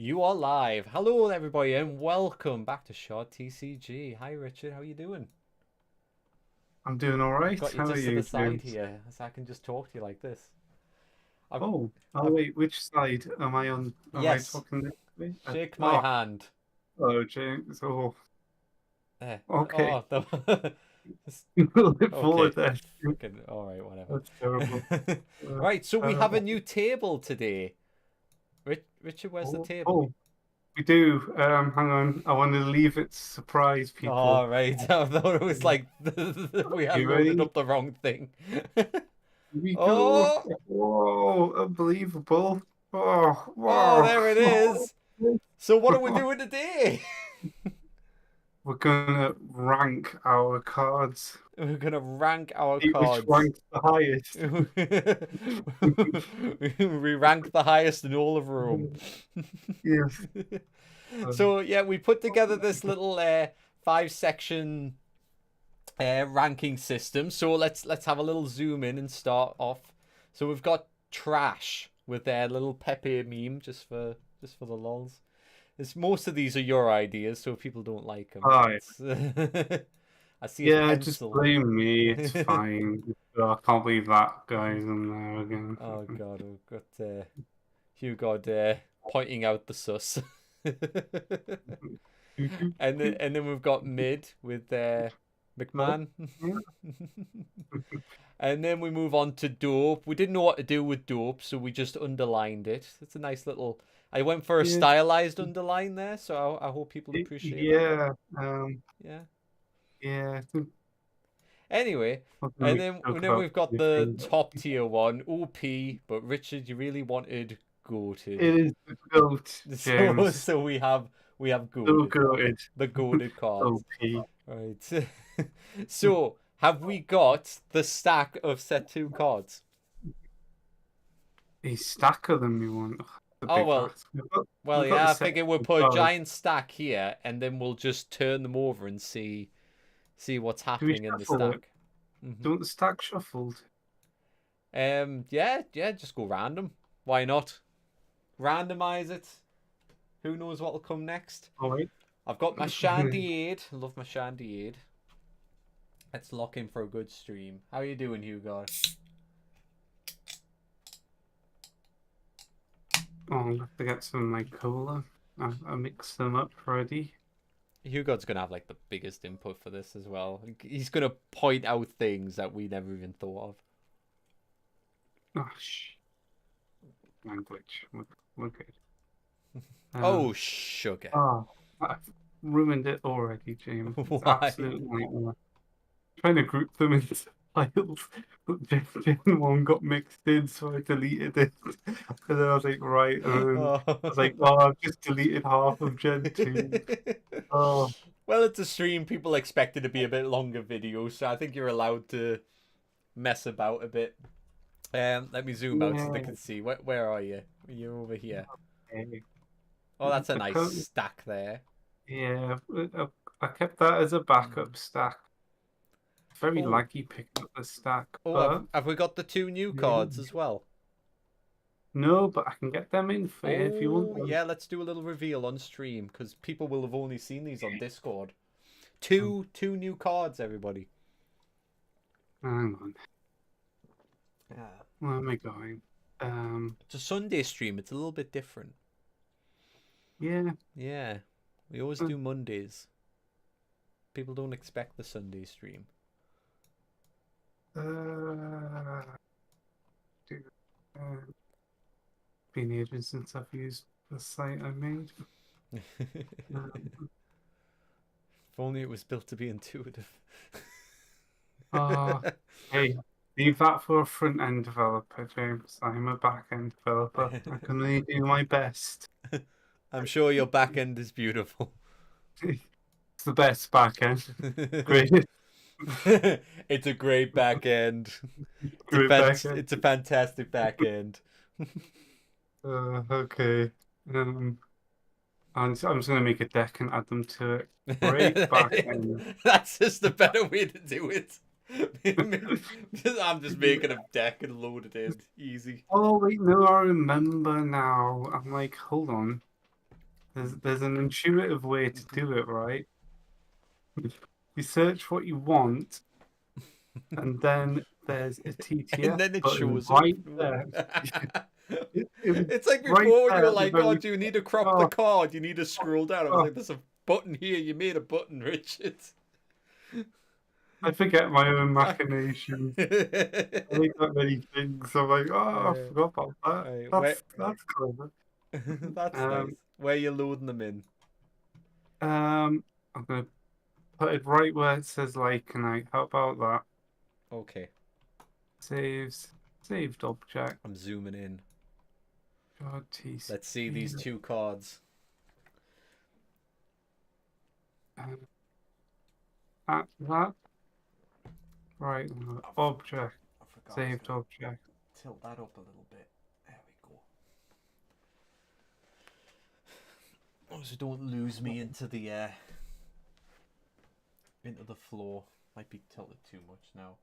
You are live. Hello, everybody, and welcome back to Short TCG. Hi, Richard. How are you doing? I'm doing all I've right. got you How are just to the you, side James? here, so I can just talk to you like this. I've, Oh, I've, wait, which side am I on? Am I yes. talking this way? Shake my Oh, hand. oh, James. Oh, There. okay. Oh, the, Look okay. forward there. Fucking. All right, whatever. That's terrible. Uh, Right. So we have a uh, new table today. Richard, where's the table? oh, we do. Hang on. I want to leave it to surprise people. All right. I thought it was like we had You loaded ready? up the wrong thing. Here we go. Oh. Whoa, unbelievable. Oh, Oh, wow. there it is. So what are we doing today? We're gonna rank our cards. We're gonna rank our See which cards. ranks the highest. We rank the highest in all of Rome. Yes. Um, So yeah, we put together this little five-section ranking system. So let's have a little zoom in and start off. So we've got trash with their little Pepe meme just for the lols. It's, most of these are your ideas, so if people don't like them, Hi. it's I see a Yeah, just pencil. blame me. It's fine. I can't believe that guy's in there again. Oh god, we've got Hugo pointing out the sus. and then we've got mid with McMahon. And then we move on to dope. We didn't know what to do with dope, so we just underlined it. It's a nice little. I went for a Yeah, stylized underline there, so I hope people appreciate that. yeah, Yeah. yeah. Anyway, What can and we then talk and then about? we've got the top tier one, OP. But Richard, you really wanted goated, It is the goat, so James. so we have So goated, goated. the goated cards. OP. Right. So have we got the stack of set two cards? A stack of them you want. Ugh, the Oh big well, ass. well We've got the yeah. I set figure we'll of put a cards. giant stack here, and then we'll just turn them over and see what's Do we happening in the shuffle it? stack. Do you want the stack shuffled? Yeah, just go random. Why not? Randomize it. Who knows what'll come next? All right. I've got my Shandy Aid. I love my Shandy Aid. Let's lock in for a good stream. How are you doing, Hugo? Oh, I'll have to get some of my cola. I mixed them up already. Hugo's gonna have like the biggest input for this as well. He's gonna point out things that we never even thought of. Oh, language. We're good. Oh, sugar. Oh, I've ruined it already, James. It's Why? absolute nightmare. Trying to group them into files, but Gen 1 got mixed in, so I deleted it. And then I was like, right, and then I was like, Oh. oh, I've just deleted half of Gen 2. Oh, Well, it's a stream. People expect it to be a bit longer video, so I think you're allowed to mess about a bit. Let me zoom out so they yeah. can see. Where are you? You're over here. Okay. Oh, that's a I nice can't, stack there. yeah, I kept that as a backup stack. Very Oh, laggy picking up the stack, oh, have, but have we got the two new yeah. cards as well? No, but I can get them in for you if you want Oh, them. yeah, let's do a little reveal on stream because people will have only seen these on Discord. Um, Two new cards, everybody. Hang on. Yeah. Where am I going? It's a Sunday stream. It's a little bit different. Yeah. Yeah, we always do Mondays. People don't expect the Sunday stream. Uh, dude, uh, been ages since I've used the site I made. Um, If only it was built to be intuitive. uh, hey, leave that for a front end developer, James. I'm a back end developer. I can only do my best. I'm sure your back end is beautiful. It's the best back end. Great, It's a great back end. great back end. It's a fantastic back end. Okay. I'm just gonna make a deck and add them to it. Great back end. That's just the better way to do it. I'm just making a deck and load it in. Easy. Oh wait, no, I remember now. I'm like, hold on. There's an intuitive way to do it, right? You search what you want, and then there's a And TTF then it button shows up. right there. It was It's like right before when you there were at the like, oh, very. do you need to crop the Oh, card? You need to scroll down. I was oh, like, there's a button here. You made a button, Richard. I forget my own machinations. I make that many things. I'm like, oh, I forgot about that. Right, That's clever. that's nice. Where you loading them in? I'm gonna put it right where it says like night. How about that? Okay, Saved object. I'm zooming in. God, TC. Let's see these 2 cards. At that. Right, object. I forgot. Saved object. Tilt that up a little bit. There we go. Oh, so don't lose me into the floor. Might be tilted too much now.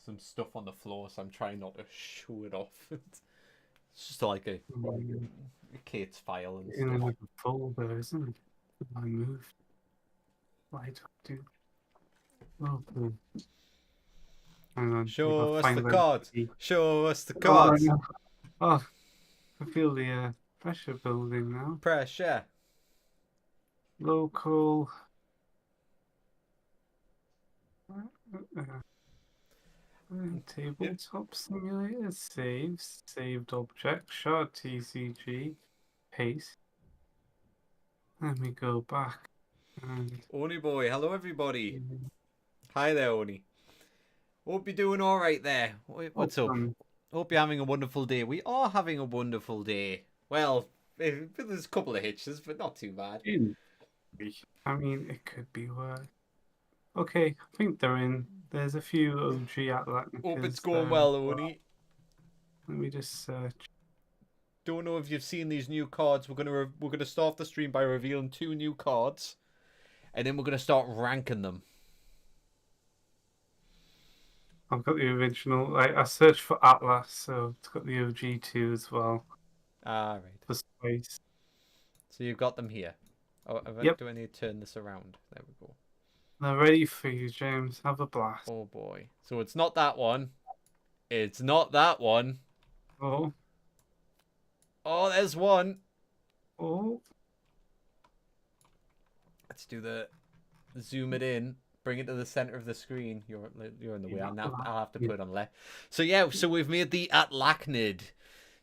Some stuff on the floor, so I'm trying not to show it off. It's just like a Kate's file and In stuff. another folder, isn't it? I moved. Right, do. Oh, cool. Hang on. Show us the them. cards. Show us the cards. Oh, I feel the pressure building now. Pressure. Local. Tabletop simulator. Saves. Saved object. Shard TCG. Paste. Let me go back. And Oni boy. Hello, everybody. Hi there, Oni. Hope you're doing all right there. What's up? Hope you're having a wonderful day. We are having a wonderful day. Well, there's a couple of hitches, but not too bad. I mean, it could be worse. Okay, I think they're in. There's a few OG Atlanticas. Hope it's going well, Oni. Let me just search. Don't know if you've seen these new cards. We're gonna start the stream by revealing 2 new cards, and then we're gonna start ranking them. I've got the original. I searched for Atlas, so it's got the OG too as well. Ah, right. For space. So you've got them here. Oh, Yep. Do I need to turn this around? There we go. They're ready for you, James. Have a blast. Oh boy. So it's not that one. It's not that one. Oh. Oh, there's one. Oh. Let's do the zoom it in. Bring it to the center of the screen. You're in the way. I'll have to put it on left. So yeah, so we've made the Atlachnid.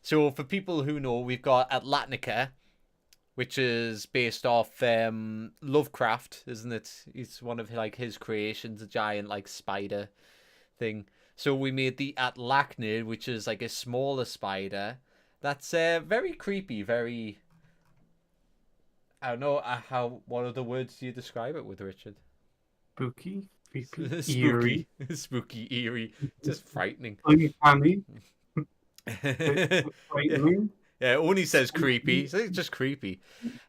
So for people who know, we've got Atlatnica, which is based off Lovecraft, isn't it? It's one of like his creations, a giant like spider thing. So we made the Atlachnid, which is like a smaller spider. That's very creepy, very. I don't know what other words do you describe it with, Richard? Spooky. Creepy. Spooky. Eerie. Spooky, eerie. Just frightening. Uncanny. Frightening. Yeah, Oni says creepy. So it's just creepy.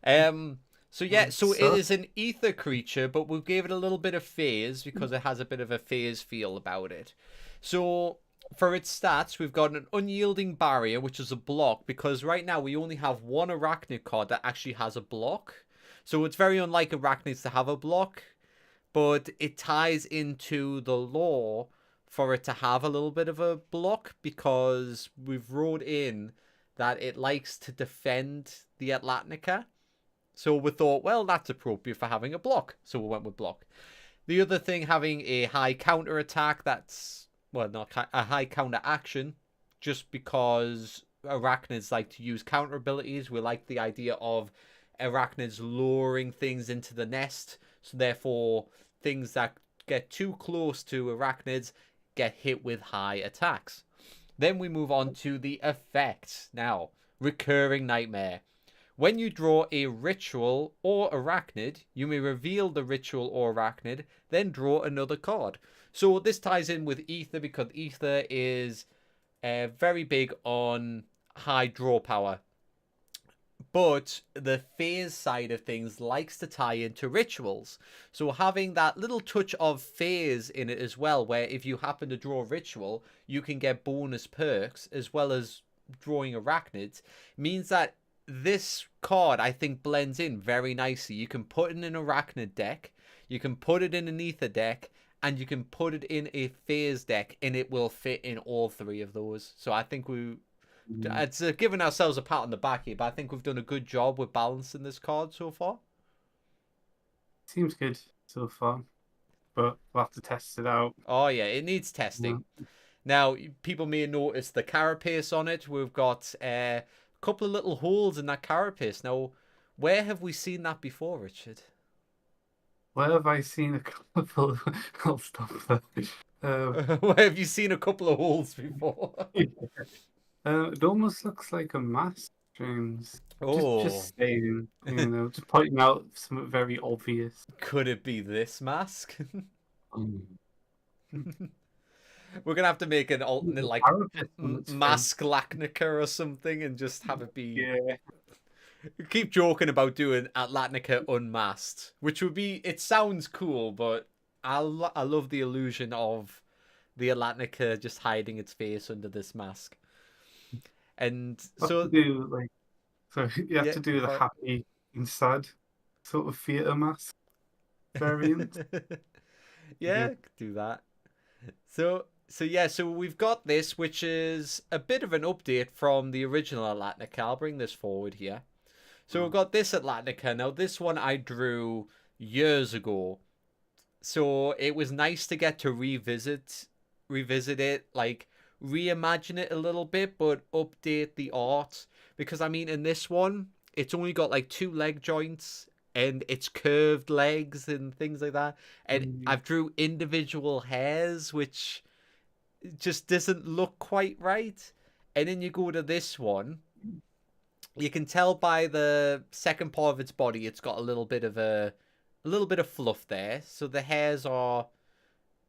So yeah, so it is an ether creature, but we gave it a little bit of phase because it has a bit of a phase feel about it. So for its stats, we've got an unyielding barrier, which is a block, because right now we only have one arachnid card that actually has a block. So it's very unlike arachnids to have a block, but it ties into the lore for it to have a little bit of a block because we've wrote in that it likes to defend the Atlantica. So we thought, well, that's appropriate for having a block. So we went with block. The other thing, having a high counter attack, that's, well, not a high counter action, just because arachnids like to use counter abilities. We like the idea of arachnids luring things into the nest. So therefore, things that get too close to arachnids get hit with high attacks. Then we move on to the effects. Now, recurring nightmare. When you draw a ritual or arachnid, you may reveal the ritual or arachnid, then draw another card. So this ties in with Ether because Ether is very big on high draw power. But the phase side of things likes to tie into rituals. So having that little touch of phase in it as well, where if you happen to draw a ritual, you can get bonus perks as well as drawing arachnids, means that this card, I think, blends in very nicely. You can put it in an Arachnid deck, you can put it in an Ether deck, and you can put it in a Phase deck, and it will fit in all three of those. So I think it's giving ourselves a pat on the back here, but I think we've done a good job with balancing this card so far. Seems good so far, but we'll have to test it out. Oh yeah, it needs testing. Now, people may notice the carapace on it. We've got a couple of little holes in that carapace. Now, where have we seen that before, Richard? Where have I seen a couple of... I'll stop there. Where have you seen a couple of holes before? It almost looks like a mask, James. Oh, Just saying, just pointing out something very obvious. could it be this mask? Mm. We're gonna have to make an alternate, like, Carapace on its mask Lacnica or something, and just have it be. Yeah. Keep joking about doing Atlantica unmasked, which would be. It sounds cool, but I love the illusion of the Atlantica just hiding its face under this mask. And so Have to do like, so you have yeah, to do the happy and sad sort of theatre mask variant. yeah, do that. So yeah, so we've got this, which is a bit of an update from the original Atlantica. I'll bring this forward here. So we've got this Atlantica. Now, this one I drew years ago. So it was nice to get to revisit it, like reimagine it a little bit, but update the art. Because, I mean, in this one, it's only got like 2 leg joints and it's curved legs and things like that. And I've drew individual hairs, which just doesn't look quite right. And then you go to this one, you can tell by the second part of its body, it's got a little bit of fluff there. So the hairs are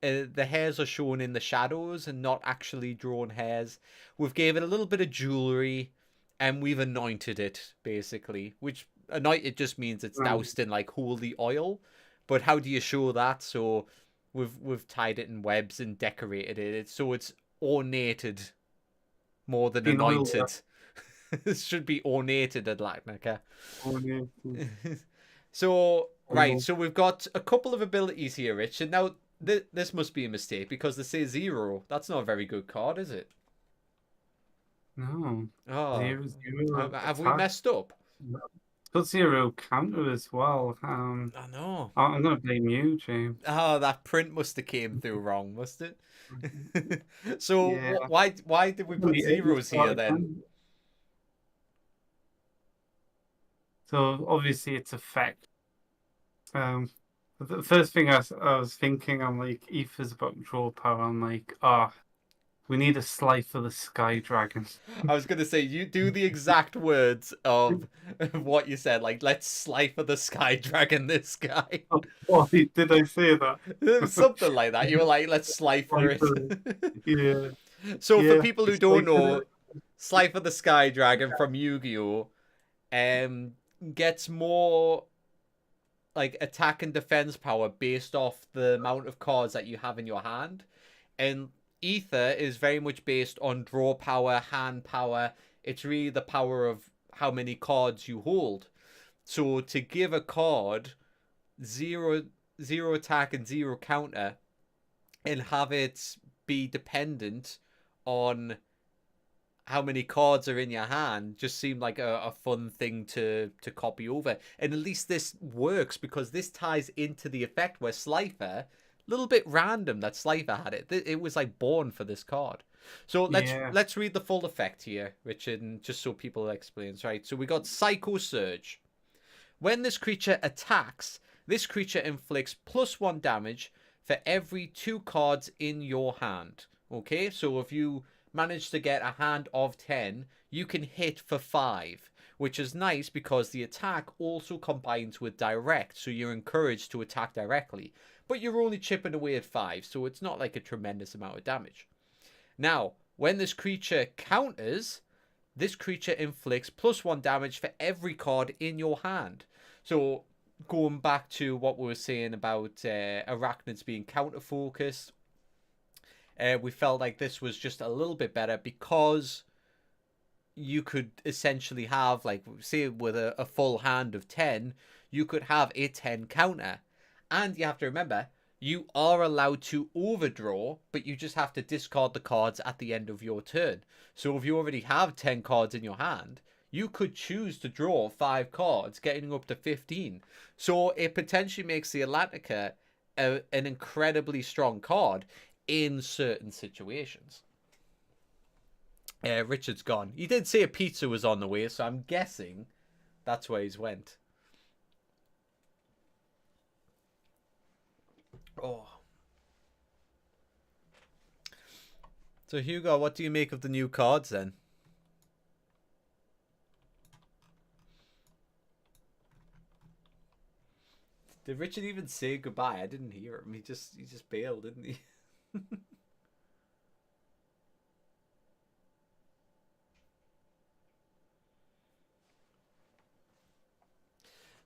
shown in the shadows and not actually drawn hairs. We've gave it a little bit of jewelry, and we've anointed it basically. Which anointed just means it's doused in like holy oil. But how do you show that? So we've tied it in webs and decorated it so it's ornated more than anointed. This should be ornated Atlantica. So, right, so we've got a couple of abilities here, Rich. And now, this must be a mistake because they say 0. That's not a very good card, is it? No. Oh, 0, have we messed up? It's got 0 counter as well. I know. I'm going to blame you, James. Oh, that print must have came through wrong, must it? So, Yeah. why did we put zeros here then? So obviously it's effect. The first thing I was thinking, I'm like, Ether's about draw power. I'm like, we need a Slice for the Sky Dragon. I was gonna say, you do the exact words of what you said. Like, let's Slice for the Sky Dragon this guy. Oh, did I say that? Something like that. You were like, let's Slice for it. Yeah. So for people who don't know, Slice for the Sky Dragon from Yu-Gi-Oh! Gets more like attack and defense power based off the amount of cards that you have in your hand, and Ether is very much based on draw power, hand power. It's really the power of how many cards you hold. So to give a card zero attack and 0 counter and have it be dependent on how many cards are in your hand just seemed like a fun thing to copy over. And at least this works because this ties into the effect where Slifer, a little bit random that Slifer had it. It was like born for this card. So let's read the full effect here, Richard, and just so people explains, right? So we got Psycho Surge. When this creature attacks, this creature inflicts +1 damage for every 2 cards in your hand. Okay, so if you manage to get a hand of 10, you can hit for 5, which is nice because the attack also combines with direct, so you're encouraged to attack directly, but you're only chipping away at 5, so it's not like a tremendous amount of damage. Now, when this creature counters, this creature inflicts +1 damage for every card in your hand. So going back to what we were saying about arachnids being counter focused, we felt like this was just a little bit better because you could essentially have, like, say with a full hand of 10, you could have a 10 counter. And you have to remember, you are allowed to overdraw, but you just have to discard the cards at the end of your turn. So if you already have 10 cards in your hand, you could choose to draw 5 cards, getting up to 15. So it potentially makes the Atlantica an incredibly strong card in certain situations. Richard's gone. He did say a pizza was on the way, so I'm guessing that's where he's went. Oh. So Hugo, what do you make of the new cards then? Did Richard even say goodbye? I didn't hear him. He just bailed, didn't he?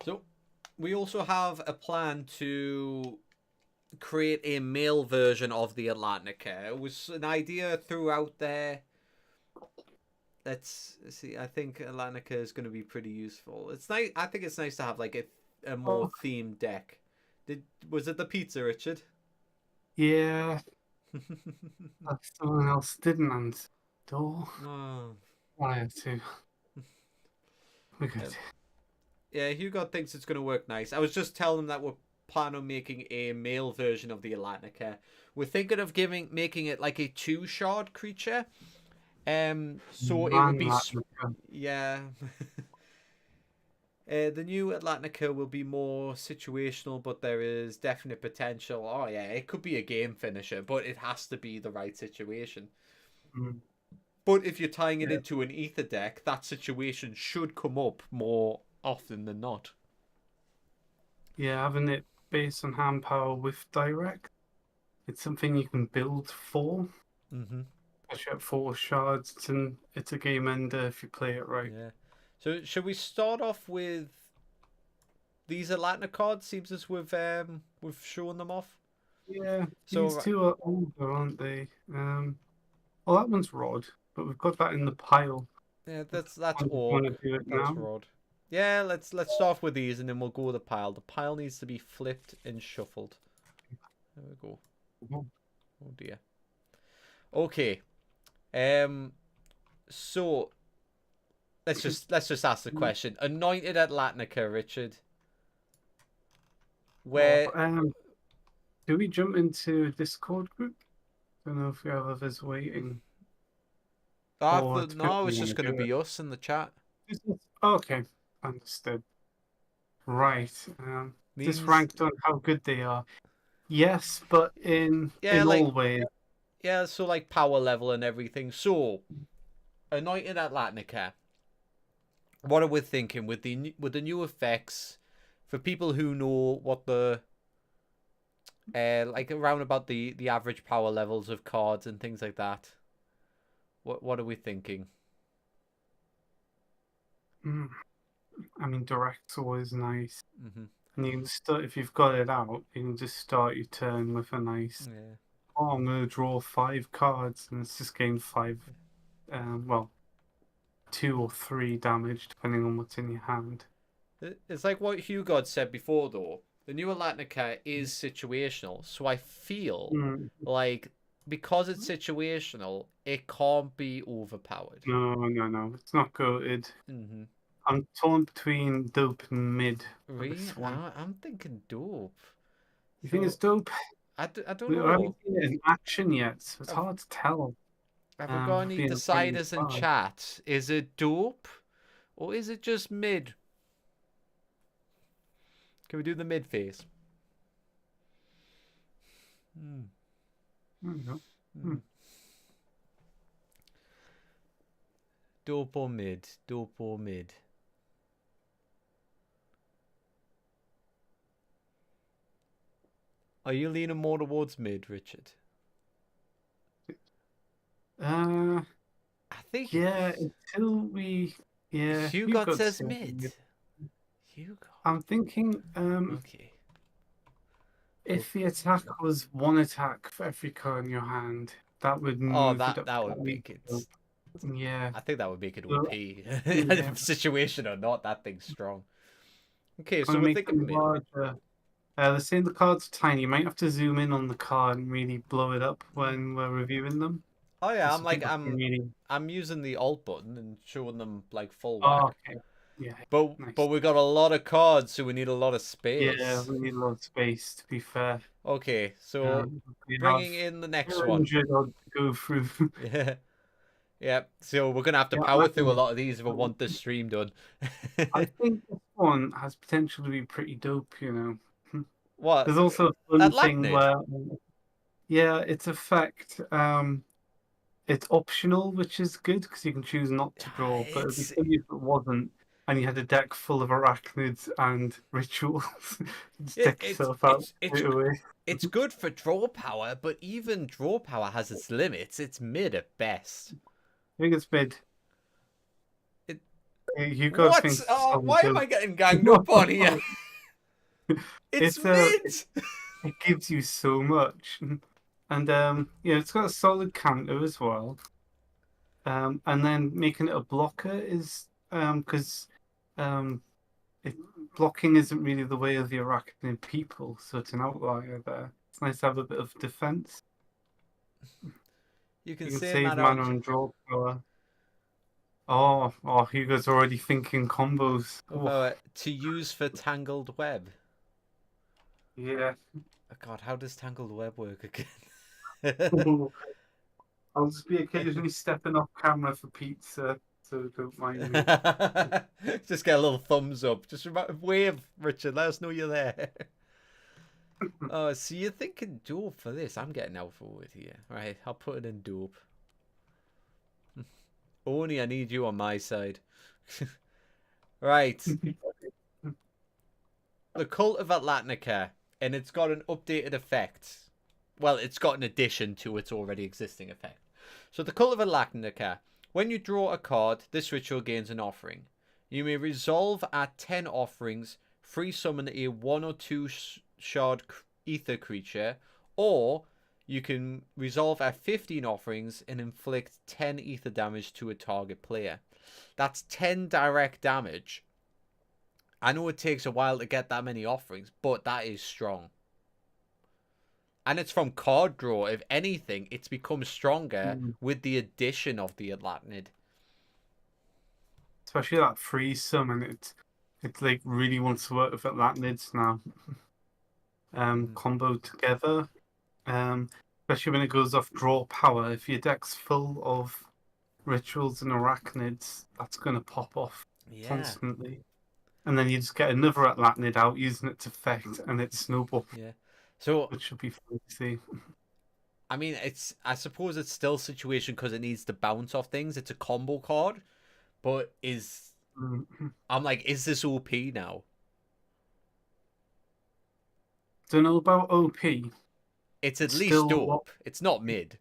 So we also have a plan to create a male version of the Atlantica. It was an idea throughout there. Let's see. I think Atlantica is going to be pretty useful. It's nice. I think it's nice to have like a more Oh, themed deck. Was it the pizza, Richard? yeah. Someone else didn't answer the door. Oh. I had to. We're good. Yeah, Hugo thinks it's going to work nice. I was just telling him that we're planning on making a male version of the Atlantica. We're thinking of making it like a 2-shard creature. So it would Man, be that yeah. The new Atlantica will be more situational, but there is definite potential. Oh yeah, it could be a game finisher, but it has to be the right situation. But if you're tying it yeah. into an ether deck, that situation should come up more often than not. Yeah, having it based on hand power with direct, it's something you can build for. Mm-hmm. Especially at 4 shards, it's a game ender if you play it right. Yeah. So should we start off with these Atlantic cards? Seems as we've shown them off. Yeah, these So two are older, aren't they? Well, that one's Rod, but we've got that in the pile. yeah, If that's you want Orc. to do it That's now. Rod. Yeah, let's start off with these and then we'll go with the pile. The pile needs to be flipped and shuffled. There we go. Oh, Oh dear. Okay. So let's just ask the question. Anointed Atlantica, Richard. oh, Where do we jump into Discord group? Don't know if we have others waiting. Or to no, we it's want just to gonna do it. be us in the chat. Okay, understood. Right. Just Means ranked on how good they are. Yes, but yeah, in like all ways. yeah, so like power level and everything. So Anointed Atlantica. What are we thinking with the new effects for people who know what the like around about the average power levels of cards and things like that? What are we thinking? I mean, direct's always nice. Mm-hmm. And you can start, if you've got it out, you can just start your turn with a nice, Yeah. oh, I'm going to draw 5 cards, and it's just gain 5, well, 2 or 3 damage, depending on what's in your hand. It's like what Hugo said before, though. The new Atlantica is situational, so I feel Mm. like because it's situational, it can't be overpowered. No, no, no, it's not goated. Mm-hmm. I'm torn between dope and mid for Really? this one. I'm thinking dope. You think it's So dope? I don't We haven't know. seen it in action yet, so it's Have, hard to tell. have we got any Being playing deciders in fun. chat? Is it dope or is it just mid? Can we do the mid phase? Hmm. There we go. Hmm. Dope or mid? Dope or mid? Are you leaning more towards mid, Richard? Uh, I think yeah, until we, yeah, Hugo Hugo says said mid. mid. Hugo. I'm thinking, Okay. Go. if the attack was 1 attack for every card in your hand, that would Oh, move it that up that to would make it. 8. Yeah. I think that would make it So, OP. yeah. Situation or not, that thing's strong. Okay, so And we're make thinking them mid. larger. They're saying the cards are tiny. You might have to zoom in on the card and really blow it up when we're reviewing them, Oh yeah, just so people can really. I'm using the alt button and showing them like full Oh, whack. okay. Yeah. But Nice. we got a lot of cards, so we need a lot of Yeah, space. we need a lot of space, to be fair. Okay, so We have bringing in the next one. 200 odd to go through. Yeah, yeah. So we're gonna have to Yeah, power through a lot of these if we want this stream done. I think this one has potential to be pretty dope, you know. What? There's also a fun thing Atlantid? where, yeah, its effect, it's optional, which is good because you can choose not to draw, but it'd be It's funny if it wasn't, and you had a deck full of arachnids and rituals. You just it, deck it's yourself out it's it's straight away. it's good for draw power, but even draw power has its limits. It's mid at best. I think it's mid. It You gotta what? think Oh, some why am good. I getting ganged up on here? It's It's mid. it gives you so much, and yeah, it's got a solid counter as well. And then making it a blocker is because um it, blocking isn't really the way of the arachnid people, so it's an outlier there. It's nice to have a bit of defense. You can You can say save that mana out and draw power. Oh, Hugo's already thinking combos. Oh, to use for tangled web. yeah. Oh, God, how does tangled web work again? I'll just be occasionally stepping off camera for pizza, so don't mind me. Just get a little thumbs up. Just wave, Richard. Let us know you're there. Oh, so you're thinking dope for this? I'm getting out forward here. Right, I'll put it in dope. Only I need you on my side. Right, the Cult of Atlantica, and it's got an updated effect. Well, it's got an addition to its already existing effect. So the Cult of Atlantica, when you draw a card, this ritual gains an offering. You may resolve at 10 offerings, free summon a 1 or 2 shard ether creature, or you can resolve at 15 offerings and inflict 10 ether damage to a target player. That's 10 direct damage. I know it takes a while to get that many offerings, but that is strong. And it's from card draw. If anything, it's become stronger with the addition of the Atlanid. Especially that freeze summon, it's like really wants to work with Atlantids now. Combo together. Especially when it goes off draw power. If your deck's full of rituals and arachnids, that's gonna pop off constantly. And then you just get another Atlanid out using its effect and it snowballs. Yeah. So Which should be fun to see. I mean, I suppose it's still situation because it needs to bounce off things. It's a combo card, but I'm like, is this OP now? Don't know about OP. It's at least Still dope. It's not mid.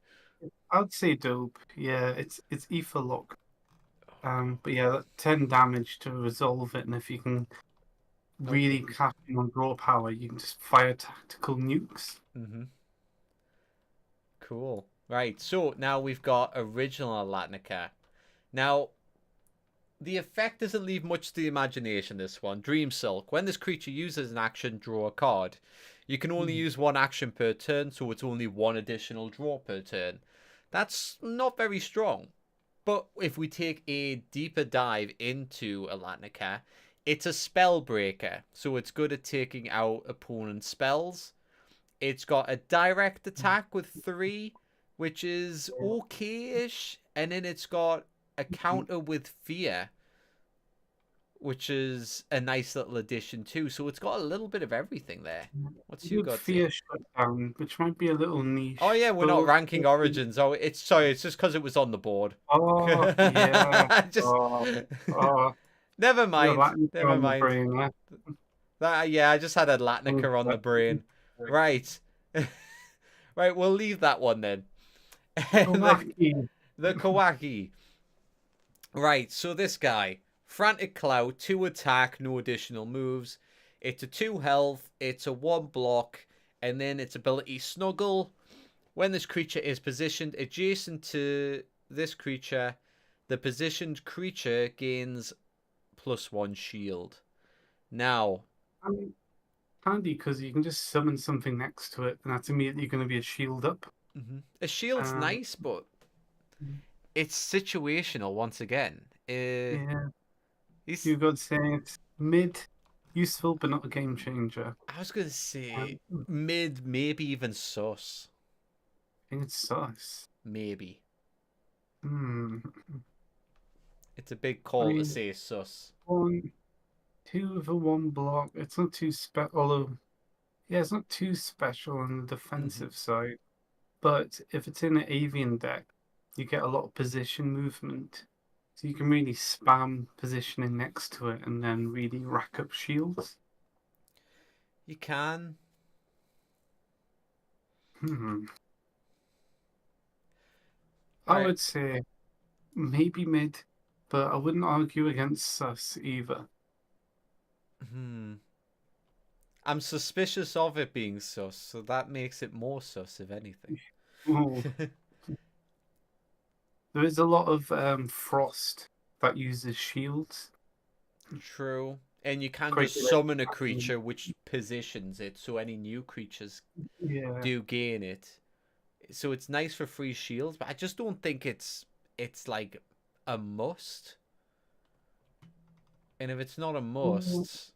I'd say dope. Yeah, it's ether lock. But yeah, 10 damage to resolve it, and if you can really cash in on draw power, you can just fire tactical nukes. Cool. Right, so now we've got original Atlantica. Now, the effect doesn't leave much to the imagination, this one. Dream Silk. When this creature uses an action, draw a card. You can only use one action per turn, so it's only one additional draw per turn. That's not very strong. But if we take a deeper dive into Atlantica, it's a spell breaker, so it's good at taking out opponent spells. It's got a direct attack with 3, which is okay-ish, and then it's got a counter with fear, which is a nice little addition too. So it's got a little bit of everything there. What's you got? Fear shutdown, which might be a little niche. Oh yeah, we're not ranking Origins. Oh, it's just because it was on the board. Oh yeah. Just never mind. Never mind. Brain, Yeah, I just had a Latnica on the brain. Right. Right, we'll leave that one then. The Kawaki. Right, so this guy. Frantic Cloud, 2 attack, no additional moves. It's a 2 health, it's a 1 block, and then its ability Snuggle. When this creature is positioned adjacent to this creature, The positioned creature gains +1 shield. Now, I mean, handy because you can just summon something next to it, and that's immediately going to be a shield up. a shield's Um, nice, but it's situational once again. yeah, He's, you got saying it's mid, useful but not a game changer. I was going to say I mid, maybe even sus. think it's sus. Maybe. Hmm. It's a big I call to mean, say sus. one, two of a one block. It's not too special. Although, yeah, it's not too special on the defensive side. But if it's in an avian deck, you get a lot of position movement. So you can really spam positioning next to it and then really rack up shields. You can. Hmm. All I right. would say maybe mid, but I wouldn't argue against sus either. Hmm. I'm suspicious of it being sus, so that makes it more sus, if anything. Oh, there is a lot of frost that uses shields. True. And you can Quite just good summon a at creature which positions it, so any new creatures yeah. do gain it. So it's nice for free shields, but I just don't think it's like a must. And if it's not a Well, must,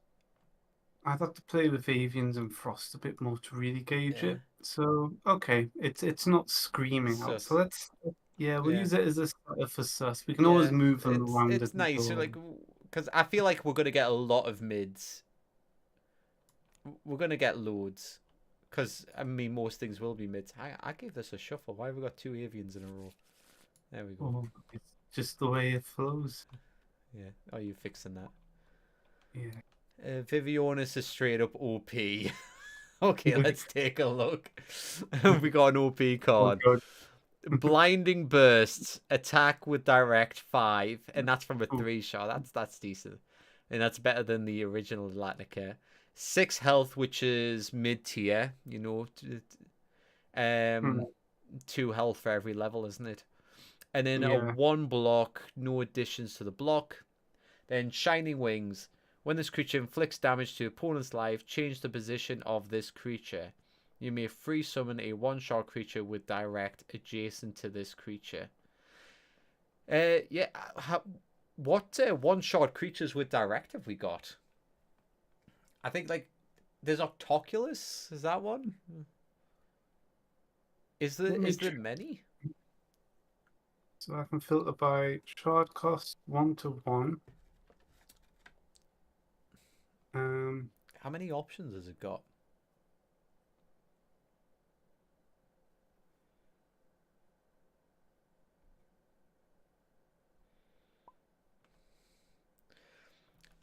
I'd have to play with avians and frost a bit more to really gauge yeah, it. So okay, it's not it's screaming out. So sus. let's yeah, we'll Yeah, use it as a starter for sus. We can always yeah, move them around as it's we nice. So go. like, because I feel like we're gonna get a lot of mids. We're gonna get loads. Because I mean, most things will be mids. I gave this a shuffle. Why have we got 2 avians in a row? There we go. Oh, it's just the way it flows. Yeah. Are you fixing that? Yeah. Vivionis is straight up OP. Okay, let's take a look. We got an OP Oh card. God. Blinding Bursts, attack with direct 5, and that's from a Oh, 3-shot. That's decent. And that's better than the original Latnica. 6 health, which is mid tier, hmm, um 2 health for every level, isn't it? And then a yeah. 1 block, no additions to the block. Then Shining Wings. When this creature inflicts damage to opponent's life, change the position of this creature. You may free summon a one-shot creature with direct adjacent to this creature. Yeah. What one-shot creatures with direct have we got? I think like there's Octoculus. Is that one? Is there Let me is there check. many? So I can filter by shard cost 1 to 1. Um, How many options has it got?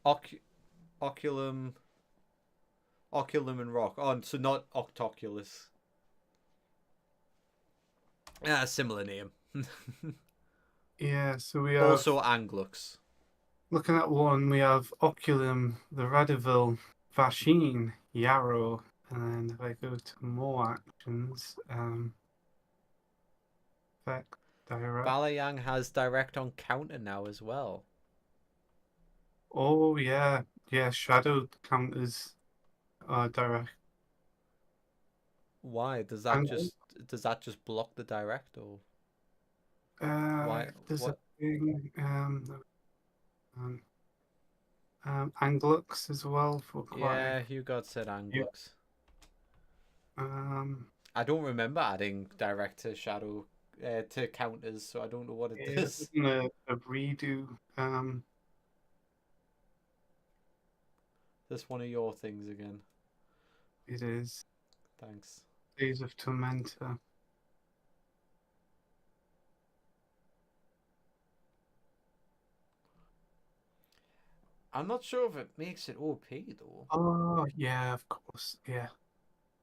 Oc- Oculum, Oculum and Rock. Oh, so not Octoculus. Yeah, similar name. yeah. So we have Also Anglux. looking at one. We have Oculum, the Radovil, Vasheen, Yarrow, and then if I go to more actions, effect direct. Balayang has direct on counter now as well. Oh yeah, yeah. Shadow counters are direct. Why And does that just block the direct or why there's a what? thing. Um, Anglux as well for quite. Yeah, Hugo said Yeah. Anglux. Um, I don't remember adding direct to shadow to counters, so I don't know what it yeah, does. a redo. That's one of your things again. It is Thanks. Days of Tormentor. I'm not sure if it makes it OP though. Oh yeah, of course. Yeah.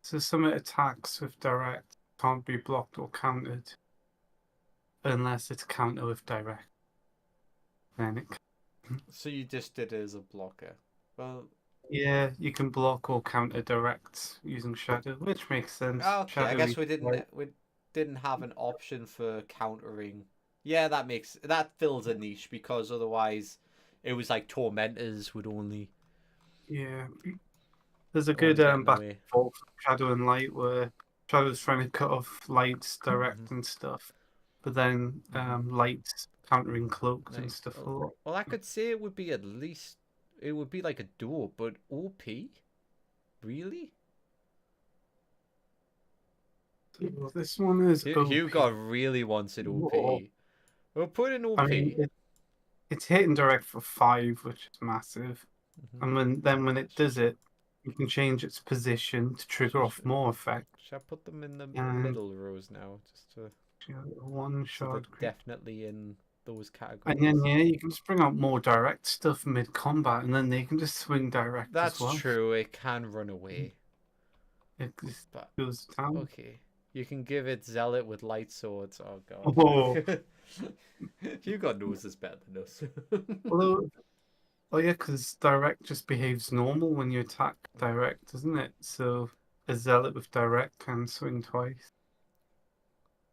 So some attacks with direct can't be blocked or countered unless it's counter with direct. Then it. So you just did it as a blocker. Well, Yeah, you can block or counter direct using shadow, which makes sense. okay. I Shadow guess is we didn't right. we didn't have an option for countering Yeah, that fills a niche because otherwise, it was like tormentors would only Yeah. There's a only good get in the back and way. forth of Shadow and Light where Shadow's trying to cut off Light's Hmm. direct and stuff, but then Hmm. Light's countering cloaked and Like, stuff a lot. well, I could say it would be at least it would be like a duo, but OP, really? So this one is Hugo OP. really wants it Whoa. OP. We'll put in I mean, OP. it's hitting direct for 5, which is massive. Hmm. And when it does it, you can change its position to trigger off more effect. Should I put them in the And middle rows now, just to one so they're shot creep. definitely in those And categories? then yeah, you can just bring out more direct stuff mid combat, and then they can just swing direct as That's well. true. It can run away, It just but goes down. okay. You can give it Zealot with light swords. Oh Oh, god. Hugo knows this better than us. although, oh yeah, because direct just behaves normal when you attack direct, doesn't it? So a zealot with direct can swing twice.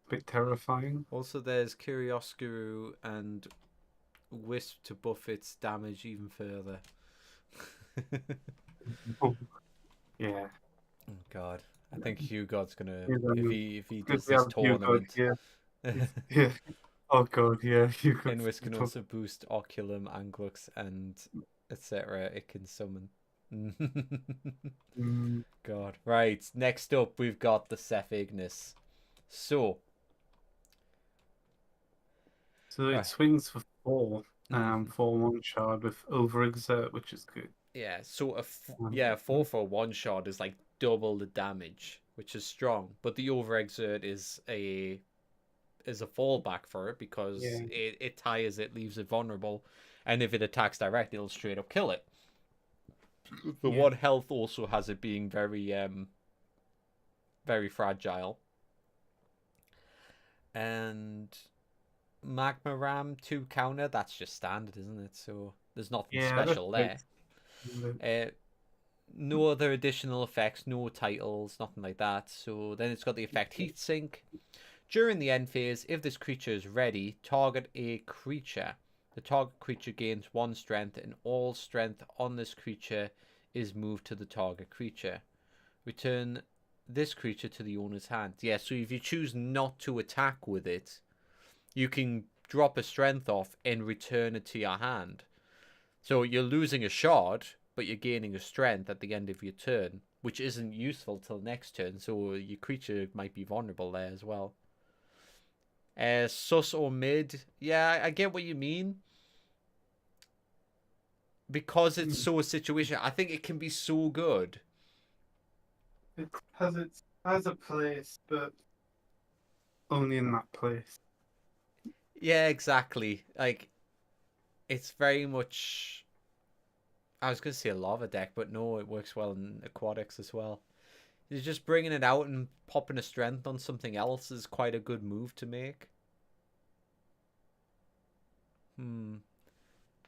Bit terrifying. Also, there's Curioscuru and Wisp to buff its damage even further. Oh, yeah. Oh god. I think Hugo's gonna Yeah, if he good does we this have Hugo tournament. here. Yeah. Oh god, yeah, Hugo. Invis can also boost Oculum, Anglux, and etc. It can summon. Mm, God. Right, next up we've got the Seth Ignis. So, so it right. swings for 4, Mm-hmm. for 1 shard with overexert, which is good. Yeah, so Um, yeah, 4 for one shot is like double the damage, which is strong. But the overexert is a fallback for it because yeah, it tires it, leaves it vulnerable, and if it attacks direct, it'll straight up kill it. The yeah, one health also has it being very fragile. And Magma Ram 2 counter, that's just standard, isn't it? So there's nothing yeah. That's special quite there. standard. No other additional effects, no titles, nothing like that. So then it's got the effect Heat Sink. During the end phase, if this creature is ready, target a creature. The target creature gains 1 strength, and all strength on this creature is moved to the target creature. Return this creature to the owner's hand. Yeah, so if you choose not to attack with it, you can drop a strength off and return it to your hand. So you're losing a shard, but you're gaining a strength at the end of your turn, which isn't useful till next turn. So your creature might be vulnerable there as well. Sus or mid, yeah, I get what you mean. Because it's Mm. so situation, I think it can be so good. It has a place, but only in that place. Yeah, exactly. Like it's very much. I was gonna say a lava deck, but no, it works well in aquatics as well. You're just bringing it out and popping a strength on something else is quite a good move to make. Hmm.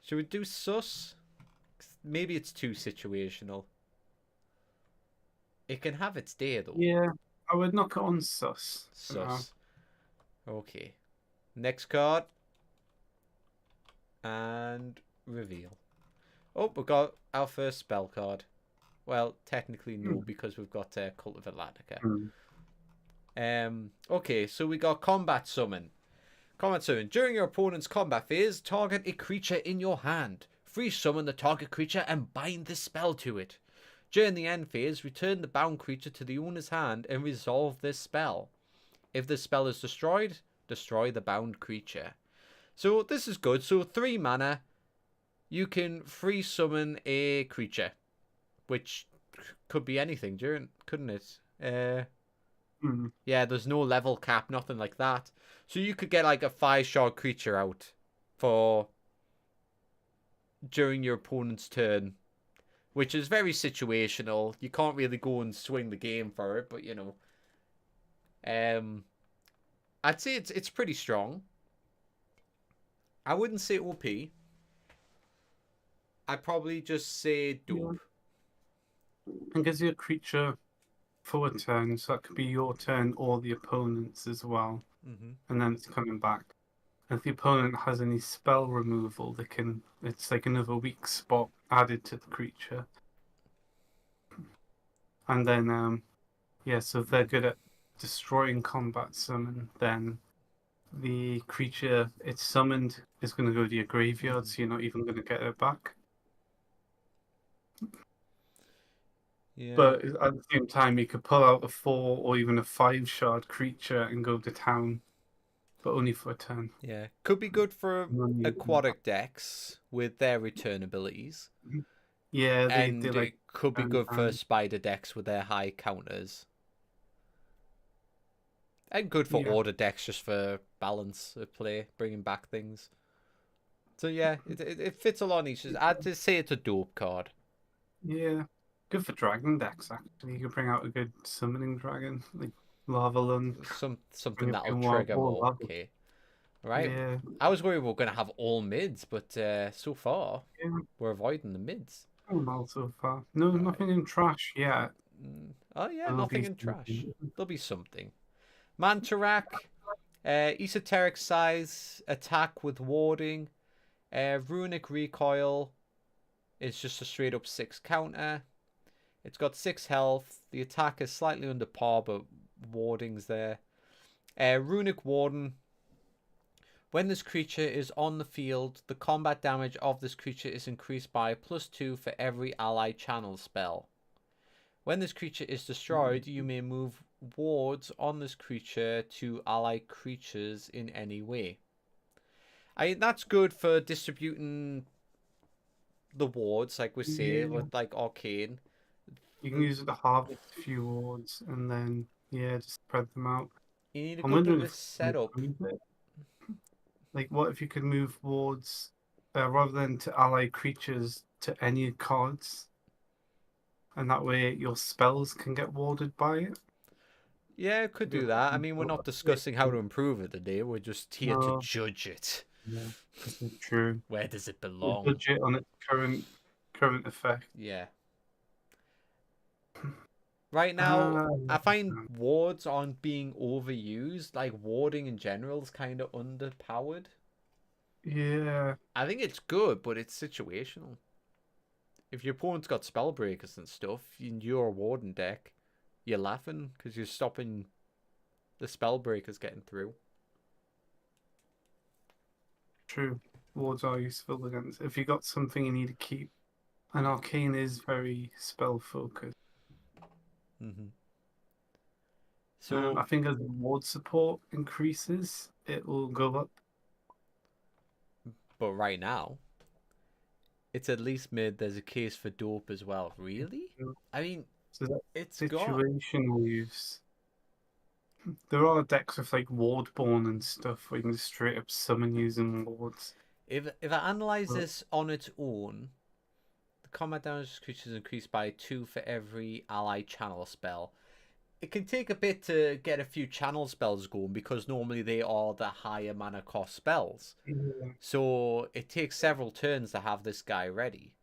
Should we do sus? Maybe it's too situational. It can have its day though. Yeah, I would knock it on sus. Sus. Okay. Next card. And reveal. Oh, we got our first spell card. Well, technically no, because we've got Cult of Atlantica. Mm. Okay, so we got Combat Summon. Combat Summon. During your opponent's combat phase, target a creature in your hand. Free summon the target creature and bind this spell to it. During the end phase, return the bound creature to the owner's hand and resolve this spell. If the spell is destroyed, destroy the bound creature. So this is good. So 3 mana, you can free summon a creature, which could be anything, couldn't it? Mm. Yeah, there's no level cap, nothing like that. So you could get like a 5-shard creature out for during your opponent's turn, which is very situational. You can't really go and swing the game for it, but you know, I'd say it's pretty strong. I wouldn't say OP. I'd probably just say Yeah. dope. And gives you a creature for a turn, so that could be your turn or the opponent's as well. Mm-hmm. And then it's coming back. if the opponent has any spell removal, it's like another weak spot added to the creature. And then yeah, so if they're good at destroying combat summon, then the creature it's summoned is going to go to your graveyard, so you're not even going to get it back. Yeah. But at the same time, you could pull out a 4 or even a 5 shard creature and go to town, but only for a turn. Yeah. Could be good for And then aquatic decks with their return abilities. Yeah, they And like it could be good for down. spider decks with their high counters. And good for Yeah. order decks just for balance of play, bringing back things. So yeah, it fits a lot of niches. I'd just say it's a dope card. Yeah. Good for dragon decks, actually. You could bring out a good summoning dragon, like Lava Lung. Something Bring up that'll your wild trigger boar more. lava. Okay. Right. Yeah. I was worried we were going to have all mids, but so far Yeah. we're avoiding the mids. Going well so far. No, Right. nothing in trash yet. Oh yeah, There'll nothing be in trash. something. There'll be something. Mantarak, esoteric size, attack with warding, runic recoil. It's just a straight up 6 counter. It's got 6 health. The attack is slightly under par, but warding's there. Runic Warden. When this creature is on the field, the combat damage of this creature is increased by +2 for every ally channel spell. When this creature is destroyed, you may move wards on this creature to ally creatures in any way. That's good for distributing the wards, like we say, Yeah. with like Arcane. You can use it to harvest a few wards and then, yeah, just spread them out. You need a I'm good bit wondering of a if you setup. could move it. Like, what if you could move wards rather than to ally creatures to any cards? And that way your spells can get warded by it? Yeah, could do that. I mean, we're not discussing how to improve it today. We're just here to No, judge it. yeah, this is true. Where does it You belong? judge it on its current effect. Yeah. Right now, Ah, I find wards aren't being overused. Like, warding in general is kind of underpowered. yeah, I think it's good, but it's situational. If your opponent's got spell breakers and stuff, and you're a warden deck, you're laughing because you're stopping the spell breakers getting through. true. Wards are useful against if you got something you need to keep. And arcane is very spell focused. So, I think as the ward support increases, it will go up. but right now, it's at least mid. There's a case for dope as well. Really? I mean, So that it's got. situational use. There are decks with like wardborne and stuff where you can just straight up summon using wards. If I analyze Well, this on its own, the combat damage of creatures increased by 2 for every ally channel spell. It can take a bit to get a few channel spells going because normally they are the higher mana cost spells. yeah. So it takes several turns to have this guy ready.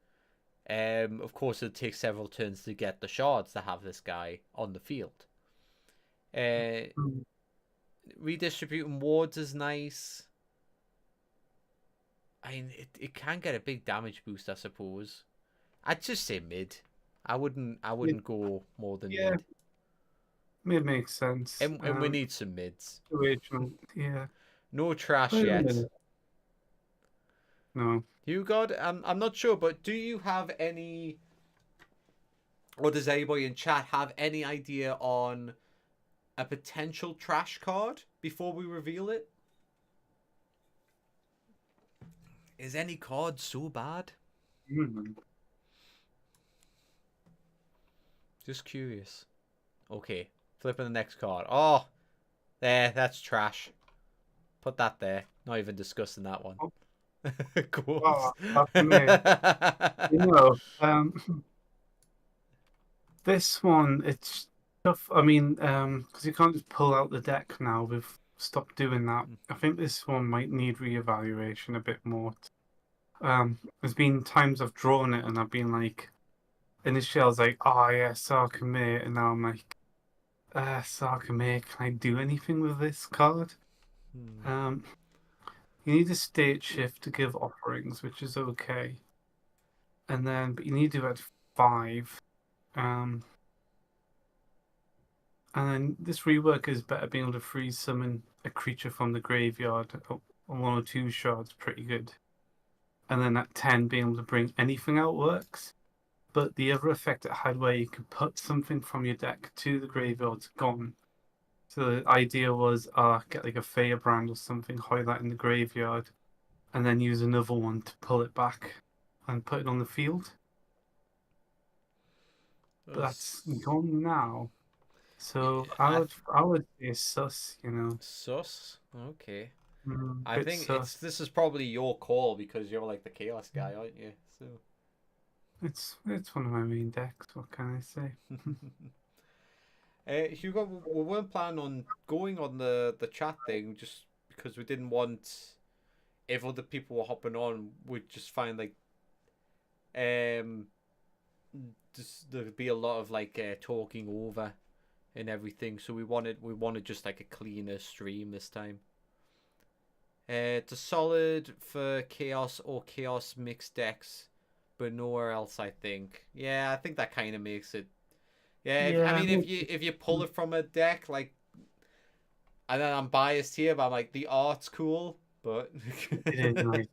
Of course, it takes several turns to get the shards to have this guy on the field. Redistributing wards is nice. I mean, it can get a big damage boost, I suppose. I'd just say mid. I wouldn't go more than Yeah, mid. it makes sense. And we need some mids. Situational, yeah. No trash Wait a yet. minute. No. You got? I'm not sure, but do you have any, or does anybody in chat have any idea on a potential trash card before we reveal it? Is any card so bad? Just curious. Okay, flipping the next card. Oh, there, that's trash. Put that there. Not even discussing that one. Oh. Of course. Oh, that's me. You know, this one, it's tough. I mean, because you can't just pull out the deck now. We've stopped doing that. I think this one might need reevaluation a bit more. There's been times I've drawn it and I've been like, initially I was like, oh yeah, Sarkamate, and now I'm like, Sarkamate, can I do anything with this card? You need a state shift to give offerings, which is okay. And then, but you need to add 5. Um, and then this rework is better being able to freeze summon a creature from the graveyard on 1 or 2 shards, pretty good. And then at 10, being able to bring anything out works. But the other effect it had where you could put something from your deck to the graveyard's gone. So the idea was get like a Firebrand or something, hide that in the graveyard, and then use another one to pull it back and put it on the field. But that's gone now. So I I would say sus, sus. Okay. I bit think sus. this is probably your call because you're like the chaos guy, aren't you? So. It's one of my main decks. What can I say? Hugo, we weren't planning on going on the chat thing just because we didn't want if other people were hopping on, we'd just find like um just there'd be a lot of like talking over and everything. So we wanted just like a cleaner stream this time. It's a solid for chaos or chaos mixed decks, but nowhere else. I think. Yeah, I think that kind of makes it. Yeah, I Yeah, mean, if you pull it from a deck, like, and then I'm biased here, but I'm like the art's cool, but it is nice.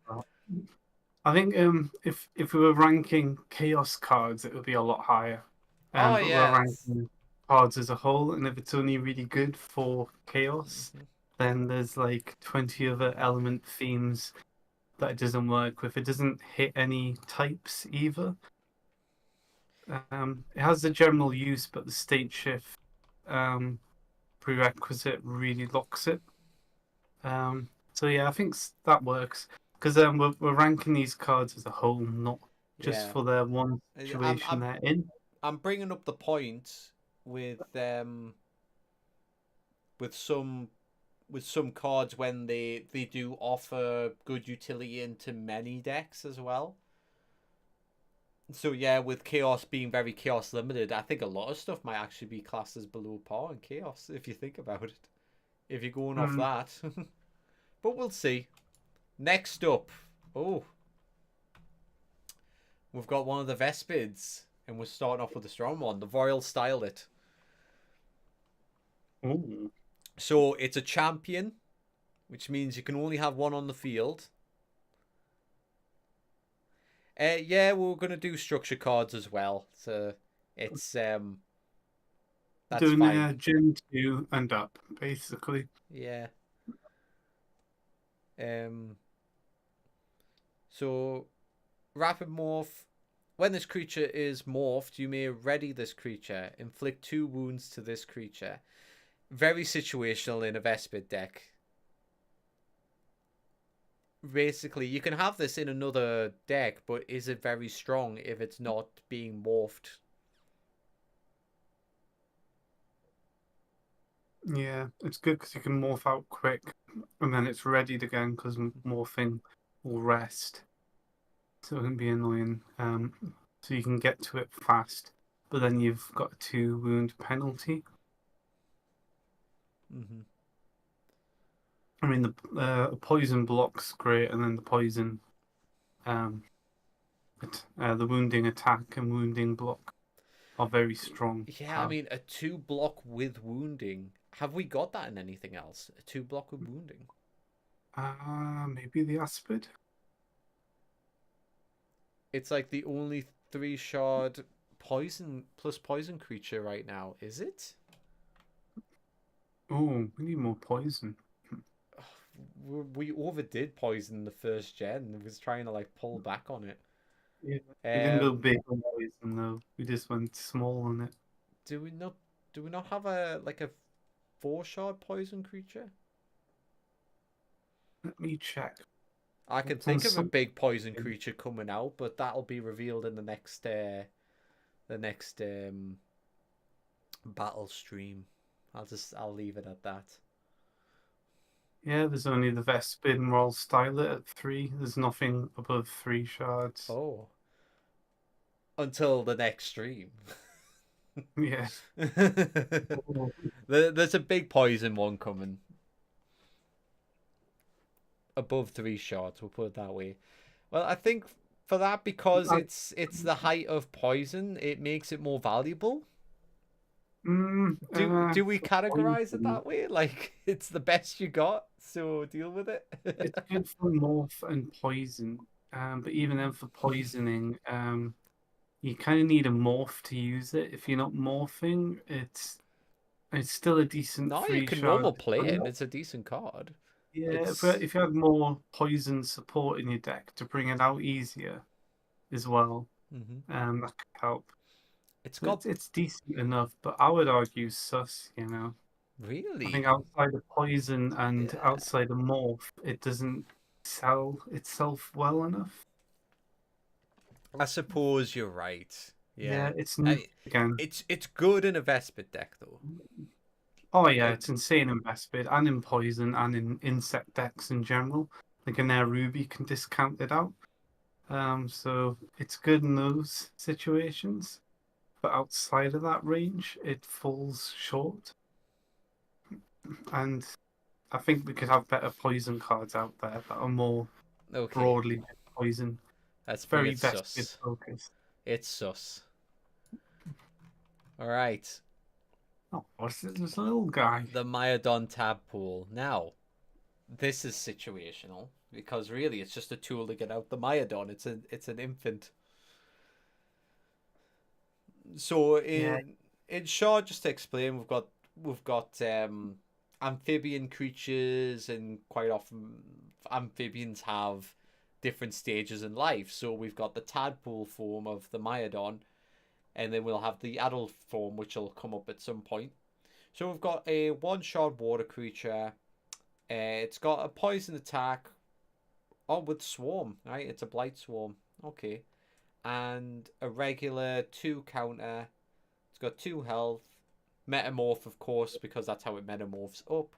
I think if we were ranking chaos cards, it would be a lot higher. oh But we're yeah, it's ranking cards as a whole, and if it's only really good for chaos, mhm. then there's like 20 other element themes that it doesn't work with. It doesn't hit any types either. It has the general use, but the state shift um, prerequisite really locks it. So yeah, I think that works because we're ranking these cards as a whole, not just Yeah. for their one I- I'm situation I'm they're in. I'm bringing up the point with with some with some cards when they do offer good utility into many decks as well. So yeah, with chaos being very chaos limited, I think a lot of stuff might actually be classed as below par in chaos if you think about it. If you're going off Mm. that, but we'll see. Next up, oh, we've got one of the Vespids, and we're starting off with a strong one. The Royal Stylet. Ooh. So it's a champion, which means you can only have one on the field. Yeah, we're gonna do structure cards as well. So it's that's Doing fine. a Gen 2 and up, basically. Yeah. Um. So rapid morph. When this creature is morphed, you may ready this creature. Inflict 2 wounds to this creature. Very situational in a Vespid deck. Basically, you can have this in another deck, but is it very strong if it's not being morphed? Yeah, it's good because you can morph out quick, and then it's readied again because morphing will rest, so it can be annoying. So you can get to it fast, but then you've got a 2 wound penalty. Mm-hmm. I mean, the poison block's great, and then the poison, um, the wounding attack and wounding block are very strong Yeah, I cards. mean, a 2 block with wounding. Have we got that in anything else? A 2 block with wounding? Maybe the Aspid. It's like the only 3 shard poison plus poison creature right now, is it? Oh, we need more poison. We overdid poison the first gen. I was trying to like pull back on it. Yeah, we didn't go Um, big on poison though. We just went small on it. do we not? Do we not have a like a 4 shard poison creature? Let me check. I can On think of a some, big poison creature coming out, but that'll be revealed in the next battle stream. I'll leave it at that. yeah, there's only the Vespid and Roll Stylet at 3. There's nothing above 3 shards. Oh, until the next stream. Yeah. There's a big poison one coming. above 3 shards. We'll put it that way. Well, I think for that, because I, it's the height of poison, it makes it more valuable. mm, Do we for categorize it poison, that way? Like it's the best you got, so deal with it's it. good for morph and poison. But even then, for poisoning, you kind of need a morph to use it. If you're not morphing, it's still a decent No, you three can shard. normal play I it, mean, and it's a decent card. yeah, It's if you had more poison support in your deck to bring it out easier as well, mhm. that could help. It's So got it's decent enough, but I would argue sus, you know. I think really, outside of poison and yeah. outside of morph, it doesn't sell itself well enough. I suppose you're right. Yeah, Yeah, it's new I, again. it's good in a Vespid deck though. Oh yeah, It it's insane in Vespid and in poison and in insect decks in general. Like an Air Ruby can discount it out. So it's good in those situations, but outside of that range, it falls short. And I think we could have better poison cards out there that are more okay. broadly poison. Let's It's bring very it Vespid sus. focused. It's sus. All right. Oh, what's this little guy? The Myodon tab pool. Now, this is situational because really it's just a tool to get out the Myodon. It's an infant. So Yeah, in short, just to explain, we've got amphibian creatures, and quite often amphibians have different stages in life. So we've got the tadpole form of the Myodon, and then we'll have the adult form, which will come up at some point. So we've got a one-shot water creature. It's got a poison attack. Oh, with swarm, right? It's a blight swarm. Okay, and a regular 2 counter. It's got 2 health. Metamorph, of course, because that's how it metamorphs up.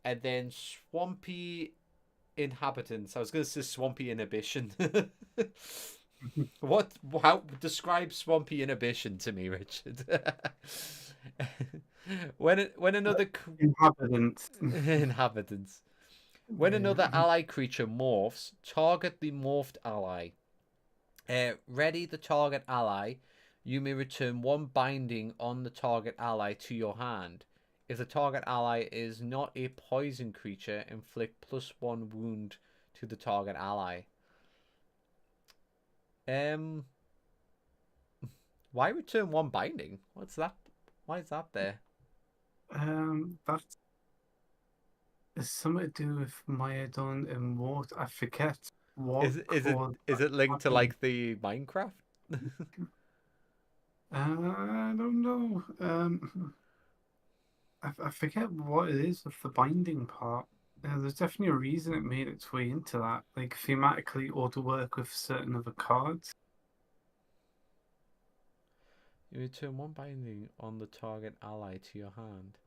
And then Swampy Inhabitants. I was going to say Swampy Inhibition. What? How describe Swampy Inhibition to me, Richard? When another inhabitants. inhabitants. When another Yeah. ally creature morphs, target the morphed ally. Ready the target ally. You may return 1 binding on the target ally to your hand. If the target ally is not a poison creature, inflict +1 wound to the target ally. Um, why return 1 binding? What's that? Why is that there? That is something to do with Myodon and what I forget what clause Is that it linked to happened. like the Minecraft? I don't know. I forget what it is with the binding part. There's definitely a reason it made its way into that, like thematically or to work with certain other cards. You return 1 binding on the target ally to your hand.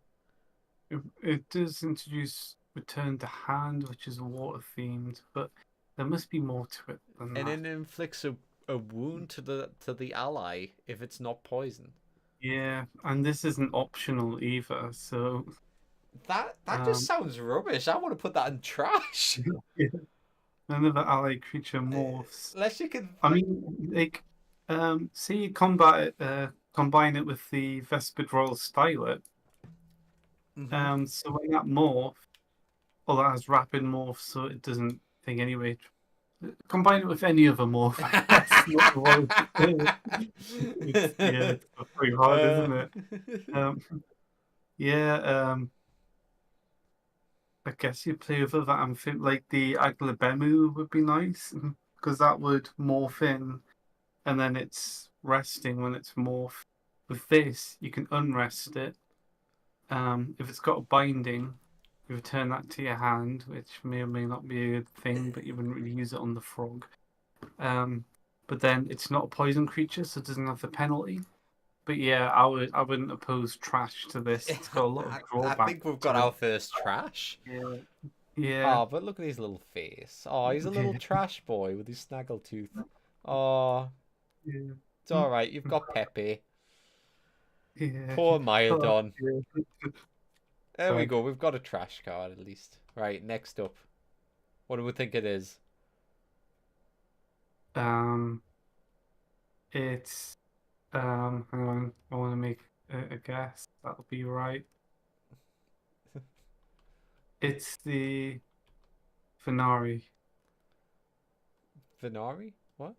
It does introduce return to hand, which is water themed, but there must be more to it than And that. it inflicts a wound to the ally if it's not poison. Yeah, and this isn't optional either, so That just um, sounds rubbish. I want to put that in trash. yeah. None of the ally creature morphs. Unless you can. I mean, like, say you combine it with the Vespid Royal Stylet. Hmm. So when that morph, well, that has rapid morph, so it doesn't think anyway. Combine it with any other morph, I guess. Not the Royal Stylet. It's yeah, it's pretty hard, uh, isn't it? Um, yeah, I guess you play with other amphib like the Aglabemu would be nice because that would morph in and then it's resting when it's morphed. With this, you can unrest it. If it's got a binding, you return that to your hand, which may or may not be a good thing, but you wouldn't really use it on the frog. Um, but then it's not a poison creature, so it doesn't have the penalty. But yeah, I wouldn't oppose trash to this. It's got a lot of I drawbacks think we've got to it. our first trash. Yeah, yeah, Oh, but look at his little face. Oh, he's a little yeah, trash boy with his snaggletooth. Oh, yeah. it's all right. You've got Pepe. Yeah. Poor Oh, Myodon. yeah. There we Sad. go. We've got a trash card at least. Right, next up. What do we think it is? Um, it's hang on, I want to make a guess. That'll be right. It's the Venari. Venari? What?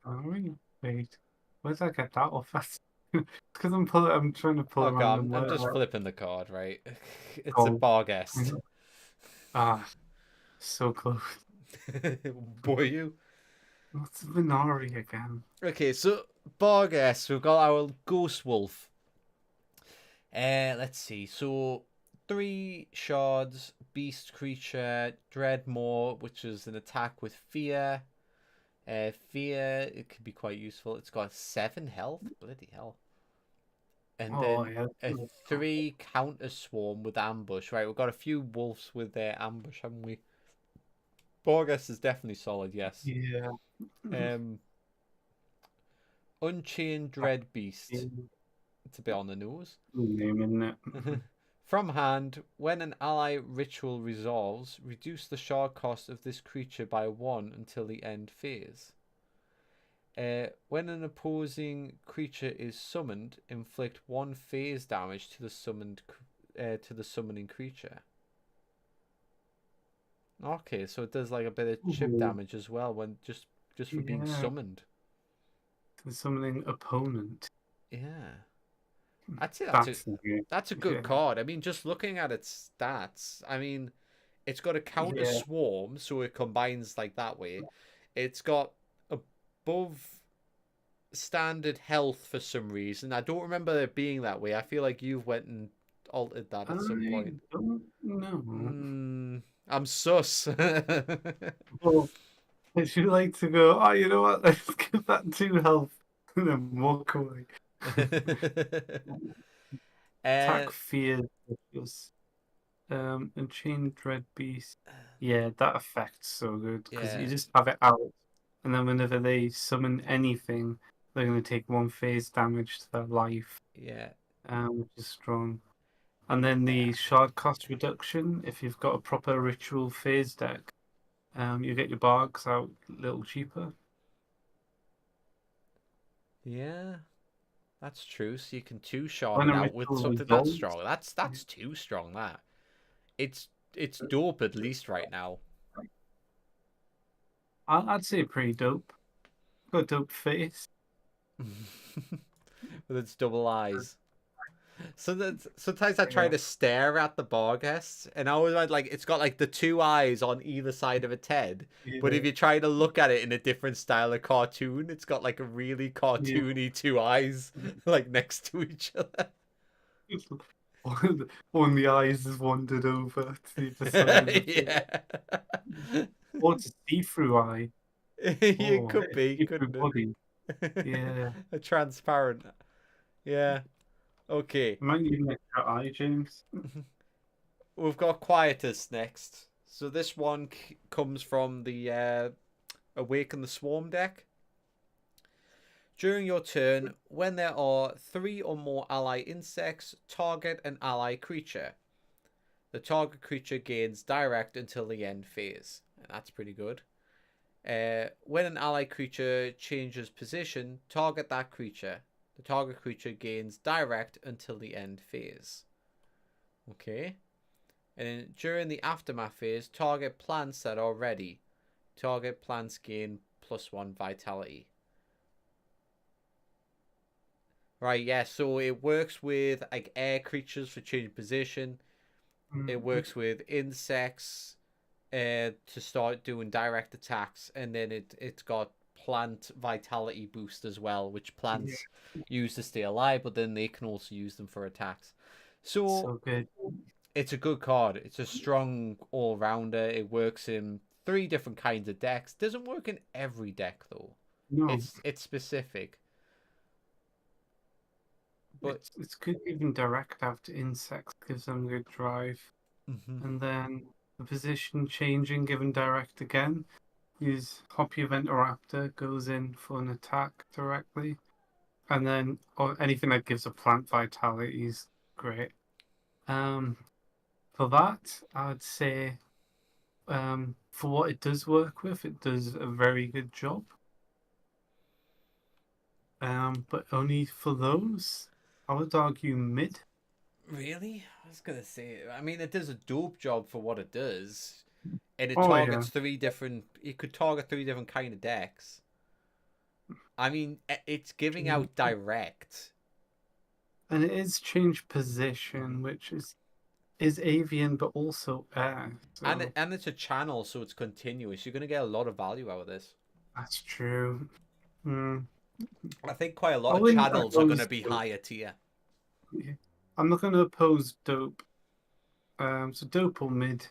Venari? Wait, where did I get that off? That's because I'm trying to pull a Okay, random I'm word just out. flipping the card, right? It's a Oh, Barghest. ah, so close. Boy, you. What's Venari again? Okay, so Barghest, we've got our Ghost Wolf. Let's see. So, 3 shards, beast creature, Dreadmore, which is an attack with fear. Fear, it could be quite useful. It's got 7 health. Bloody hell. And Oh, then yeah. a 3 counter swarm with ambush. Right, we've got a few wolves with their ambush, haven't we? Borges is definitely solid, yes. Yeah. Um, Unchained Dread Beast. It's a bit on the nose. Name, isn't it? From hand, when an ally ritual resolves, reduce the shard cost of this creature by 1 until the end phase. When an opposing creature is summoned, inflict 1 phase damage to the summoning creature. Okay, so it does like a bit of chip damage as well when just for being summoned. To summoning opponent. Yeah, I'd say Good. that's a good card. I mean, just looking at its stats, I mean, it's got a counter swarm, so it combines like that way. It's got above standard health for some reason. I don't remember it being that way. I feel like you've went and altered that at some point. I don't know. I'm sus. Well, would you like to go, oh, you know what, let's give that 2 health and then walk away. Attack fear. Unchained Dread Beast. Yeah, that effect's so good because you just have it out, and then whenever they summon anything, they're going to take 1 phase damage to their life. Yeah. Which is strong. And then the shard cost reduction, if you've got a proper ritual phase deck, you get your bargs out a little cheaper. Yeah, that's true. So you can 2-shard it out with something that's strong. That's too strong. That it's dope at least right now. I'd say pretty dope. Got a dope face. With its double eyes. So sometimes I try to stare at the Barghest, and I always like it's got like the 2 eyes on either side of its head. But if you try to look at it in a different style of cartoon, it's got like a really cartoony 2 eyes like next to each other. One of the eyes has wandered over to the side of yeah. Or it's a see-through eye. It could be, couldn't body. Yeah. A transparent. Yeah. Okay. Might even make that eye, James. We've got Quietus next. So this one comes from the Awaken the Swarm deck. During your turn, when there are 3 or more ally insects, target an ally creature. The target creature gains direct until the end phase. And that's pretty good. When an ally creature changes position, target that creature. The target creature gains direct until the end phase. Okay. And then during the aftermath phase, target plants that are ready. Target plants gain +1 vitality. Right, yeah, so it works with like air creatures for changing position. It works with insects to start doing direct attacks, and then it's got plant vitality boost as well, which plants use to stay alive, but then they can also use them for attacks. So good. It's a good card. It's a strong all-rounder. It works in 3 different kinds of decks. Doesn't work in every deck though. No. It's specific. But it's good giving direct out to insects, gives them good drive. And then the position changing, given direct again. Use Hoppy Venturaptor, goes in for an attack directly. And then anything that gives a plant vitality is great. For that, I'd say for what it does work with, it does a very good job. But only for those, I would argue mid. Really? I was gonna say. I mean, it does a dope job for what it does, and it Oh yeah, targets three different. It could target three different kind of decks. I mean, it's giving out direct, and it is change position, which is avian but also air. So and it's a channel, so it's continuous. You're gonna get a lot of value out of this. that's true. Hmm. I think quite a lot I of wouldn't channels are oppose gonna be dope. higher tier. Yeah. I'm not going to oppose dope. So dope or mid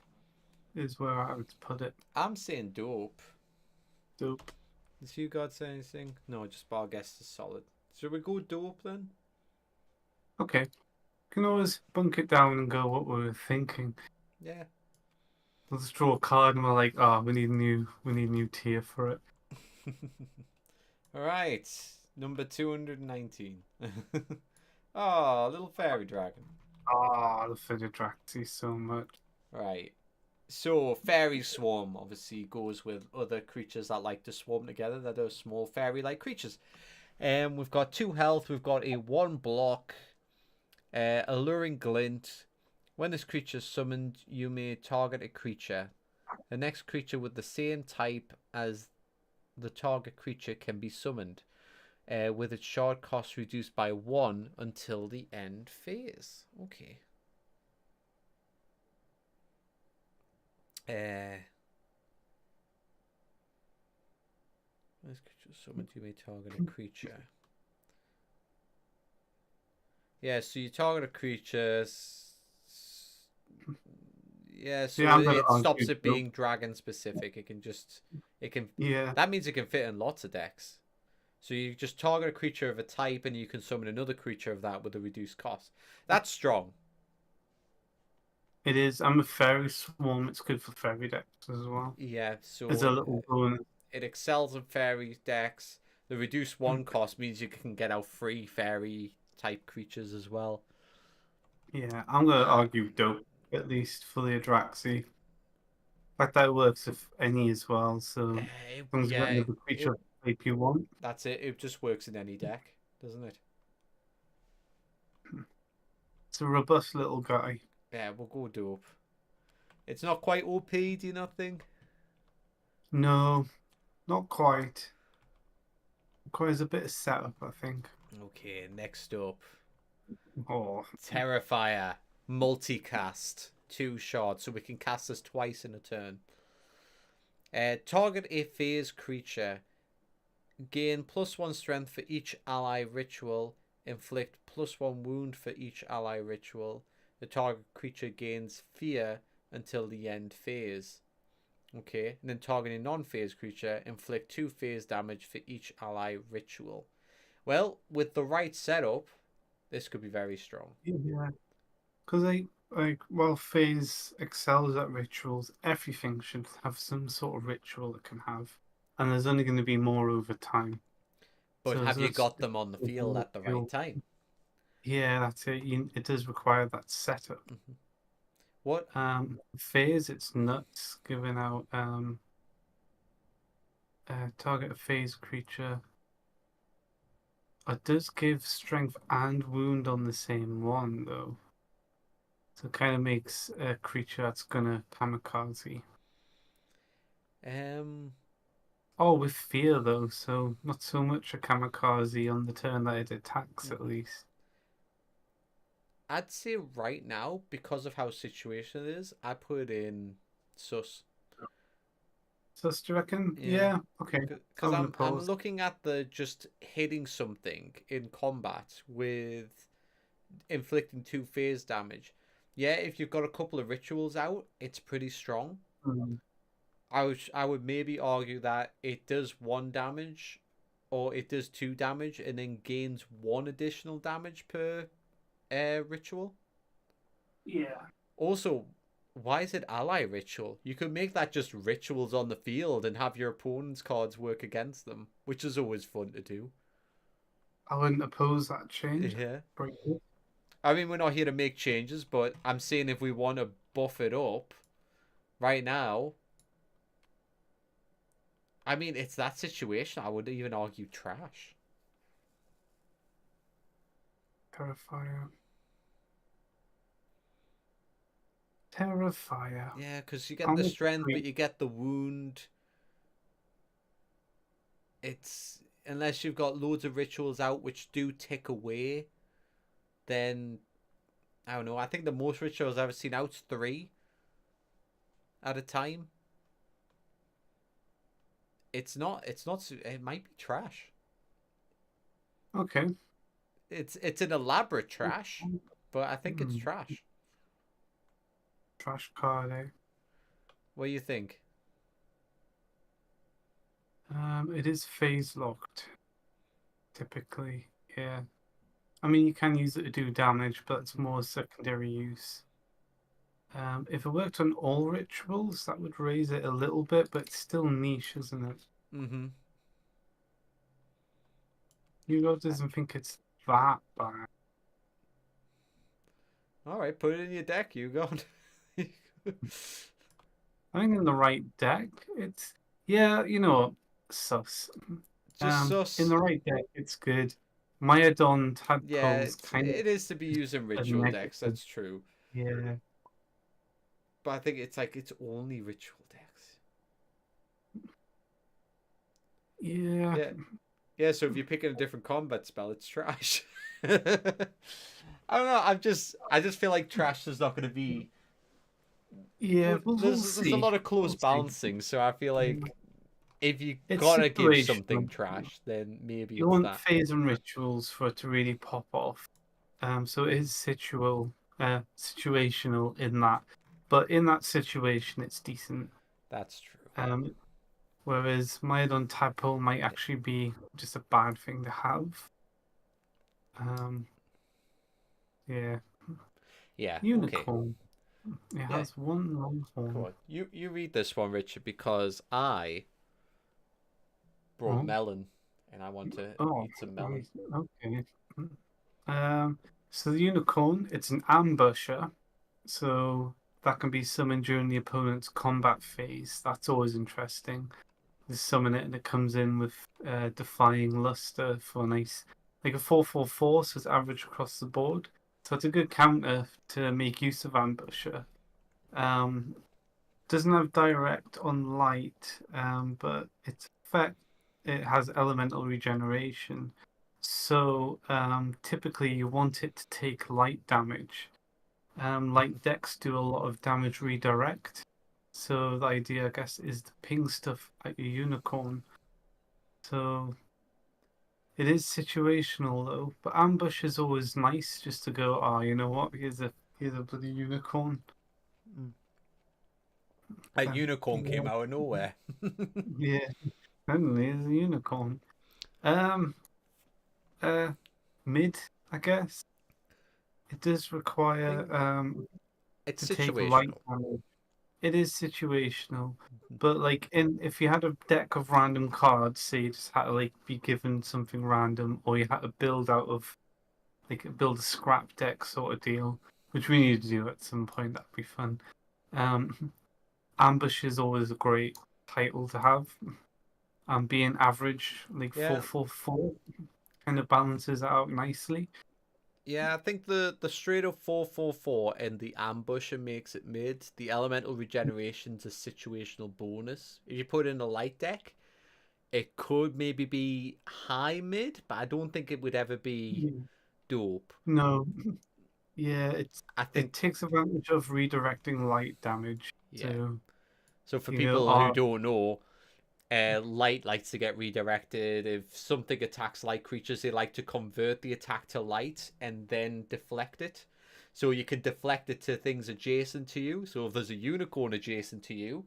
is where I would put it. I'm saying dope. Dope. Does you God say anything? No, just bar guess is solid. Should we go dope then? Okay. Can always bunk it down and go what we were thinking. Yeah. Let's draw a card and we're like, oh, we need new tier for it. All right, number 219. Oh, little fairy dragon. Ah, the Fididraxi so much. Right. So, fairy swarm obviously goes with other creatures that like to swarm together, that are small fairy like creatures. We've got 2 health, we've got a 1 block, alluring glint. When this creature is summoned, you may target a creature. The next creature with the same type as the target creature can be summoned, with its shard cost reduced by 1 until the end phase. Okay. This creature summoned, you may target a creature. Yeah, so you target a creature. Yeah, so Yeah, I'm gonna it stops argue it dope. being dragon specific. It can. Yeah, That means it can fit in lots of decks. So you just target a creature of a type, and you can summon another creature of that with a reduced cost. That's strong. it is. I'm a fairy swarm. It's good for fairy decks as well. Yeah, As so a little bonus. it excels in fairy decks. The reduced 1 cost means you can get out 3 fairy type creatures as well. Yeah, I'm gonna argue dope, at least for the Adraxi. In fact, that works if any as well, so as long as you've got Yeah, another creature type you want. that's it. It just works in any deck, doesn't it? It's a robust little guy. Yeah, we'll go dope. It's not quite OP, do you not think? No, not quite. Requires a bit of setup, I think. Okay, next up. Oh, Terrifier. Multicast. 2 shards, so we can cast this twice in a turn. Target a phase creature. Gain +1 strength for each ally ritual. Inflict +1 wound for each ally ritual. The target creature gains fear until the end phase. Okay, and then target a non-phase creature. Inflict 2 phase damage for each ally ritual. Well, with the right setup, this could be very strong. yeah. Because while Phase excels at rituals, everything should have some sort of ritual it can have, and there's only going to be more over time. But So have you that's got them on the field at the right time? yeah, that's it. It does require that setup. Mm-hmm. What? Phase, it's nuts giving out target a phase creature. It does give strength and wound on the same one though. So it kind of makes a creature that's gonna kamikaze. Um, Oh, with fear though, so not so much a kamikaze on the turn that it attacks at mhm. least. I'd say right now, because of how situation it is, I put in sus. So do you reckon? Yeah, Yeah, okay. I because wouldn't I'm oppose. looking at the just hitting something in combat with inflicting 2 phase damage. Yeah, if you've got a couple of rituals out, it's pretty strong. Mm, I would maybe argue that it does 1 damage or it does 2 damage and then gains 1 additional damage per ritual. yeah. Also, why is it ally ritual? You could make that just rituals on the field and have your opponent's cards work against them, which is always fun to do. I wouldn't oppose that change. Yeah. Very good. I mean, we're not here to make changes, but I'm saying if we want to buff it up right now, I mean, it's that situation. I would even argue trash. Terrifier. Terrifier. Yeah, because you get I'm the gonna strength, but create. you get the wound. It's unless you've got loads of rituals out which do tick away, then I don't know. I think the most rituals I've ever seen out's 3 at a time. It's not. It's not. It might be trash. Okay. It's an elaborate trash, but I think it's Hmm. trash. Trash card, eh? What do you think? It is phase locked, typically. Yeah. I mean, you can use it to do damage, but it's more secondary use. If it worked on all rituals, that would raise it a little bit, but it's still niche, isn't it? Mm-hmm. Hugo doesn't think it's that bad. All right, put it in your deck. You go. I think in the right deck, it's yeah, you know what? Sus. Just In sus. the right deck, it's good. Myodon Yeah, tadpoles kind of it is to be used in a ritual decks. negative. That's true. Yeah. But I think it's like it's only ritual decks. Yeah. Yeah, yeah. So if you're picking a different combat spell, it's trash. I don't know. I just feel like trash is not going to be. Yeah, Well, we'll there's a see. lot of close We'll see. balancing, so I feel like if you It's gotta give something situational. trash, then maybe You it's want that. phase and rituals for it to really pop off. So it is situational in that, but in that situation, it's decent. That's true. Um, Whereas Myodon tadpole might Yeah. actually be just a bad thing to have. Um, yeah, Yeah. Okay. unicorn. It Yeah. has one long Come horn. on. You read this one, Richard, because I brought Oh, melon, and I want to oh, eat some melon. right. Okay. Um, so the unicorn, it's an ambusher, so that can be summoned during the opponent's combat phase. That's always interesting. You summon it and it comes in with defying luster for a nice, like a 4/4/4, so it's average across the board. So it's a good counter to make use of ambusher. Um, doesn't have direct on light, but its effect, it has elemental regeneration. So typically you want it to take light damage. Light decks do a lot of damage redirect. So the idea, I guess, is to ping stuff at your unicorn. So it is situational though. But ambush is always nice just to go, oh, you know what? Here's a bloody unicorn. Mm. A unicorn came Yeah, out of nowhere. yeah. Suddenly there's a unicorn. Um uh Mid, I guess. It does I require think it's to take light situational. damage. It is situational, but like in if you had a deck of random cards, say you just had to like be given something random, or you had to build out of like build a scrap deck sort of deal, which we need to do at some point. That'd be fun. Um, Ambush is always a great title to have. Being average, like Yeah, 4/4/4, kind of balances it out nicely. yeah. I think the straight up 4/4/4 and the ambusher makes it mid. The elemental regeneration's a situational bonus. If you put in a light deck, it could maybe be high mid, but I don't think it would ever be Yeah. dope. No, yeah, I it think, takes advantage of redirecting light damage. yeah. So So for you go, people who oh, don't know, light likes to get redirected. If something attacks light creatures, they like to convert the attack to light and then deflect it. So you can deflect it to things adjacent to you. So if there's a unicorn adjacent to you,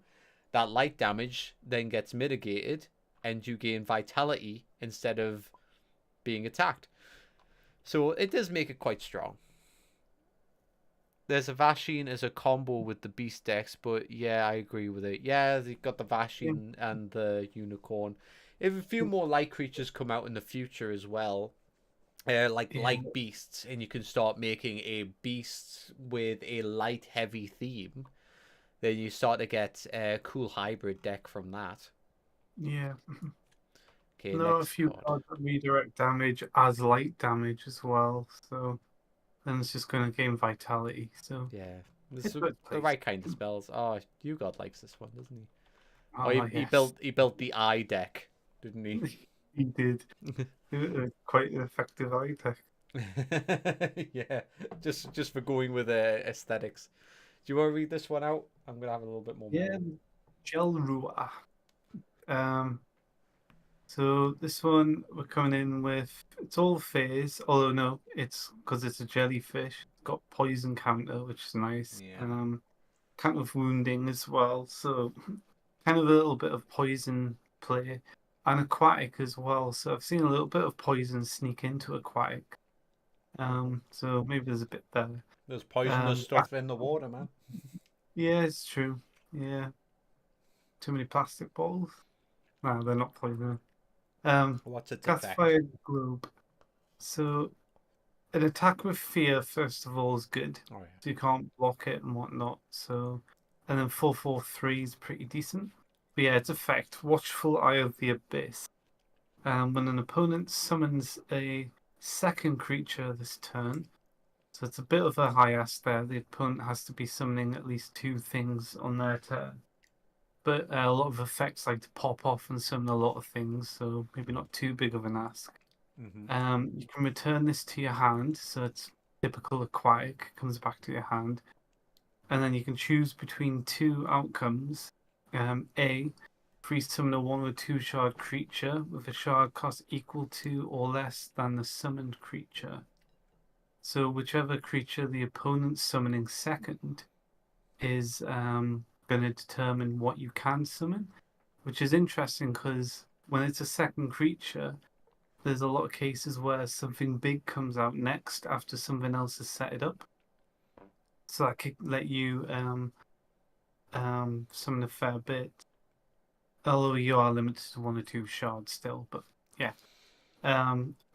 that light damage then gets mitigated and you gain vitality instead of being attacked. So it does make it quite strong. There's a Vashine as a combo with the Beast decks, but yeah, I agree with it. Yeah, you've got the yeah, Vashine and the Unicorn. If a few more light creatures come out in the future as well, like yeah, light beasts, and you can start making a beast with a light heavy theme, then you start to get a cool hybrid deck from that. Yeah. Okay, There are a next few card. cards that redirect damage as light damage as well, so then it's just going to gain vitality. So Yeah, this it's is good the place. right kind of spells. Oh, you God likes this one, doesn't he? Oh, Ah, yes, he built the eye deck, didn't he? he did. Quite an effective eye tech. Yeah, just for going with aesthetics. Do you want to read this one out? I'm gonna have a little bit more Yeah, memory. Gelrua. Um, so this one we're coming in with it's all phase, although no, it's because it's a jellyfish. It's got poison counter, which is nice. Yeah. Kind of wounding as well, so kind of a little bit of poison play. And aquatic as well, so I've seen a little bit of poison sneak into aquatic. So maybe there's a bit there. There's poisonous Um, stuff in the water, man. yeah, it's true. Yeah, too many plastic balls. No, they're not poison. Um, What's its effect? Gasified Globe. So an attack with fear, first of all, is good. Oh yeah. So you can't block it and whatnot. So, and then 4/4/3 is pretty decent. But yeah, its effect, Watchful Eye of the Abyss. When an opponent summons a second creature this turn, so it's a bit of a high ask there. The opponent has to be summoning at least two things on their turn. But a lot of effects like to pop off and summon a lot of things, so maybe not too big of an ask. Mm-hmm. You can return this to your hand, so it's typical aquatic, comes back to your hand. And then you can choose between two outcomes. A, free summon a 1 or 2 shard creature with a shard cost equal to or less than the summoned creature. So whichever creature the opponent's summoning second is going to determine what you can summon, which is interesting because when it's a second creature, there's a lot of cases where something big comes out next after something else has set it up. So that could let you summon a fair bit. Although you are limited to 1 or 2 shards still, but yeah.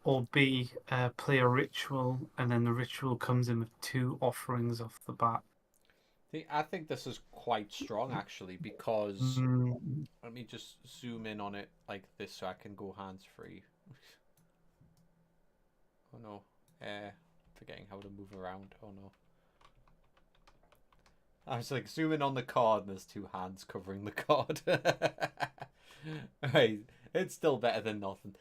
Or B, play a ritual, and then the ritual comes in with 2 offerings off the bat. I think this is quite strong actually because Mm, let me just zoom in on it like this so I can go hands free. Oh no, forgetting how to move around. Oh no. I was like zooming on the card and there's two hands covering the card. Right, it's still better than nothing.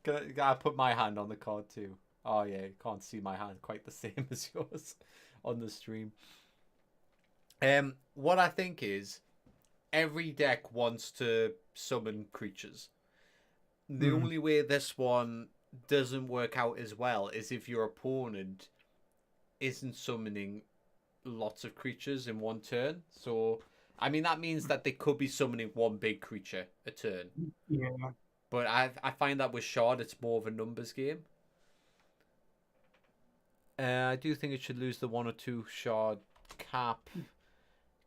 Can I put my hand on the card too? Oh yeah, you can't see my hand quite the same as yours on the stream. What I think is every deck wants to summon creatures. The mm, only way this one doesn't work out as well is if your opponent isn't summoning lots of creatures in one turn. So, I mean, that means that they could be summoning one big creature a turn. yeah, But I find that with Shard, it's more of a numbers game. I do think it should lose the 1 or 2 Shard cap.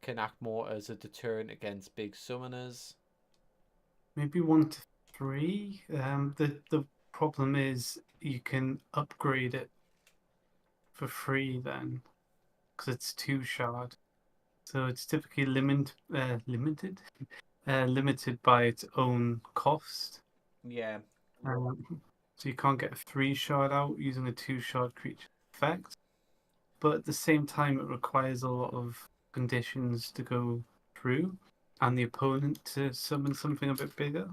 Can act more as a deterrent against big summoners. maybe 1 to 3. The problem is you can upgrade it for free then, because it's 2 shard. So it's typically limited by its own cost. Yeah. So you can't get a 3 shard out using a 2 shard creature effect. But at the same time, it requires a lot of conditions to go through, and the opponent to summon something a bit bigger.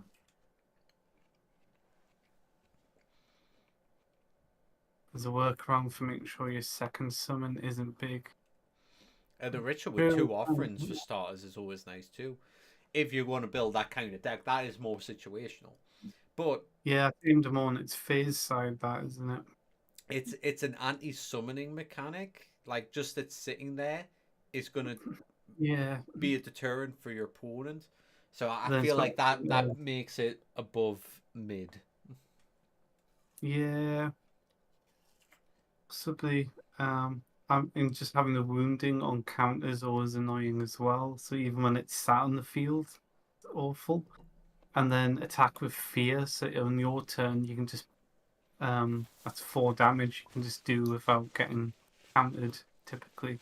There's a workaround for making sure your second summon isn't big. The ritual with Really? 2 offerings for starters is always nice too. If you want to build that kind of deck, that is more situational. But Yeah, I aimed them on its phase side, that isn't it? it's an anti-summoning mechanic. Like just it sitting there is gonna Yeah. be a deterrent for your opponent. So I Then it's feel got like that makes it above mid. yeah, possibly. And just having the wounding on count is always annoying as well. So even when it's sat on the field, it's awful. And then attack with fear. So on your turn, you can just that's 4 damage you can just do without getting countered typically.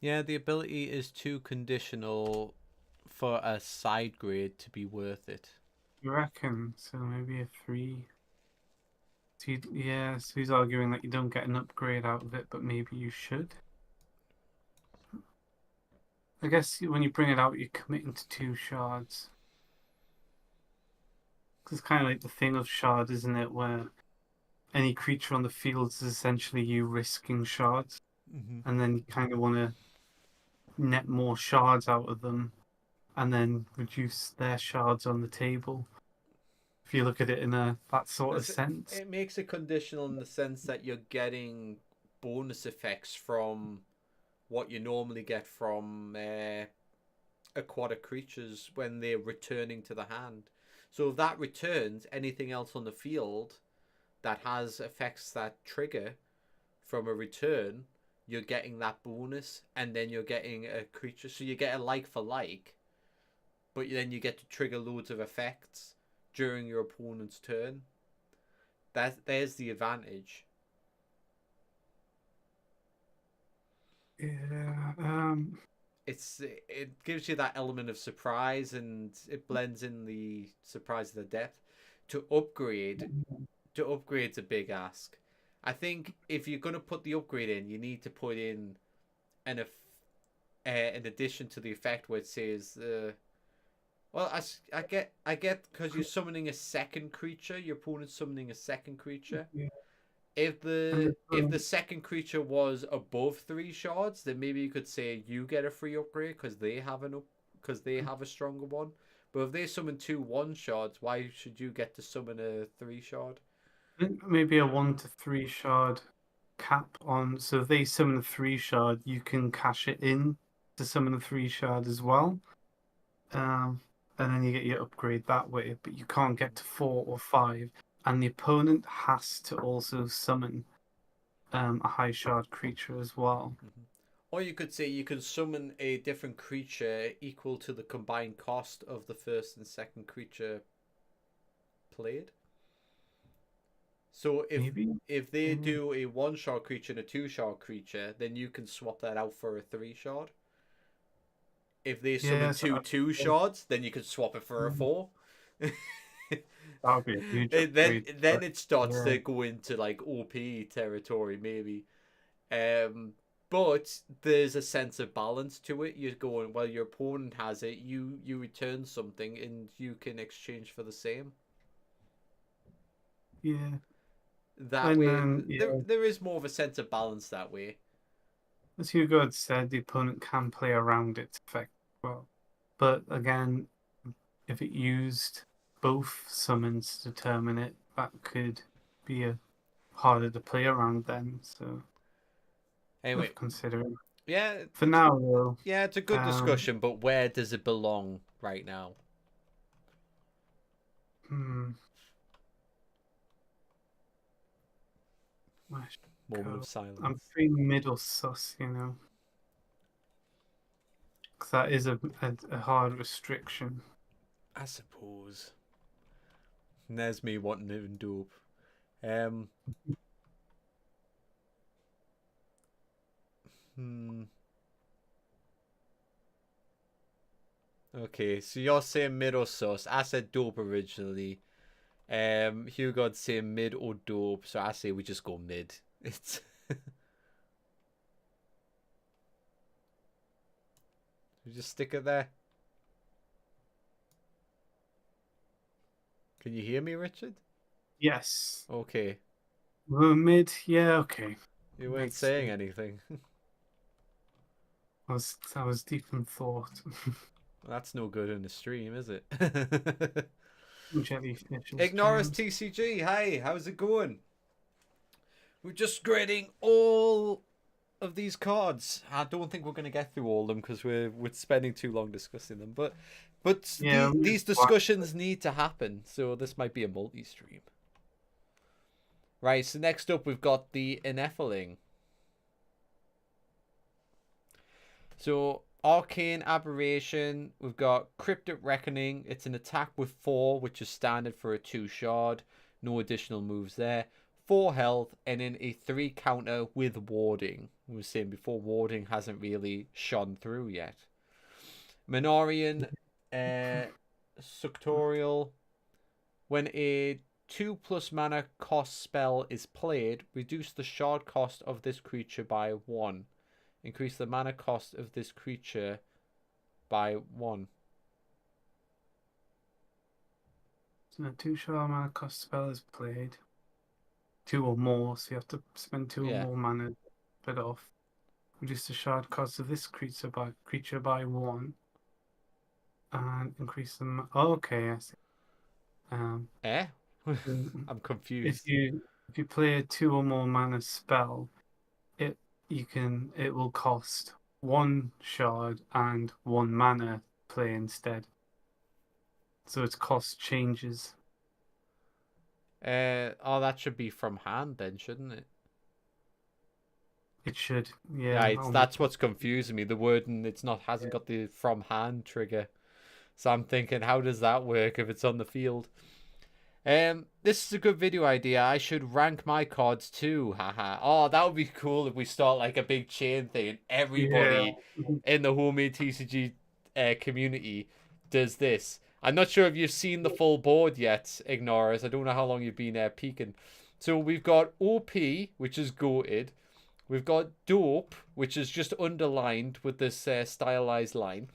Yeah, the ability is too conditional for a side grade to be worth it. You reckon? So maybe a 3. So yeah, so he's arguing that you don't get an upgrade out of it, but maybe you should. I guess when you bring it out, you're committing to 2 shards. 'Cause it's kind of like the thing of shard, isn't it? Where any creature on the field is essentially you risking shards, Mm-hmm. and then you kind of want to net more shards out of them, and then reduce their shards on the table. If you look at it in that sort of sense. It makes it conditional in the sense that you're getting bonus effects from what you normally get from aquatic creatures when they're returning to the hand. So if that returns, anything else on the field that has effects that trigger from a return, you're getting that bonus, and then you're getting a creature. So you get a like for like, but then you get to trigger loads of effects during your opponent's turn. There's the advantage. Yeah. It gives you that element of surprise, and it blends in the surprise of the depth. To upgrade, upgrade's a big ask. I think if you're gonna put the upgrade in, you need to put in an in addition to the effect where it says well, I get because you're summoning a second creature, your opponent's summoning a second creature. Yeah. If And the second creature was above 3 shards, then maybe you could say you get a free upgrade because they have a stronger one. But if they summon 2 1 shards, why should you get to summon a 3 shard? I think maybe a 1 to 3 shard cap on. So if they summon a 3 shard, you can cash it in to summon a 3 shard as well. Um, and then you get your upgrade that way, but you can't get to 4 or 5. And the opponent has to also summon a high shard creature as well. Mm-hmm. Or you could say you can summon a different creature equal to the combined cost of the first and second creature played. So Maybe. if they do a 1 shard creature and a 2 shard creature, then you can swap that out for a 3 shard. If they summon Yes, 2 2 shards, then you can swap it for a 4. that would be a huge And then upgrade. then it starts Yeah. to go into like OP territory maybe. But there's a sense of balance to it. You're going, well, your opponent has it, you return something and you can exchange for the same. Yeah. That And way then, yeah, there is more of a sense of balance that way. as Hugo had said, the opponent can play around its effect as well. But again, if it used both summons to determine it, that could be harder to play around then. So Anyway, worth considering. yeah, For now, though, yeah, it's a good um, discussion, but where does it belong right now? hmm, where should I Moment go? of silence. I'm feeling middle sus, because that is a hard restriction. I suppose. And there's me wanting to dope. Um. Hmm. Okay, so you're saying mid or sus. I said dope originally. Hugo'd saying mid or dope, so I say we just go mid. It's we just stick it there. Can you hear me, Richard? Yes. Okay. We're mid, yeah, okay. You weren't Makes saying sense. anything. I was deep in thought. That's no good in the stream, is it? Jellyfish's Ignorus dreams. TCG, hi, how's it going? We're just grading all of these cards. I don't think we're going to get through all of them because we're spending too long discussing them. But Yeah, these discussions need to happen, so this might be a multi-stream. Right, so next up we've got the Inephiling. So Arcane Aberration, we've got Cryptic Reckoning. It's an attack with 4, which is standard for a 2 shard. No additional moves there. 4 health, and then a 3 counter with warding. We were saying before, warding hasn't really shone through yet. Minorian, Suctorial. When a 2+ mana cost spell is played, reduce the shard cost of this creature by 1. Increase the mana cost of this creature by 1. So a 2 mana cost spell is played. 2 or more, so you have to spend 2 or more mana to put off. Reduce the shard cost of this creature by 1. And increase them. Oh, okay, I see. I'm confused. If you play a 2 or more mana spell, it will cost 1 shard and 1 mana play instead. So its cost changes. Oh, that should be from hand then, shouldn't it? It should, yeah. Yeah, that's what's confusing me. The wording hasn't got the from hand trigger. So I'm thinking, how does that work if it's on the field? This is a good video idea. I should rank my cards too. Haha. Oh, that would be cool if we start like a big chain thing and everybody in the homemade TCG community does this. I'm not sure if you've seen the full board yet, Ignorers. I don't know how long you've been peeking. So we've got OP, which is goated. We've got Dope, which is just underlined with this stylized line.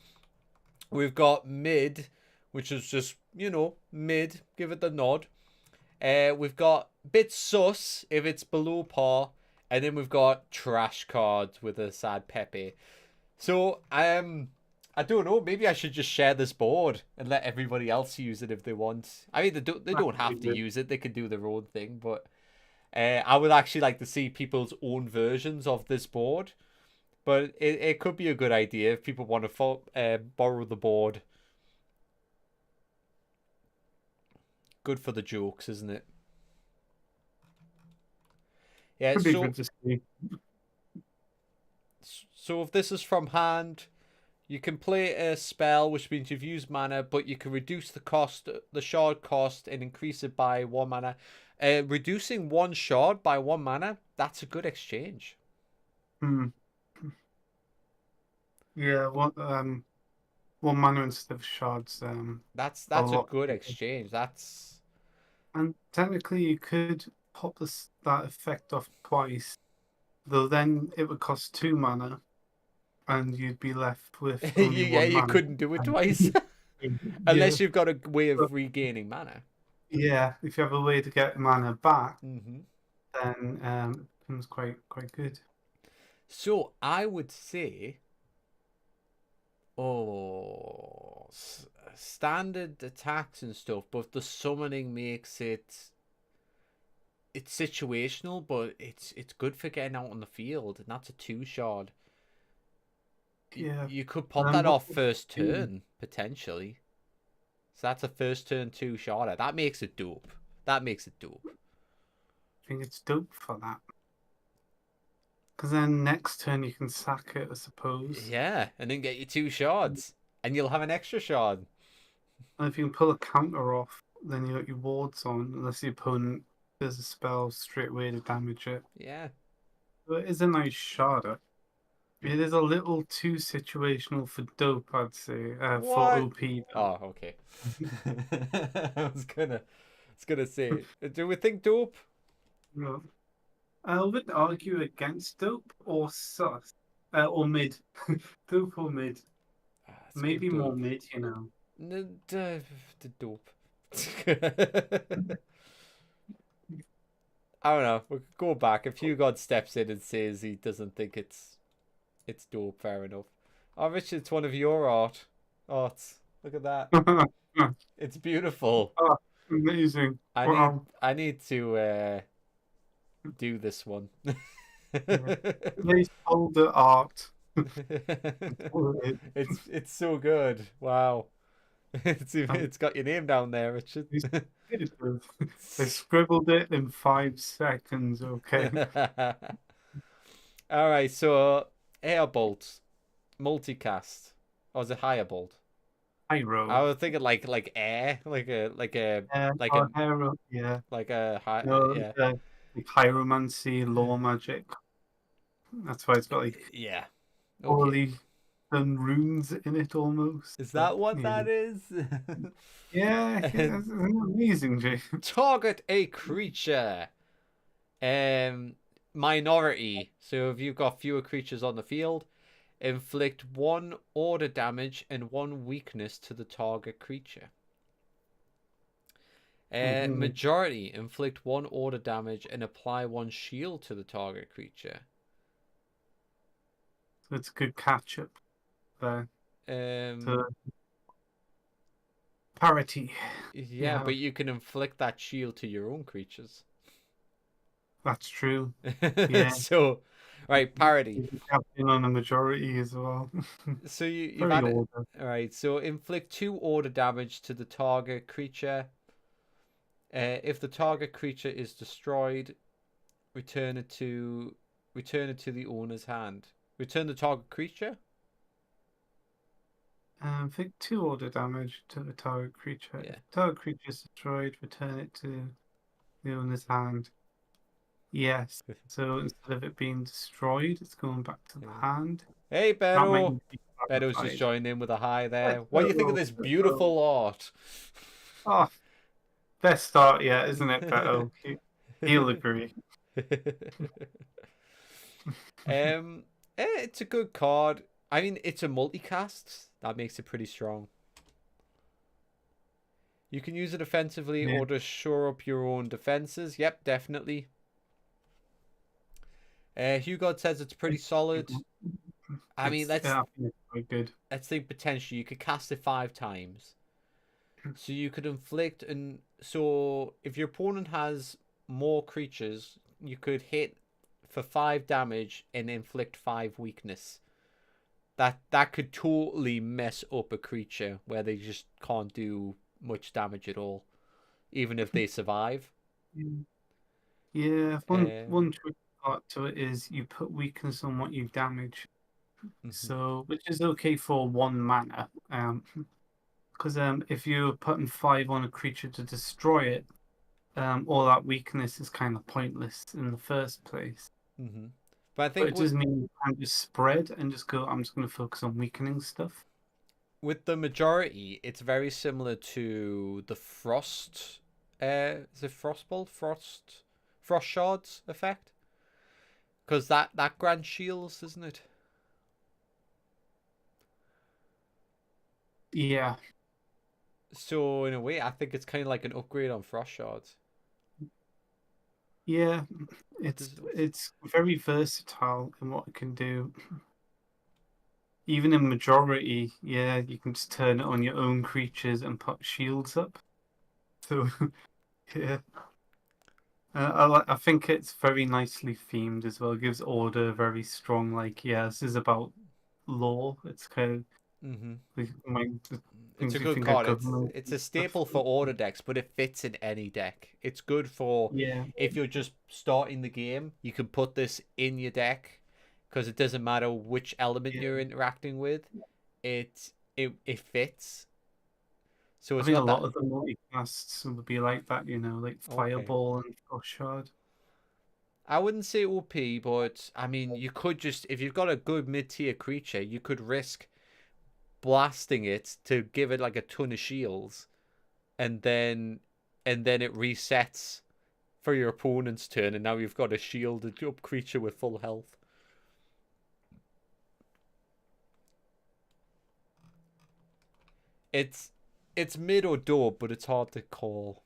We've got Mid, which is just, mid. Give it the nod. We've got Bit Sus, if it's below par. And then we've got Trash cards with a sad Pepe. So, I don't know. Maybe I should just share this board and let everybody else use it if they want. I mean, they don't have to use it. They can do their own thing. But I would actually like to see people's own versions of this board. But it could be a good idea if people want to borrow the board. Good for the jokes, isn't it? Yeah, Could be good to see. So if this is from hand, you can play a spell, which means you've used mana, but you can reduce the shard cost, and increase it by 1 mana. Reducing 1 shard by 1 mana, that's a good exchange. Yeah, 1 mana instead of shards. That's a good exchange. And technically you could pop that effect off twice, though then it would cost 2 mana, and you'd be left with only 1 you mana. couldn't do it twice. Unless you've got a way of regaining mana. Yeah, if you have a way to get mana back, then it becomes quite good. So I would say, standard attacks and stuff, but the summoning makes it's situational, but it's good for getting out on the field, and that's a 2 shard. Yeah, you could pop that off first turn potentially. So that's a first turn 2 sharder. That makes it dope. I think it's dope for that. Because then next turn you can sack it, I suppose. Yeah, and then get your 2 shards. And you'll have an extra shard. And if you can pull a counter off, then you got your wards on, unless the opponent does a spell straight away to damage it. Yeah. But it is a nice sharder. It is a little too situational for dope, I'd say. For OP. Oh, okay. I was gonna say, do we think dope? No. I would argue against dope or sus. Or mid. Dope or mid. Maybe more mid, The dope. I don't know. We'll go back. If Hugod steps in and says he doesn't think it's dope, fair enough. Oh, Richard, it's one of your arts. Look at that. It's beautiful. Oh, amazing. I need to do this one. Nice older art. It's so good. Wow. It's got your name down there, Richard. I scribbled it in 5 seconds, okay. Alright, so Airbolt multicast. Or is it Hirebolt? Hyro. I was thinking like air, like a yeah. like pyromancy, law magic. That's why it's got like Yeah. all Okay. the runes in it almost. Is But that what yeah, that is? yeah, And it's amazing, Jay. target a creature. Minority. So if you've got fewer creatures on the field, inflict 1 order damage and 1 weakness to the target creature. Hmm. Majority. Inflict 1 order damage and apply 1 shield to the target creature. So it's a good catch up there. Um, So parity. yeah, Yeah, but you can inflict that shield to your own creatures. that's true. Yeah. So, right, parity. You can tap in on a majority as well. So you've Very had it. order. All right. So inflict 2 order damage to the target creature. If the target creature is destroyed, return it to the owner's hand. Return the target creature. Inflict 2 order damage to the target creature. If Yeah. the target creature is destroyed, return it to the owner's hand. Yes. So instead of it being destroyed, it's going back to the Yeah. hand. Hey, That might Beto. need to be Beto's just clarified. joined in with a hi there. What do you think of Beto, this Beto. beautiful art? Oh, best start yet, isn't it, Beto? He'll agree. um, it's a good card. I mean, it's a multicast. That makes it pretty strong. You can use it offensively Yeah. or to shore up your own defenses. Yep, definitely. Hugo says it's pretty solid. I mean, I think it's quite good. let's think potentially. You could cast it 5 times, so you could inflict and so if your opponent has more creatures, you could hit for 5 damage and inflict 5 weakness. That could totally mess up a creature where they just can't do much damage at all, even if they survive. Yeah, one Um, tricky part to it is you put weakness on what you damage. mhm, So, which is okay for 1 mana. Because if you're putting 5 on a creature to destroy it, all that weakness is kind of pointless in the first place. mhm. But I But think it does mean you can just spread and just go, I'm just going to focus on weakening stuff. with the majority, it's very similar to the frost. Is it frostbolt? Frost shards effect? Because that grants shields, isn't it? Yeah, So in a way, I think it's kind of like an upgrade on frost shards. yeah, What does it? it's very versatile in what it can do. Even in majority, yeah, you can just turn it on your own creatures and put shields up. So yeah, I think it's very nicely themed as well. It gives order very strong. Like yeah, this is about law. It's kind of Mm-hmm. the It's things a you good think of card. government It's and a stuff. staple for order decks, but it fits in any deck. It's good for Yeah, if you're just starting the game. You can put this in your deck because it doesn't matter which element you're yeah. interacting with. It fits. So I it's think a got lot that. of the multicasts would be like that. Like Okay. Fireball and Frost Shard. I wouldn't say OP, but I mean, you could just if you've got a good mid tier creature, you could risk blasting it to give it like a ton of shields, and then it resets for your opponent's turn, and now you've got a shielded up creature with full health. It's it's mid or dope, but it's hard to call.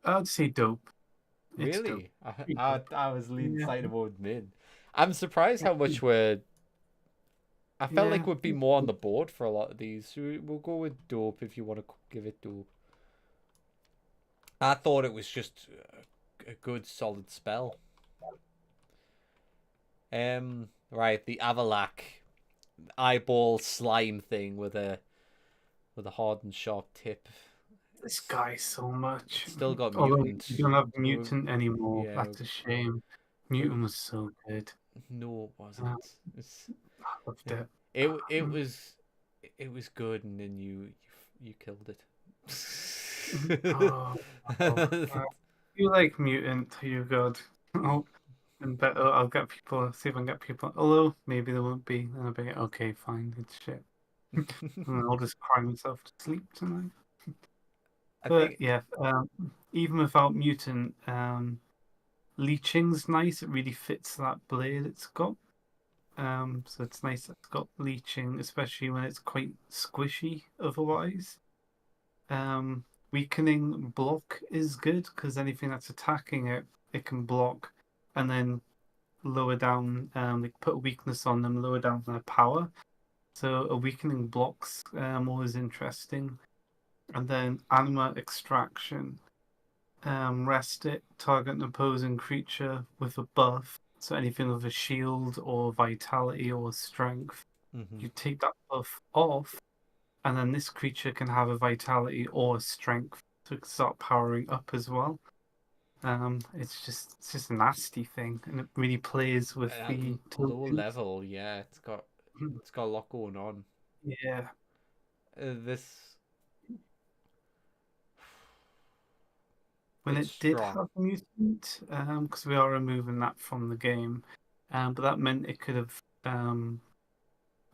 I'd say dope. It's dope. Really, I Pretty I, dope. I was leaning Yeah, side of mid. I'm surprised how much we're. I felt like yeah. we'd be more on the board for a lot of these. So we'll go with dope if you want to give it dope. I thought it was just a good solid spell. Right, the Avalak eyeball slime thing with a hard and sharp tip. This guy so much. It's still got Although mutant. we don't have So Mutant anymore. yeah, That's a shame. we Mutant was so good. no, it Uh, wasn't. I loved It it. it, it was it was good, and then you you killed it. Oh, you like mutant? You good? Oh, and better. I'll get people. See if I can get people. Although maybe there won't be. And I'll be okay. Fine, it's shit. And then I'll just cry myself to sleep tonight. I But think. yeah, even without mutant, leeching's nice. It really fits that blade it's got. So it's nice that it's got leeching, especially when it's quite squishy otherwise. Weakening block is good because anything that's attacking it, it can block and then lower down, like put a weakness on them, lower down their power. So a weakening blocks always interesting. And then anima extraction. Rest it, target an opposing creature with a buff. So anything with a shield or vitality or strength, Mhm. you take that buff off, and then this creature can have a vitality or a strength to start powering up as well. It's just a nasty thing, and it really plays with At the low tokens. level, yeah, it's got a lot going on. Yeah, This when it's it did strong. have mutant, because we are removing that from the game, but that meant it could have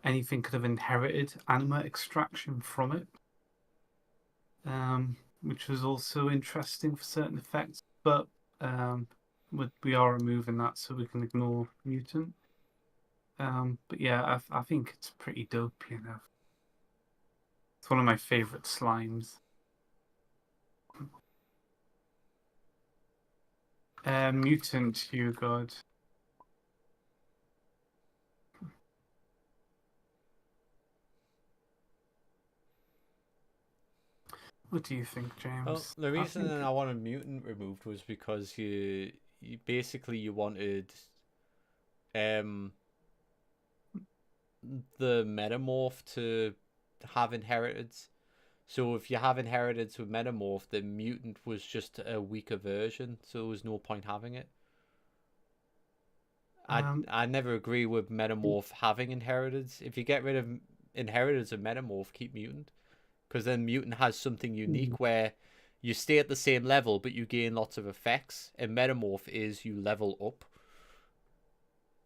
anything could have inherited anima extraction from it, which was also interesting for certain effects. But um, we are removing that so we can ignore mutant. But yeah, I think it's pretty dope. It's one of my favorite slimes. Mutant, you god. What do you think, Well, James? the I reason think I wanted mutant removed was because you basically you wanted um the metamorph to have inherited. So if you have inherited with metamorph, the mutant was just a weaker version, so there was no point having it. I um, I never agree with metamorph having inherited. If you get rid of inherited and metamorph, keep mutant, because then mutant has something unique where you stay at the same level but you gain lots of effects, and metamorph is you level up.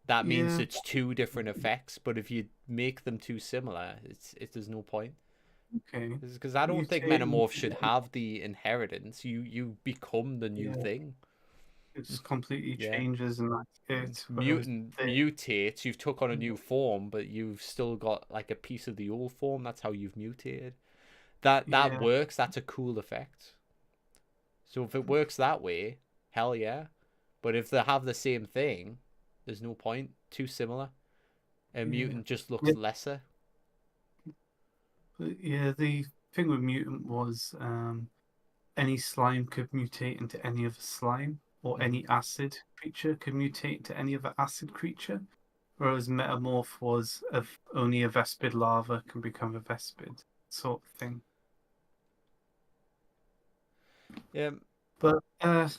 That means yeah, it's two different effects, but if you make them too similar, there's no point. okay. Because I don't think Mutating, metamorph should have the inheritance. You become the new yeah, thing. it just completely Yeah. changes and that's it. Whereas Mutant the mutates. You've took on a new form, but you've still got like a piece of the old form. That's how you've mutated. That yeah, works. That's a cool effect. So if it works that way, hell yeah. But if they have the same thing, there's no point. Too similar. A yeah, mutant just looks yeah, lesser. yeah. The thing with mutant was any slime could mutate into any other slime, or Hmm. any acid creature could mutate into any other acid creature. Whereas metamorph was of only a Vespid larva can become a Vespid sort of thing. Yeah. But I've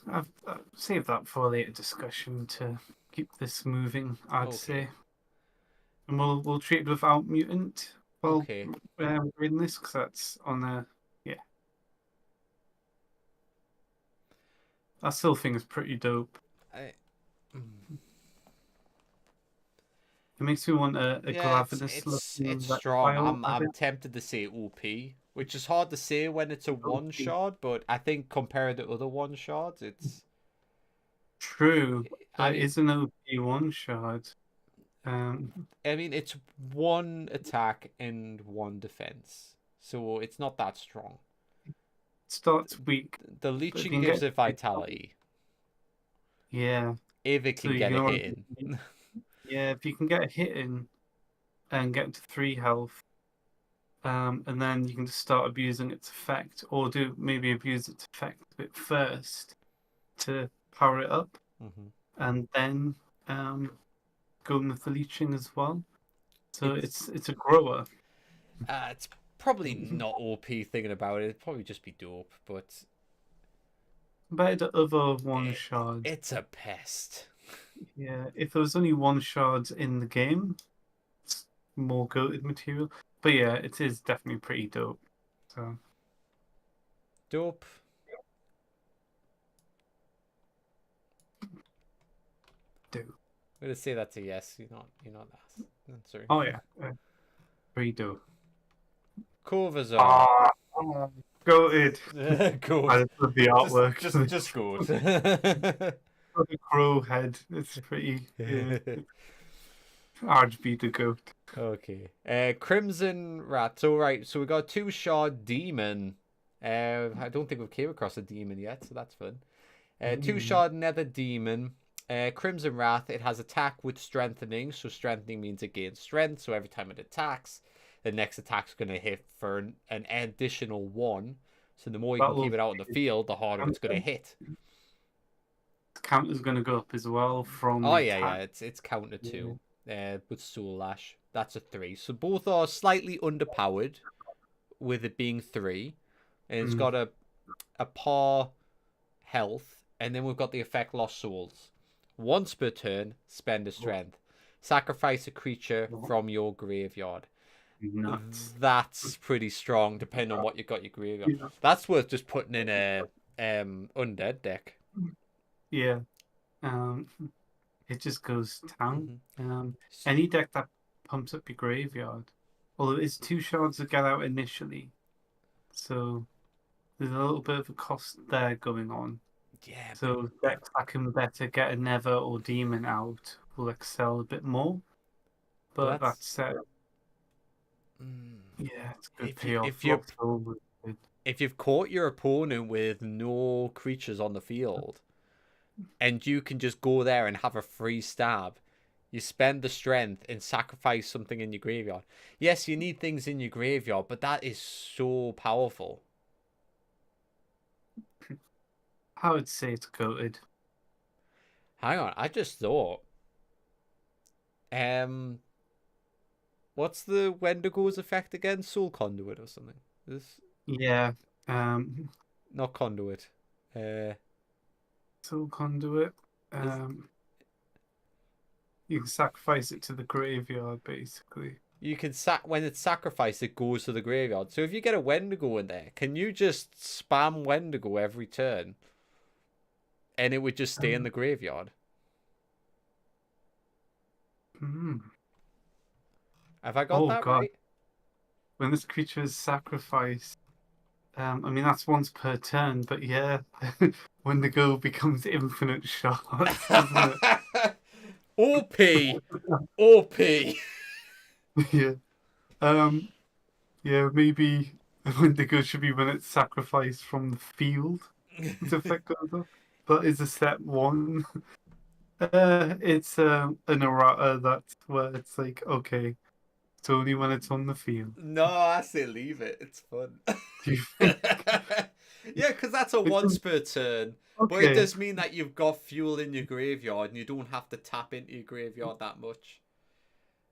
saved that for a later discussion to keep this moving, I'd Okay. say. And we'll treat it without mutant while Okay. reading this because that's on a yeah. I still think it's pretty dope. I, It makes me want a yeah, Glavenus looking it's strong. reptile I'm added. tempted to say OP, which is hard to say when it's a one OP. shot, but I think compared to other one shots, it's. True, I but it mean, is an OP one shot. it's one attack and one defense, so it's not that strong. Starts weak, The but if leeching you can gives get it vitality yeah, if it so can you get can a already hit in. yeah, if you can get a hit in and get to 3 health, and then you can just start abusing its effect, or do maybe abuse its effect a bit first to power it up, Hmm. and then um, go with the leeching as well. So It's it's a grower. it's probably not OP thinking about it. It'd probably just be dope, but Compared to other one it, shards, it's a pest. yeah, if there was only one shard in the game, it's more goated material. But yeah, it is definitely pretty dope. So Dope. do. I'm gonna say that's a yes. You're not answering. Oh yeah, 3 do. Corvazar. Ah, goated. I Good. just love the artwork. Just good. The crow head. It's pretty. Yeah, RGB the goat. Okay. Crimson Rat. So right, so we got 2-shard demon. I don't think we've came across a demon yet, so that's fun. 2-shard nether demon. Crimson Wrath. It has attack with strengthening. So strengthening means it gains strength. So every time it attacks, the next attack's gonna hit for an additional 1. So the more you can keep it out in the field, the harder it's gonna hit. Counter's going to go up as well from Oh the yeah, attack. it's counter 2. With Soul Lash. That's a 3. So both are slightly underpowered, with it being 3. And it's got a par health, and then we've got the effect Lost Souls. Once per turn, spend a strength. Sacrifice a creature from your graveyard. Nuts. That's pretty strong, depending on what you got your graveyard. Yeah. That's worth just putting in a undead deck. Yeah. It just goes down. Any deck that pumps up your graveyard. Although it's 2 shards to get out initially. So there's a little bit of a cost there going on. Yeah. So decks that can better get a Nether or Demon out will excel a bit more. But that said, yeah, it's good payoff. If you've caught your opponent with no creatures on the field, and you can just go there and have a free stab, you spend the strength and sacrifice something in your graveyard. Yes, you need things in your graveyard, but that is so powerful. I would say it's goated. Hang on, I just thought. What's the Wendigo's effect again? Soul Conduit or something? Yeah. Not Conduit. Soul Conduit. You can sacrifice it to the graveyard, basically. You can when it's sacrificed, it goes to the graveyard. So if you get a Wendigo in there, can you just spam Wendigo every turn, and it would just stay in the graveyard? Have I got that right? When this creature is sacrificed, I mean that's once per turn, but yeah, Wendigo becomes infinite shots, doesn't it? OP, OP. Yeah. Yeah, maybe Wendigo should be when it's sacrificed from the field. Its effect goes up. But is a step 1. It's an errata that's where it's like, okay, it's only when it's on the field. No, I say leave it. It's fun. Do you think? Yeah, because that's a once per turn. Okay. But it does mean that you've got fuel in your graveyard and you don't have to tap into your graveyard that much.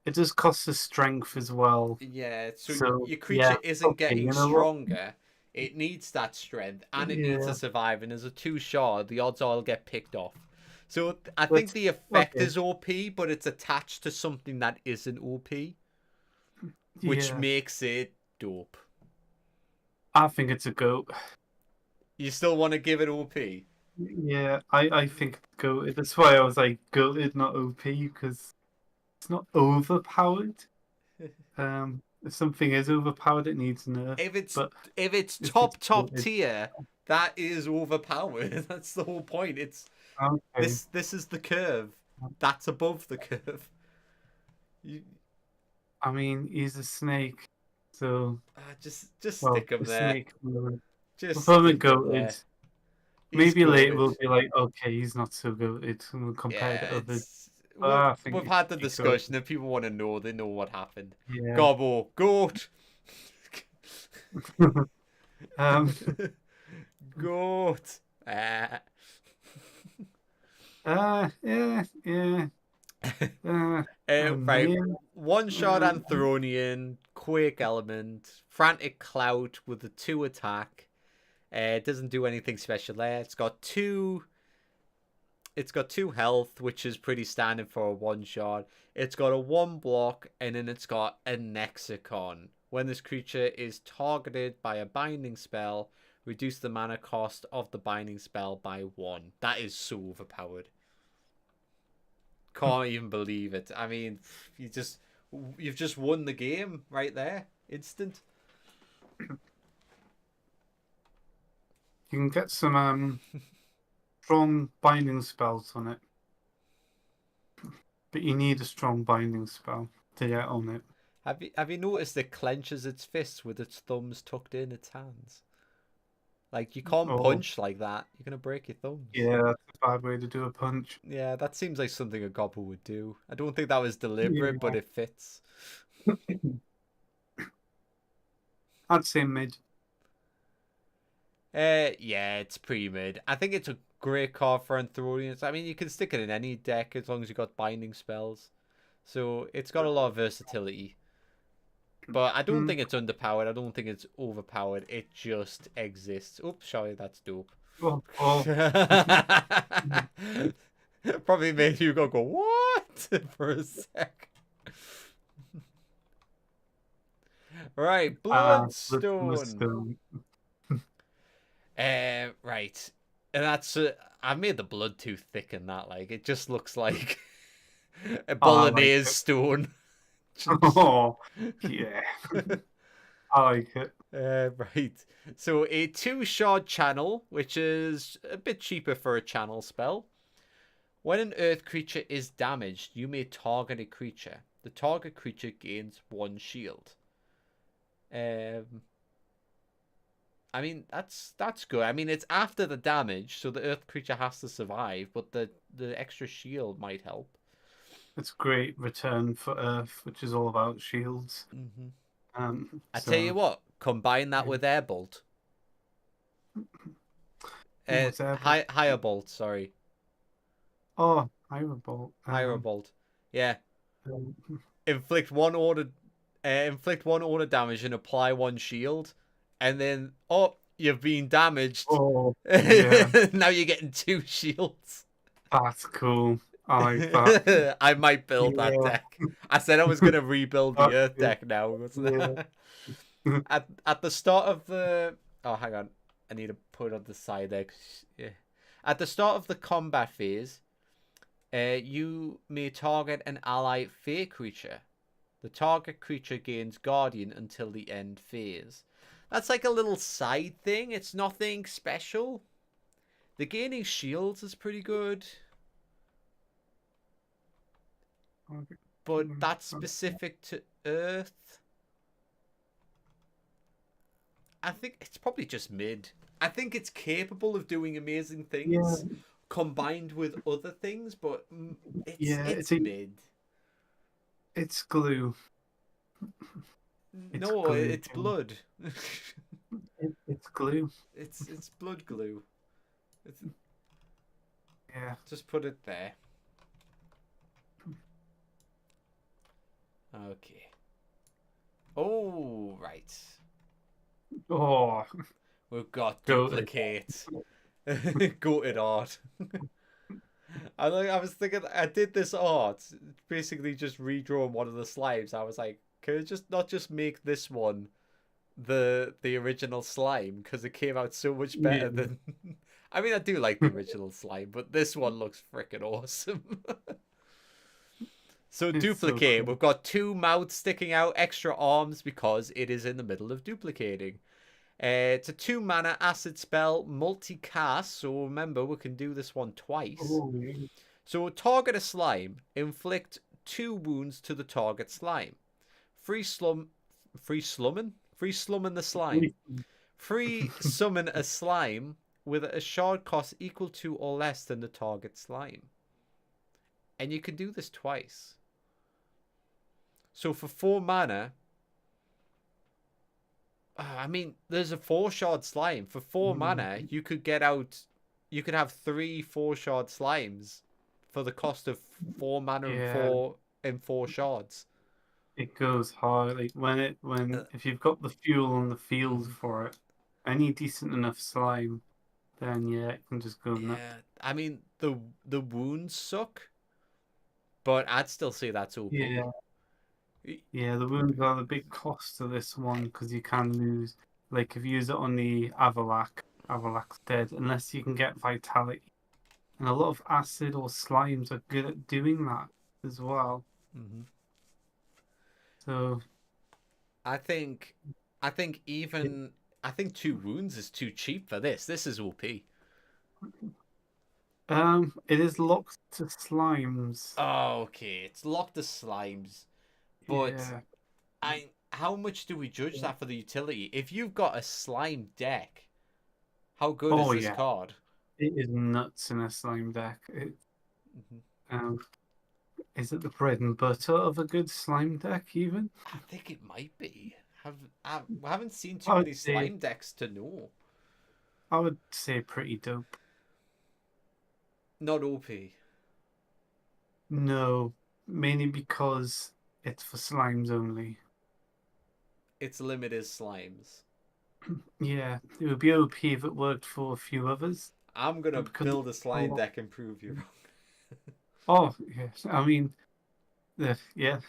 It does cost us strength as well. Yeah, so your creature isn't getting stronger. It needs that strength and it needs to survive. And as a 2-shard, the odds are it'll get picked off. So I think the effect is OP, but it's attached to something that isn't OP, which makes it dope. I think it's a goat. You still want to give it OP? Yeah, I think it's goated. That's why I was like goated, not OP, because it's not overpowered. If something is overpowered, it needs nerf. If it's top tier, that is overpowered. That's the whole point. It's this is the curve. That's above the curve. I mean, he's a snake, so just stick him there. Just put him goated. Maybe later we'll be like, okay, he's not so goated, and we'll compare to others. We've had the discussion. If people want to know, they know what happened. Yeah. Gobble, goat. Goat. Right. 1-shot Anthronian, Quake Element, Frantic Clout with a 2 attack. It doesn't do anything special there. It's got 2 health, which is pretty standard for a 1-shot. It's got a 1 block, and then it's got a Nexicon, When this creature is targeted by a binding spell, reduce the mana cost of the binding spell by 1. That is so overpowered. Can't even believe it. I mean, you've just won the game right there. Instant. You can get some strong binding spells on it. But you need a strong binding spell to get on it. Have you noticed it clenches its fists with its thumbs tucked in its hands? Like, you can't punch like that. You're gonna break your thumbs. Yeah, that's a bad way to do a punch. Yeah, that seems like something a gobble would do. I don't think that was deliberate, but it fits. I'd say mid. Yeah, it's pretty mid. I think it's a great card for Anthurians. I mean, you can stick it in any deck as long as you got binding spells. So it's got a lot of versatility. But I don't think it's underpowered. I don't think it's overpowered. It just exists. Oops, sorry, that's dope. Probably made you go, what? For a sec. Right, Bloodstone. Right. And that's... I made the blood too thick in that. Like, it just looks like a Bolognese stone. Oh, yeah. I like it. Right. So a 2-shard channel, which is a bit cheaper for a channel spell. When an earth creature is damaged, you may target a creature. The target creature gains 1 shield. I mean, that's good. I mean, it's after the damage, so the earth creature has to survive, but the extra shield might help. It's a great return for Earth, which is all about shields. I tell you what, combine that with Airbolt. Higher Bolt, sorry. Oh, Firebolt. Firebolt. Yeah. Inflict one order damage and apply 1 shield. And then, you've been damaged. Oh, yeah. Now you're getting 2 shields. That's cool. I like that. I might build that deck. I said I was going to rebuild the Earth deck now. Wasn't at the start of the... Oh, hang on. I need to put it on the side there. Yeah. At the start of the combat phase, you may target an ally Fey creature. The target creature gains Guardian until the end phase. That's like a little side thing. It's nothing special. The gaining shields is pretty good. But that's specific to Earth. I think it's probably just mid. I think it's capable of doing amazing things combined with other things, but it's mid. It's glue. It's glue. It's blood. It's glue. It's blood glue. Yeah. Just put it there. Okay. Oh, right. Oh. We've got duplicate. Goated art. I was thinking, I did this art, basically just redrawing one of the slimes. I was like, can I just not just make this one the original slime, because it came out so much better than... I mean, I do like the original slime, but this one looks freaking awesome. So duplicate, we've got 2 mouths sticking out, extra arms, because it is in the middle of duplicating. It's a 2 mana acid spell, multicast, so remember we can do this one twice. So target a slime, inflict 2 wounds to the target slime. Free summon the slime. Free summon a slime with a shard cost equal to or less than the target slime. And you can do this twice. So for 4 mana, I mean, there's a 4-shard slime. For 4 mana, you could have 3 4-shard slimes for the cost of 4 mana and 4 shards. It goes hard. Like if you've got the fuel on the field for it, any decent enough slime, then it can just go nuts. Yeah, I mean the wounds suck, but I'd still say that's OP. Yeah. Yeah, the wounds are the big cost to this one because you can lose. Like if you use it on the Avalak's dead unless you can get vitality. And a lot of acid or slimes are good at doing that as well. Hmm. So I think, I think even I think 2 wounds is too cheap for this. This is OP. it is locked to slimes. Oh, okay, it's locked to slimes, but Yeah. how much do we judge that for the utility? If you've got a slime deck, how good is Oh this yeah, card? it is nuts in a slime deck. Hmm. Um, is it the bread and butter of a good slime deck even? I think it might be. We haven't seen too I many would say slime decks to know. I would say pretty dope. Not OP. No, mainly because it's for slimes only. Its limit is slimes. Yeah, it would be OP if it worked for a few others, I'm gonna but because build a slime oh, deck and prove you oh yes, I mean yeah,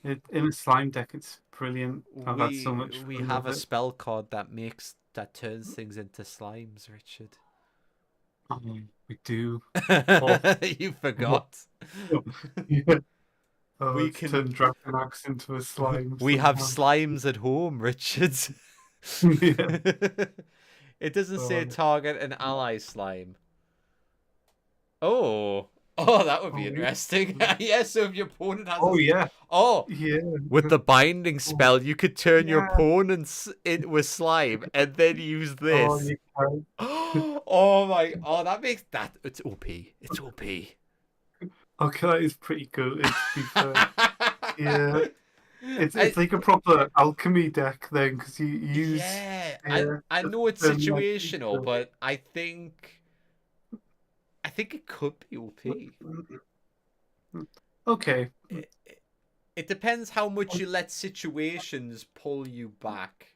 in a slime deck it's brilliant. wrong. I've had so We much we fun have with a it. spell card that turns things into slimes, Richard. Oh, we do. Oh, You oh, forgot. oh, yeah. Oh, We it's can. turned Draconax into a slime We have somehow. slimes at home, Richard. Yeah. It doesn't say Oh, target an ally slime. Oh, oh, that would be oh, interesting. Yeah, so if your opponent has oh yeah, oh, yeah. with the binding Oh, spell, you could turn your yeah. opponents into a slime and then use Oh, this. you can. Oh my! Oh, that makes that it's OP. It's OP. Okay, that is pretty good, to be fair. Yeah, it's I like a proper alchemy deck then, because you use yeah, yeah, I just know it's turn that situational, into. but I think it could be OP. Okay. It depends how much you let situations pull you back.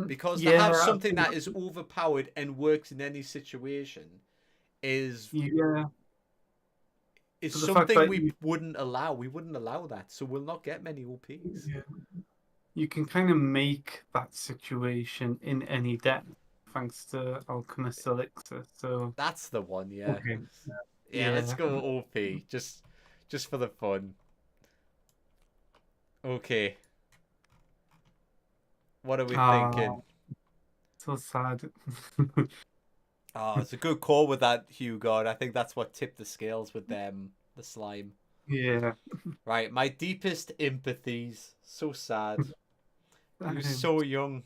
Because to have Yeah, I something think that is overpowered and works in any situation is yeah. is So the fact something that we wouldn't allow. We wouldn't allow that, so we'll not get many OPs. yeah, you can kind of make that situation in any deck thanks to Alchemist Elixir. So That's the one, yeah. okay, Yeah, let's yeah. go OP just for the fun. Okay, what are we thinking? Ah, so sad. Oh, it's a good call with that Hugo. I think that's what tipped the scales with them, the slime. Yeah. Right, my deepest empathies. So sad. He was Um, so young.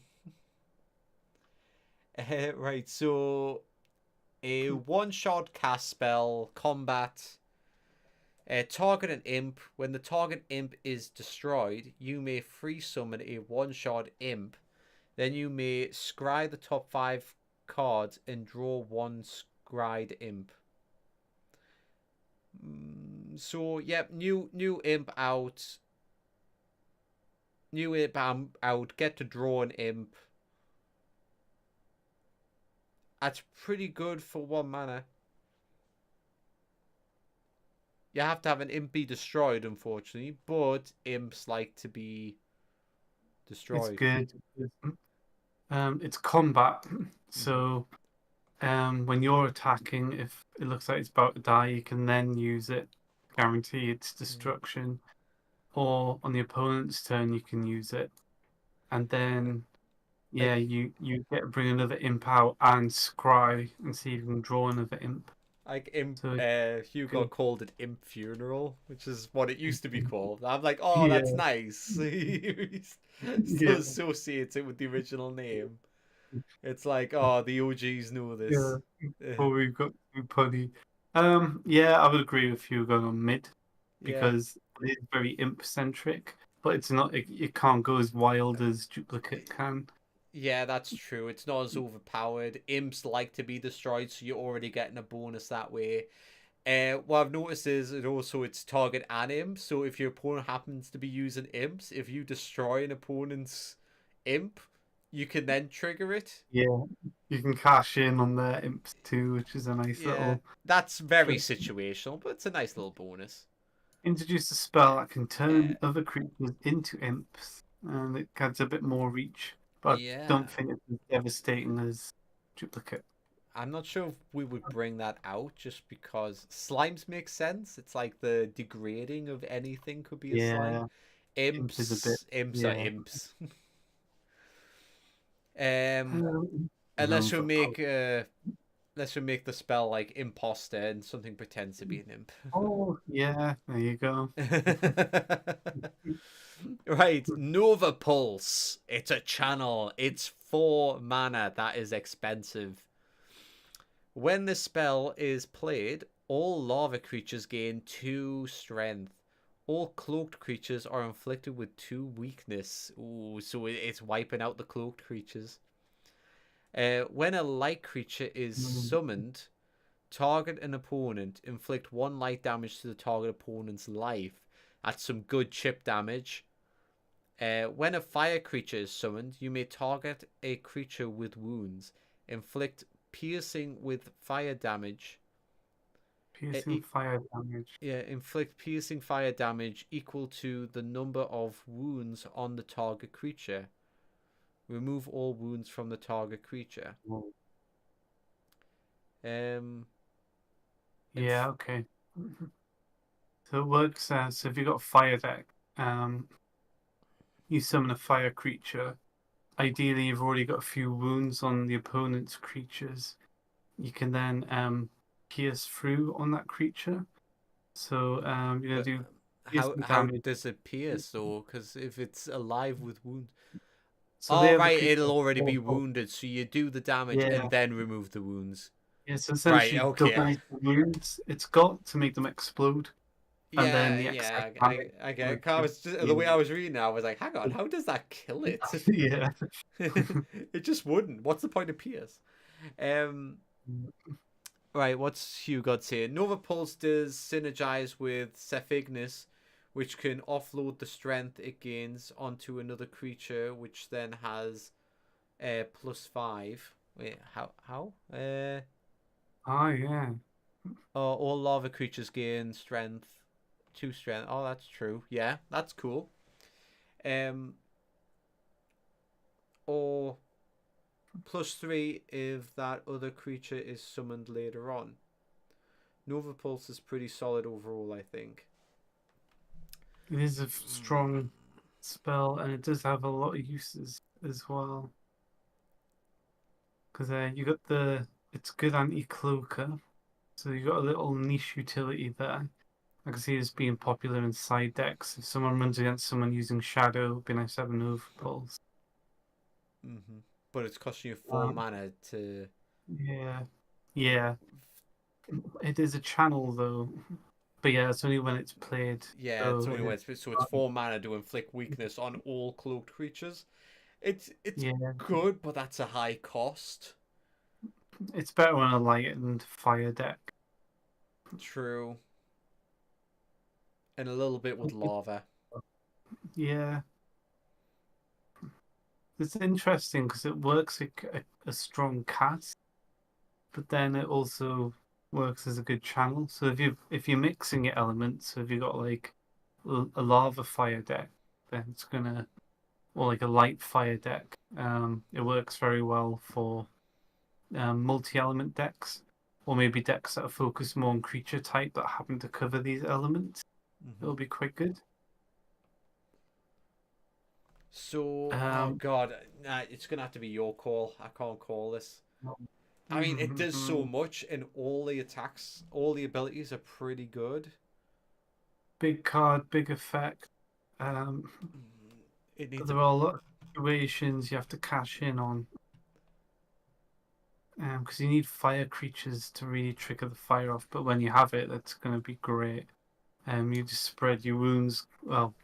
Right, so a one-shot cast spell, combat. Target an imp. When the target imp is destroyed, you may free summon a one-shot imp. Then you may scry the top 5 cards and draw one scried imp. So yep, new imp out. New imp out. Get to draw an imp. That's pretty good for 1 mana. You have to have an imp be destroyed, unfortunately, but imps like to be it's destroyed. good. It's combat. Hmm. So when you're attacking, if it looks like it's about to die, you can then use it, guarantee its Yeah. destruction. Or on the opponent's turn, you can use it, and then yeah, Like you get to bring another imp out and scry and see if you can draw another imp. like imp So Hugo good. called it imp funeral, which is what it used to be called. I'm like, oh, that's Yeah, nice. He still yeah, associates it with the original name. It's like, oh, the OGs know yeah. this. Oh, we've got too punny. Yeah, I would agree with you going on mid Yeah. because it is very imp centric, but it's not. It can't go as wild as duplicate can. Yeah, that's true. It's not as overpowered. Imps like to be destroyed, so you're already getting a bonus that way. What I've noticed is it also it's target and imp. So if your opponent happens to be using imps, if you destroy an opponent's imp, you can then trigger it. Yeah, you can cash in on their imps too, which is a nice Yeah, little that's very trick. situational, but it's a nice little bonus. introduced a spell that can Uh, turn other creatures into imps, and it adds a bit more reach. But I yeah. don't think it's as devastating as duplicate. I'm not sure if we would bring that out just because slimes make sense. It's like the degrading of anything could be a slime. Yeah, imp is a bit. Imps are Yeah. imps. um, unless we Nova. make unless we make the spell like imposter and something pretends to be an imp. Oh, yeah. There you go. Right, Nova Pulse. It's a channel. It's 4 mana. That is expensive. When the spell is played, all lava creatures gain 2 strength. All cloaked creatures are inflicted with 2 weakness. Ooh, so it's wiping out the cloaked creatures. When a light creature is Mm, summoned, target an opponent, inflict 1 light damage to the target opponent's life. That's some good chip damage. When a fire creature is summoned, you may target a creature with wounds. Inflict piercing with fire damage. Piercing fire damage. Yeah, inflict piercing fire damage equal to the number of wounds on the target creature. Remove all wounds from the target creature. Oh, Um, yeah, okay. So it works so if you've got a fire deck, you summon a fire creature. Ideally, you've already got a few wounds on the opponent's creatures. You can then pierce through on that creature. So you're gonna but do piercing how damage. does it pierce though? Because if it's alive with wounds, So oh they are the right, creatures. it'll already be wounded. So you do the damage Yeah, and then remove the wounds. yeah. So Right. essentially, Okay. doubles the wounds it's got to make them explode, and then Yeah. the excess Yeah. damage. I get it. Like, 'Cause I was just, yeah, the way I was reading, I was like, hang on, how does that kill it? yeah. It just wouldn't. What's the point of Pierce? Um, right, what's Hugh got saying? Nova Pulse does synergize with Cephignis, which can offload the strength it gains onto another creature, which then has +5. Wait, how? Oh yeah. All lava creatures gain strength, 2 strength. Oh, that's true. Yeah, that's cool. Um, or +3 if that other creature is summoned later on. Nova Pulse is pretty solid overall, I think. It is a Mm. strong spell, and it does have a lot of uses as well. Because you got it's good anti-cloaker, so you got a little niche utility there. I can see this being popular in side decks. If someone runs against someone using Shadow, it'd be nice to have an Overpulse. But it's costing you 4 Um, mana to. yeah, yeah. It is a channel though, but yeah, it's only when it's played. Yeah, it's So only it when is, it's 4 mana to inflict weakness on all cloaked creatures. It's yeah, good, but that's a high cost. it's better on a light and fire deck. True. And a little bit with lava. Yeah, it's interesting because it works like a strong cast, but then it also works as a good channel. So if you're mixing your elements, so if you've got like a lava fire deck, then it's gonna or like a light fire deck. It works very well for multi-element decks, or maybe decks that are focused more on creature type that happen to cover these elements. hmm It'll be quite good. So, oh Um, god, nah, it's gonna have to be your call. I can't call this. I mean, it does so much, and all the attacks, all the abilities are pretty good. big card, big effect. It But needs a. there are a lot of situations you have to cash in on. Because you need fire creatures to really trigger the fire off. But when you have it, that's going to be great. You just spread your wounds. Well,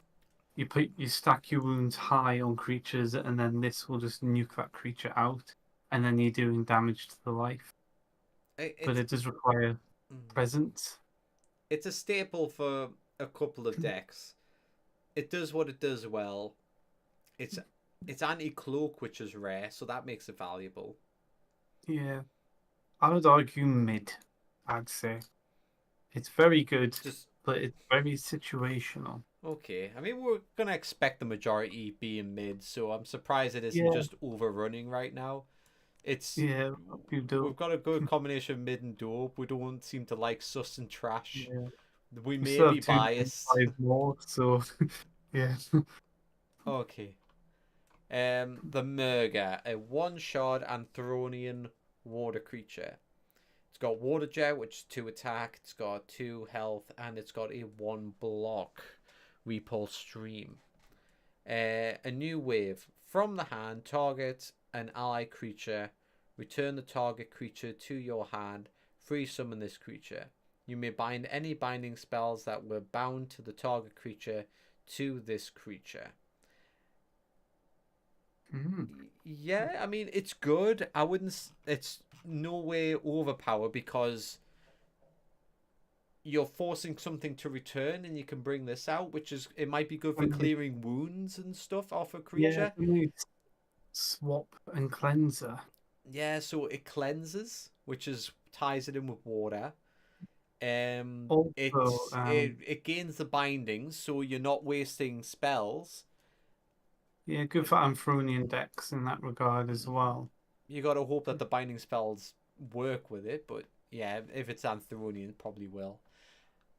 you stack your wounds high on creatures, and then this will just nuke that creature out, and then you're doing damage to the life. But It's it does require presence. it's a staple for a couple of decks. It does what it does well. It's it's anti cloak, which is rare, so that makes it valuable. Yeah, I would argue mid. I'd say it's very good, Just but it's very situational. Okay. I mean, we're gonna expect the majority being mid, so I'm surprised it isn't Yeah, just overrunning right now. It's yeah, you we've do. got a good combination of mid and dope. We don't seem to like sus and trash. Yeah, We we may still be have biased. 2.5 more, so yeah. Okay. The Murga, a one-shot Anthronian water creature. It's got Water Jet, which is 2 attack. It's got 2 health, and it's got a 1 block. Repulse Stream. A new wave. From the hand, target an ally creature. Return the target creature to your hand. Free summon this creature. You may bind any binding spells that were bound to the target creature to this creature. Mm. Yeah, I mean it's good. I wouldn't. It's no way overpowered because you're forcing something to return, and you can bring this out, which is it might be good for And clearing wounds and stuff off a yeah, creature. and we swap and cleanser. Yeah, so it cleanses, which is ties it in with water. Also, It gains the bindings, so you're not wasting spells. yeah, good for Amphironian decks in that regard as well. You got to hope that the binding spells work with it, but yeah, if it's Anthronian, it probably will.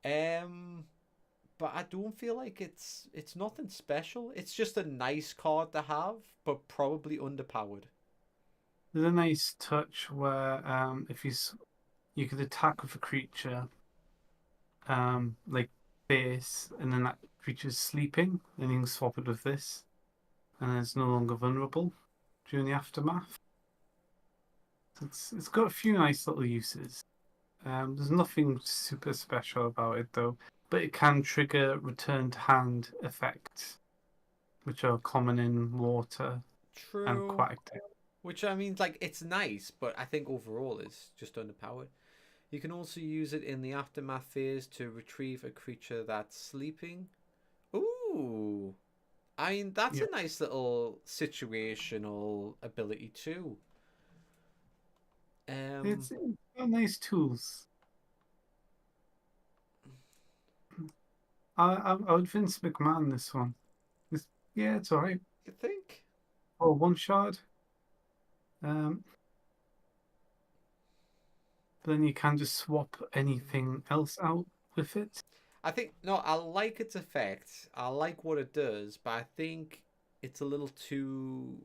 Um, but I don't feel like it's nothing special. It's just a nice card to have, but probably underpowered. There's a nice touch where if you could attack with a creature, like this, and then that creature's sleeping, then you can swap it with this, and it's no longer vulnerable during the aftermath. It's got a few nice little uses. There's nothing super special about it though, but it can trigger return to hand effects, which are common in water and True. aquatic decks. Which I mean, like it's nice, but I think overall it's just underpowered. You can also use it in the aftermath phase to retrieve a creature that's sleeping. Ooh, I mean that's Yeah, a nice little situational ability too. Um, it's got nice tools. I would Vince McMahon this one. Yeah, it's all right. you think? Oh, one shard. Um, but then you can just swap anything else out with it. I think no. I like its effect. I like what it does, but I think it's a little too.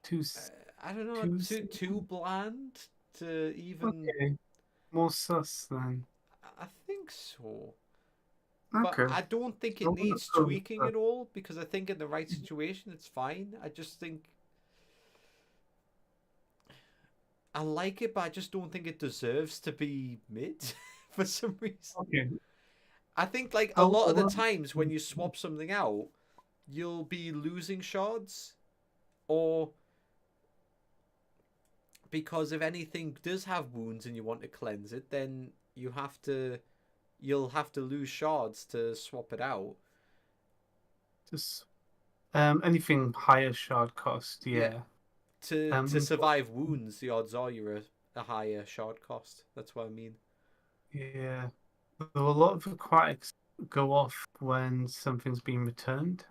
Two, Uh, I don't know, two. too bland to even. Okay, more sus then. I think so. But Okay, I don't think so it I'm gonna needs go tweaking at all because I think in the right situation it's fine. I just think I like it, but I just don't think it deserves to be mid for some reason. okay. I think like a lot of the I'll times when you swap something out, you'll be losing shards, or because if anything does have wounds and you want to cleanse it, then you'll have to lose shards to swap it out. just anything higher shard cost. Yeah, Yeah. to survive wounds, the odds are you're a higher shard cost. That's what I mean. Yeah. Though a lot of aquatics go off when something's been returned,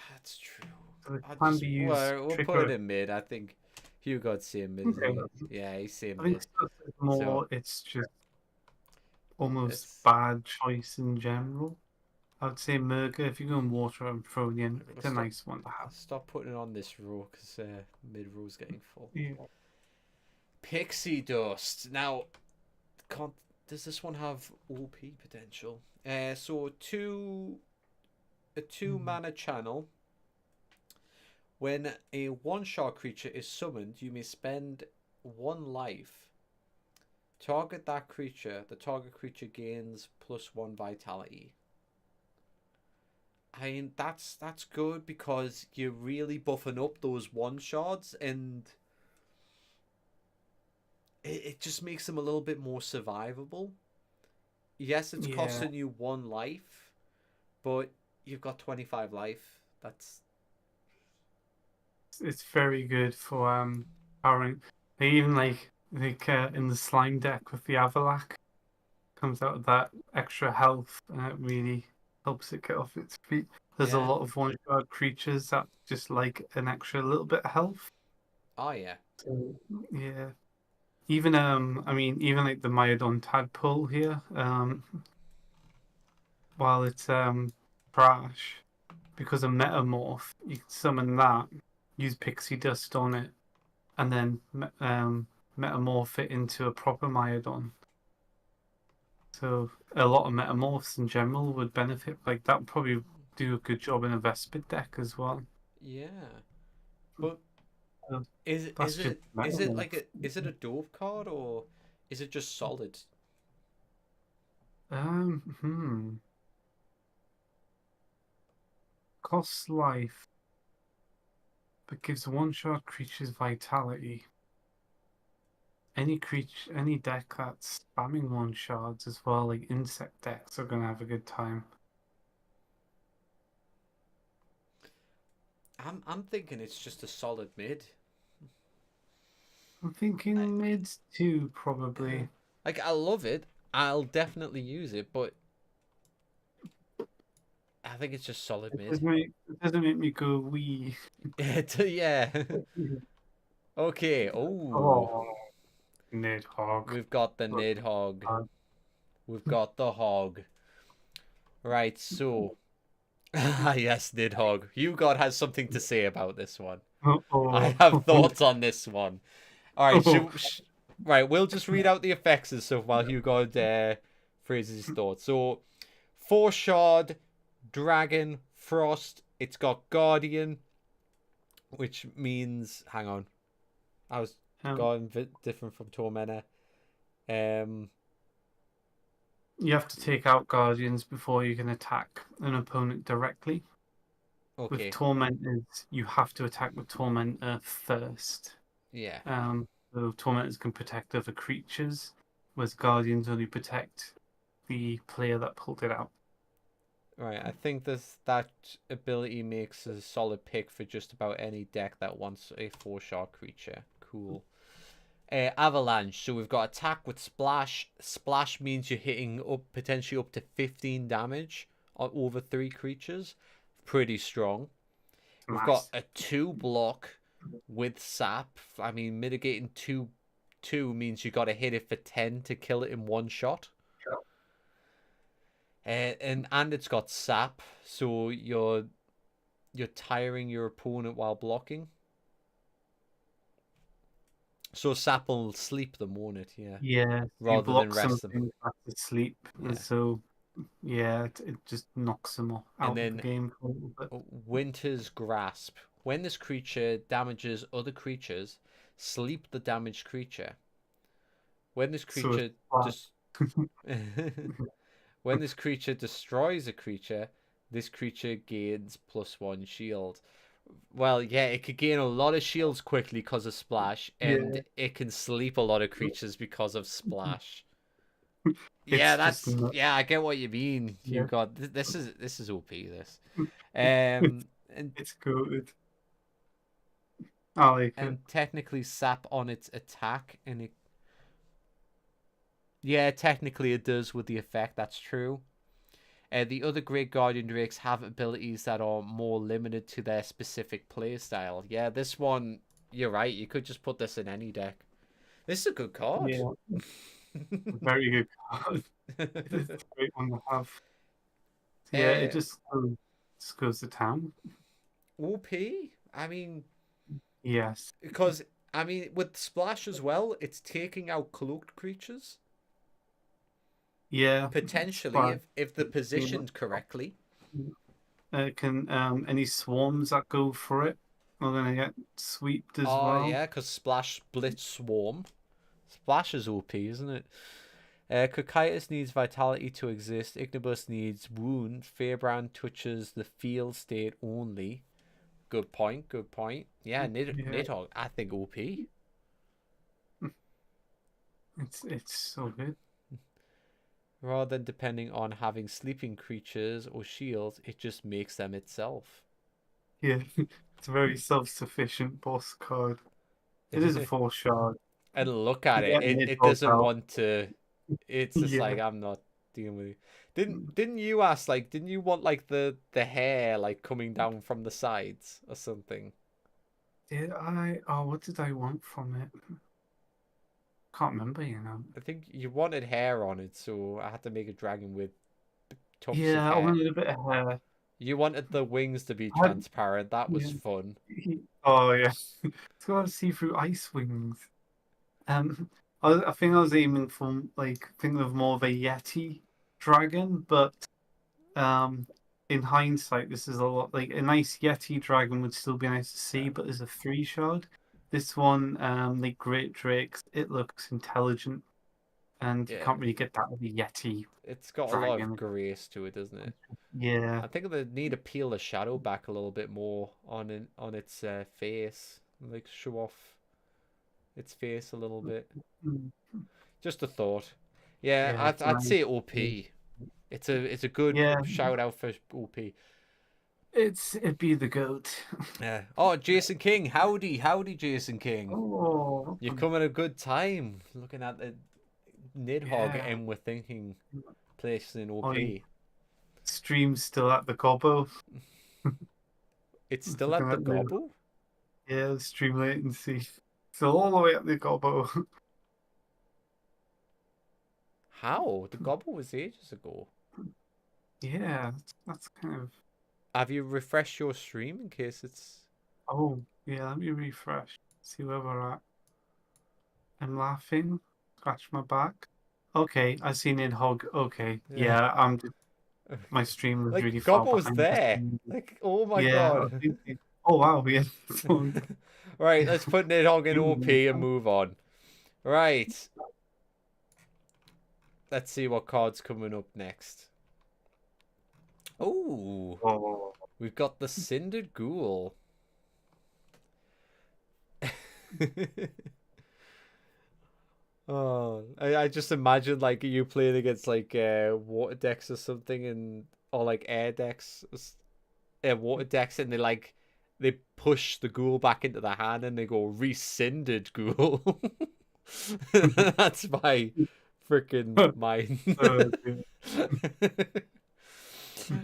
That's true. so it I can just be used well, to we'll put it trigger. in mid. I think Hugo'd say mid, isn't Okay. he? Yeah, he's saying I think mid. stuff is So more. It's just almost it's bad choice in general. I would say Murga. If you go in water and throw it in, we'll it's a nice one to have. stop putting it on this row because mid row's getting full. Yeah. Pixie dust. Now, can't, does this one have OP potential? So a 2 mana channel. When a one-shot creature is summoned, you may spend 1 life. Target that creature. The target creature gains +1 vitality. I mean, that's good because you're really buffing up those one-shots, and it just makes them a little bit more survivable. Yes, it's Yeah. costing you 1 life, but you've got 25 life. That's It's very good for powering. They even like in the slime deck with the Avalak. comes out of that extra health, and it really helps it get off its feet. There's a Yeah. lot of one-shot creatures that just like an extra little bit of health. Oh yeah. So yeah, even I mean, even like the Myodon tadpole here, while it's trash, because a metamorph, you can summon that, use pixie dust on it, and then metamorph it into a proper Myodon. So a lot of metamorphs in general would benefit. Like that would probably do a good job in a Vespid deck as well. Yeah. But Uh, is that's is just it is it like metamorph. a dope card, or is it just solid? Hmm. Costs life, but gives one-shot creatures vitality. Any deck that's spamming one shards as well, like insect decks, are gonna have a good time. I'm thinking it's just a solid mid. I'm I, thinking mids too, probably. like I love it. I'll definitely use it, but I think it's just solid mid. It doesn't make me go wee. Yeah. Okay. Oh, Oh, Nidhogg. we've got the Nidhogg. We've got the hog. Right. So, yes, Nidhogg. Hugod has something to say about this one. I Oh, have thoughts on this one. All right. oh, Right. We'll just read out the effects and stuff while Hugod phrases his thoughts. So, four shard, dragon, frost. It's got guardian, which means, hang on, I was going different from tormentor. Um. you have to take out guardians before you can attack an opponent directly. With Okay. tormentors, you have to attack with tormentor first. Yeah. So tormentors can protect other creatures, whereas guardians only protect the player that pulled it out. Right, I think that ability makes a solid pick for just about any deck that wants a 4-shot creature. Cool. Avalanche. So we've got attack with splash. Splash means you're hitting up potentially up to 15 damage on over 3 creatures. Pretty strong. We've got Mass. a 2 block with sap. I mean, mitigating 2 means you got to hit it for 10 to kill it in one shot. And it's got sap, so you're tiring your opponent while blocking. So sap will sleep them, won't it? Yeah. Yeah, you Rather than block rest them. something back to sleep, and Yeah. so yeah, it just knocks them And out of the then game for a little bit. Winter's Grasp. When this creature damages other creatures, sleep the damaged creature. When this So it's creature flat. just when this creature destroys a creature, this creature gains +1 shield. Well, yeah, it could gain a lot of shields quickly because of Splash, and Yeah, it can sleep a lot of creatures because of Splash. it's just Yeah, I get what you mean. You yeah, got this is OP this. Um and it's good. I like it. and technically sap on its attack and it yeah, technically it does with the effect, that's true. The other Great Guardian Drakes have abilities that are more limited to their specific playstyle. Yeah, this one, you're right. You could just put this in any deck. This is a good card. Yeah, very good card. It's a great one to have. Yeah, it uh, just goes to town. OP? I mean, Yes. because, I mean, with Splash as well, it's taking out cloaked creatures. Yeah, Potentially, Splash. if they're positioned correctly. Can any swarms that go for it are gonna get sweeped as Oh, well. yeah, because Splash Blitz Swarm. Splash is OP, isn't it? Cocytus needs vitality to exist. Ignibus needs wound. Fairbrand touches the field state only. Good point. Good point. Yeah, Yeah, Nidhogg, I think OP. it's so good. Rather than depending on having sleeping creatures or shields, it just makes them itself. Yeah, it's a very self-sufficient boss card. It is a 4 shard. And look at To it. get It Nidhogg doesn't out, want to. It's just Yeah. like I'm not dealing with it. Didn't you ask like didn't you want like the hair like coming down from the sides or something? Did I? Oh, what did I want from it? Can't remember, you know. I think you wanted hair on it, so I had to make a dragon with tufts of Yeah, I hair. wanted a bit of hair. You wanted the wings to be I, transparent. That was yeah. fun. Oh yeah. It's got see-through ice wings. Um, I think I was aiming for like thinking of more of a Yeti dragon, but um, in hindsight, this is a lot like a nice Yeti dragon would still be nice to see, Yeah. but as a three shard, this one, like Great Drakes, it looks intelligent, and you Yeah. can't really get that with a Yeti It's got a lot of dragon. grace to it, doesn't it? Yeah. I think they need to peel the shadow back a little bit more on its face, like show off its face a little bit. Mm. Just a thought. Yeah, Yeah, I'd it's I'd nice. say OP. It's a good Yeah, shout out for OP. it'd be the goat. Yeah. Oh, Jason King, howdy, Jason King. Oh, You've come at a good time. Looking at the Nidhogg, yeah. and we're thinking placing Oh, OP. stream's still at the Gobbo. It's still Looking at the at the gobble. Yeah, stream latency. Still all the way at the Gobbo. How? The gobble was ages ago. Yeah, that's kind of. Have you refreshed your stream in case it's? Oh, yeah. Let me refresh. See where we're at. I'm laughing. Scratch my back. Okay, I seen in hog. Okay, Yeah. yeah. My stream was Like really far gobble was behind. there. Like oh my Yeah. god. Oh wow. Yeah. Right, let's put Nidhogg in OP and move on. Right. Let's see what card's coming up next. Oh, Oh. we've got the Cindered Ghoul. Oh, I just imagine like you playing against like water decks or something, and or like air decks, water decks, and they push the ghoul back into the hand and they go rescinded ghoul. That's my freaking mind. Dear.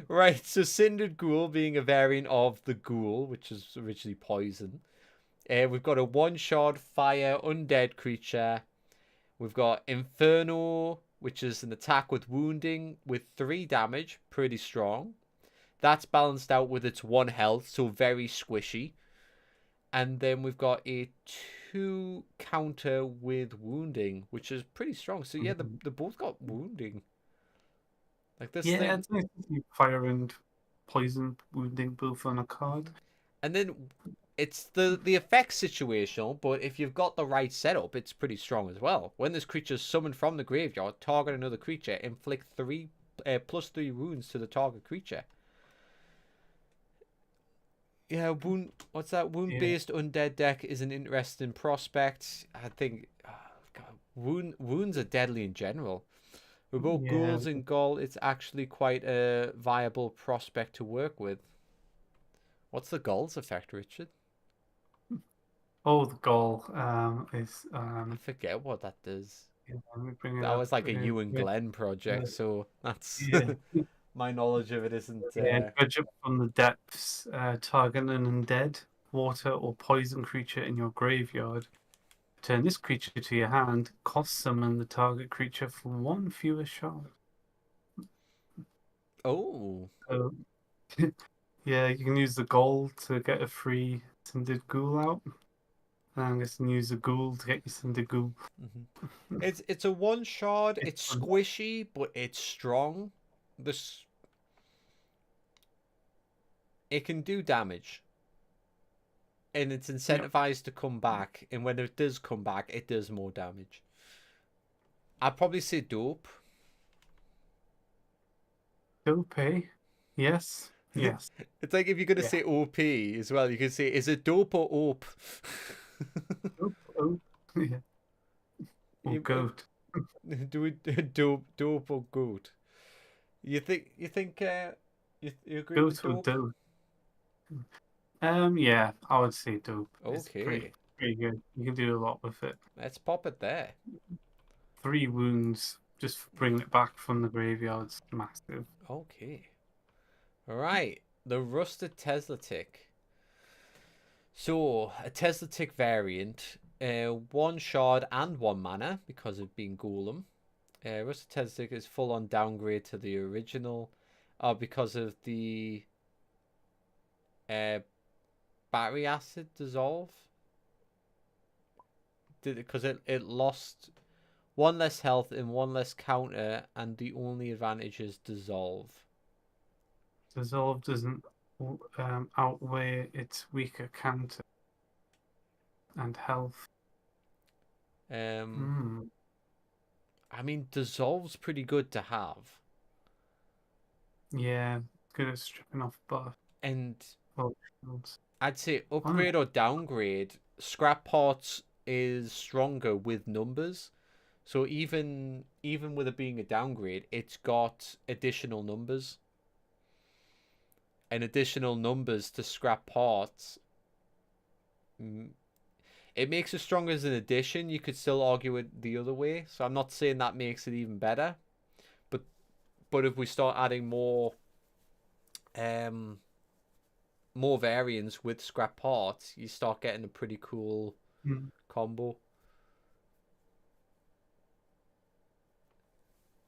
Right, so Cindered Ghoul being a variant of the ghoul, which is originally poison. We've got a one-shot fire undead creature. We've got Inferno, which is an attack with wounding with 3 damage, pretty strong. That's balanced out with its 1 health, so very squishy. And then we've got a 2 counter with wounding, which is pretty strong. So yeah, they both got wounding. Like this Yeah, thing. it's nice to see fire and poison wounding both on a card. And then it's the effect's situational, but if you've got the right setup, it's pretty strong as well. When this creature is summoned from the graveyard, target another creature, inflict 3 +3 wounds to the target creature. Yeah, what's that? Yeah, Wound-based undead deck is an interesting prospect. I think God, wounds are deadly in general. With both yeah. ghouls and ghoul, it's actually quite a viable prospect to work with. What's the ghoul's effect, Richard? Oh, the goal is I forget what that does. yeah, let me bring it That up. was like a you and With, Glenn project, so that's yeah, my knowledge of it isn't. yeah. Dredge up from the depths. Target an undead, water, or poison creature in your graveyard. Turn this creature to your hand. Cost summon the target creature for 1 fewer shard. Oh, So, yeah, you can use the gold to get a free Cindered Ghoul out. And I'm guessing use the ghoul to get your Cindered Ghoul. it's a one shard. It's It's fun. squishy, but it's strong. This it can do damage, and it's Yep. incentivized to come back. And when it does come back, it does more damage. I'd probably say dope. Dope, eh? Yes. Yes. It's like if you're gonna Yeah. say OP as well, you can say is it dope or ope? Dope. Oh. Yeah. Or goat. Do we dope or goat? You agree with Goat or dope? dope. Yeah, I would say dope. It's Okay, pretty good. You can do a lot with it. let's pop it there. 3 wounds just for bringing it back from the graveyard's massive. Okay. All right. The rusted Tesla tick. So a Tesla tick variant, 1 shard and 1 mana because of being golem. Rusted Tesla tick is full on downgrade to the original, because of the battery acid dissolve. Because it lost 1 less health and 1 less counter, and the only advantage is dissolve. Dissolve doesn't outweigh its weaker counter and health. I mean, dissolve's pretty good to have, Yeah, good at stripping off buff. and Well, shields. I'd say upgrade or downgrade. Scrap parts is stronger with numbers, so even with it being a downgrade, it's got additional numbers. And additional numbers to scrap parts, it makes it stronger as an addition. You could still argue it the other way, so I'm not saying that makes it even better. But if we start adding more variants with scrap parts, you start getting a pretty cool combo.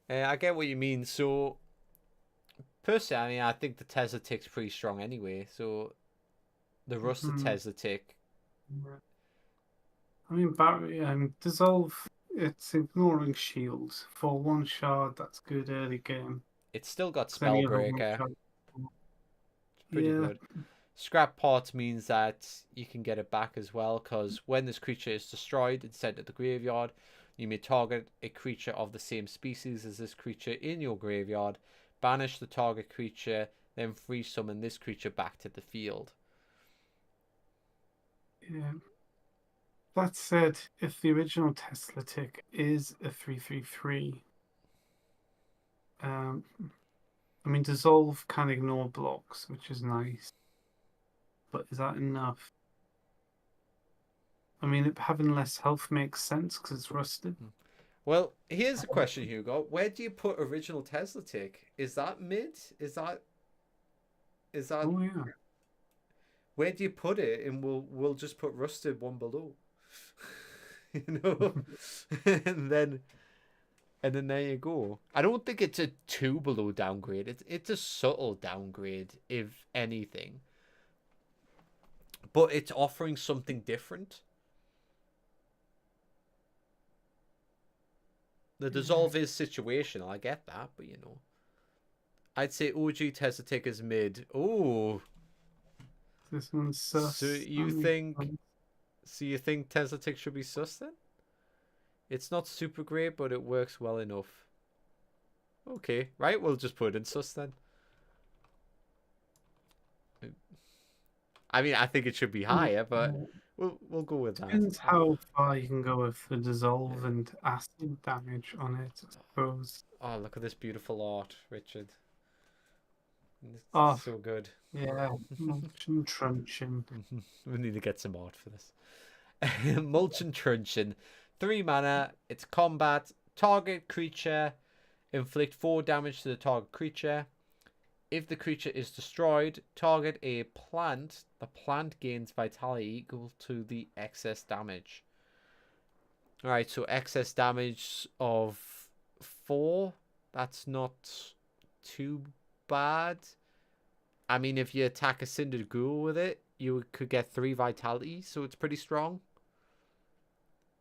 I get what you mean. So personally, I mean, I think the Tesla tick's pretty strong anyway. So the rusted Tesla tick. I mean, battery dissolve. It's ignoring shields for 1 shard. That's good early game. It's still got Any other one Spellbreaker. shard- It's pretty Yeah. good. Scrap parts means that you can get it back as well, because when this creature is destroyed and sent to the graveyard, you may target a creature of the same species as this creature in your graveyard, banish the target creature, then free summon this creature back to the field. Yeah. That said, if the original Tesla tick is a 3/3/3, I mean, dissolve can ignore blocks, which is nice. But is that enough? I mean, having less health makes sense because it's rusted. Well, here's a question, Hugo. Where do you put original Tesla tick? Is that mid? Is that? Oh yeah. Where do you put it? And we'll just put rusted one below. You know, and then there you go. I don't think it's a 2 below downgrade. It's a subtle downgrade, if anything. But it's offering something different. The dissolve is situational, I get that, but you know. I'd say OG Tesla tick is mid. Oh. This one's sus. So you think Tesla tick should be sus then? It's not super great, but it works well enough. Okay, right, we'll just put it in sus then. I mean, I think it should be higher, but we'll go with that. Depends how far you can go with the dissolve and acid damage on it, I suppose. Oh, look at this beautiful art, Richard. It's Oh, so good. Yeah, mulch and truncheon. We need to get some art for this. Mulch and Truncheon. 3 mana. It's combat. Target creature. Inflict 4 damage to the target creature. If the creature is destroyed, target a plant. The plant gains vitality equal to the excess damage. Alright, so excess damage of 4. That's not too bad. I mean, if you attack a Cinder Ghoul with it, you could get 3 vitality, so it's pretty strong.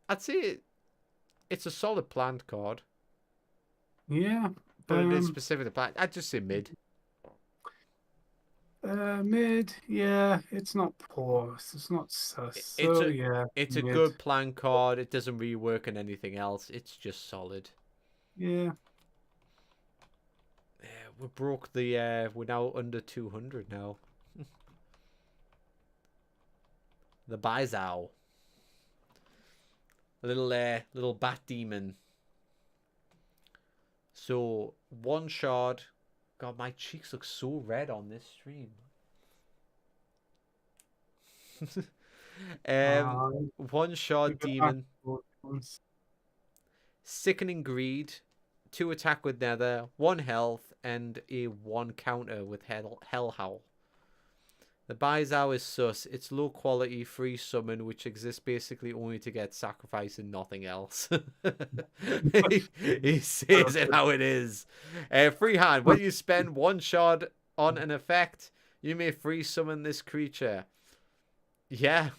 I'd say it's a solid plant card. Yeah. But it is specific to plant. I'd just say mid. Mid, yeah, it's not poor. It's not sus. It's a good plant card. It doesn't really work on anything else. It's just solid. Yeah. We broke the we're now under 200 now. The Bizao. Little bat demon. So 1 shard. God, my cheeks look so red on this stream. 1 shard demon. Sickening Greed. 2 attack with Nether, 1 health, and a 1 counter with Hell Howl. The Bizarre is sus. It's low quality free summon which exists basically only to get sacrifice and nothing else. he says it how it is. Free hand. When you spend 1 shard on an effect, you may free summon this creature. Yeah.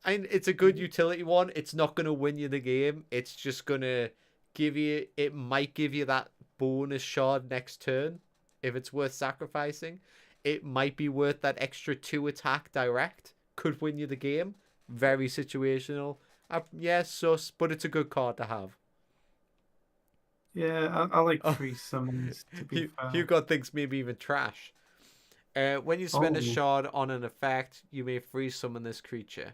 And it's a good utility one. It's not going to win you the game. It's just going to give you... It might give you that bonus shard next turn if it's worth sacrificing. It might be worth that extra 2 attack direct. Could win you the game. Very situational. Yeah, sus, but it's a good card to have. Yeah, I like free summons, to be fair. You got things maybe even trash. When you spend a shard on an effect, you may free summon this creature.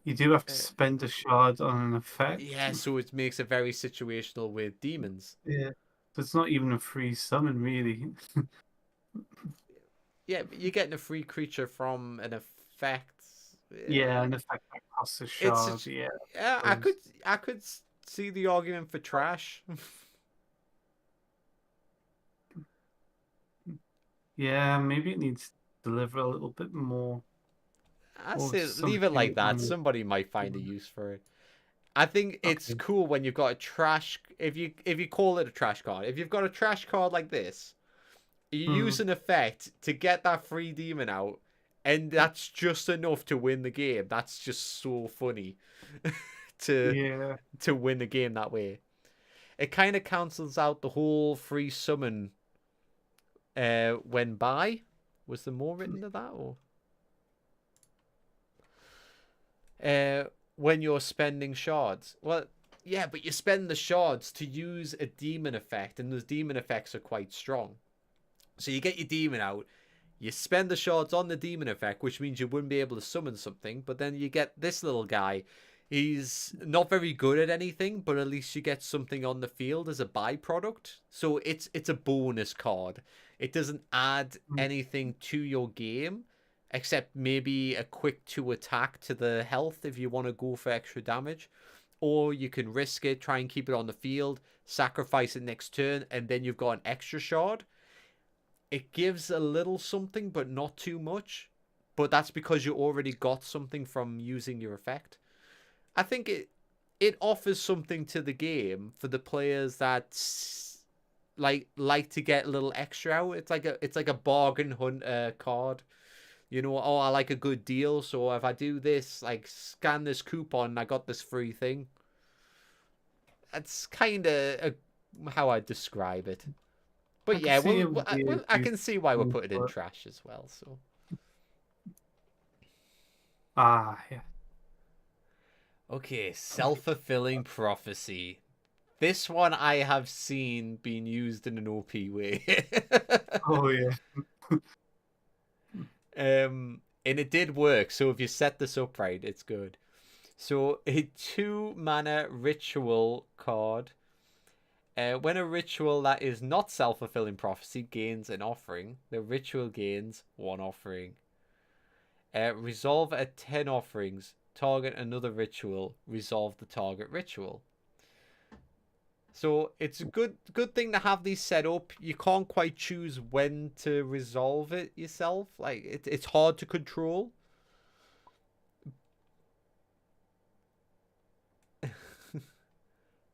You do have to spend a shard on an effect. Yeah, so it makes it very situational with demons. Yeah. So it's not even a free summon, really. Yeah, but you're getting a free creature from an effect. Yeah, an effect that costs a shard. Yeah, I could see the argument for trash. Yeah, maybe it needs to deliver a little bit more. I say leave it like that. Somebody might find a use for it. I think it's cool when you've got a trash. If you call it a trash card, if you've got a trash card like this, you use an effect to get that free demon out, and that's just enough to win the game. That's just so funny to win the game that way. It kind of cancels out the whole free summon. When by, was there more written to that or? When you're spending shards. Well, yeah, but you spend the shards to use a demon effect, and those demon effects are quite strong. So you get your demon out, you spend the shards on the demon effect, which means you wouldn't be able to summon something, but then you get this little guy. He's not very good at anything, but at least you get something on the field as a byproduct. So it's a bonus card. It doesn't add anything to your game, except maybe a quick 2 attack to the health if you want to go for extra damage. Or you can risk it, try and keep it on the field, sacrifice it next turn, and then you've got an extra shard. It gives a little something, but not too much. But that's because you already got something from using your effect. I think it offers something to the game for the players that like to get a little extra out. It's like a bargain hunt card. You know, oh, I like a good deal, so if I do this, like scan this coupon, I got this free thing. That's kind of how I describe it. But yeah, I can see why we're putting in trash as well. So. Yeah. Okay, self-fulfilling prophecy. This one I have seen being used in an OP way. Oh yeah. And it did work. So if you set this up right, it's good. So a 2 mana ritual card. When a ritual that is not self-fulfilling prophecy gains an offering, the ritual gains 1 offering. Resolve at 10 offerings. Target another ritual. Resolve the target ritual. So it's a good thing to have these set up. You can't quite choose when to resolve it yourself. Like it's hard to control.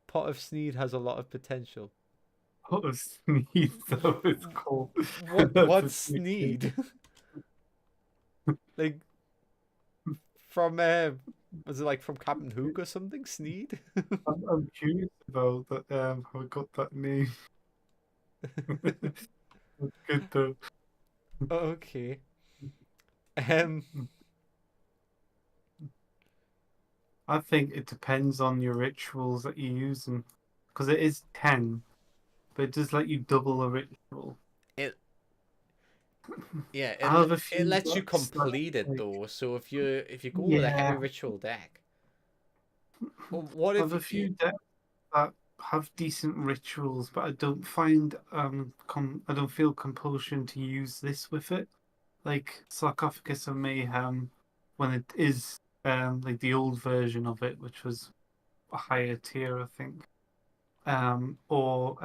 Pot of Sneed has a lot of potential. Pot of Sneed, though, it's called. What's Sneed? Like from was it like from Captain Hook or something? Sneed? I'm curious about that. How I got that name. That's good though. Okay. I think it depends on your rituals that you're using, because it is 10, but it does let you double a ritual. It lets you complete it though. So if you go with a heavy ritual deck, well, what if I have a few decks that have decent rituals, but I don't find I don't feel compulsion to use this with it. Like Sarcophagus of Mayhem, when it is like the old version of it, which was a higher tier, I think. Or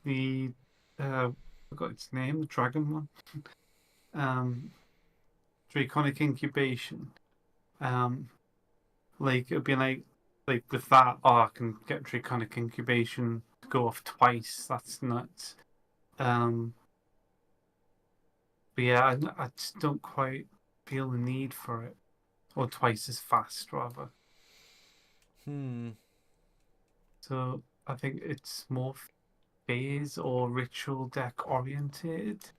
the I forgot its name, the dragon one. Um, Draconic Incubation. Um, like it'd be like with that, oh, I can get Draconic Incubation to go off twice. That's nuts. Um, but yeah, I just don't quite feel the need for it, or twice as fast rather. Hmm. So I think it's more phase or ritual deck oriented,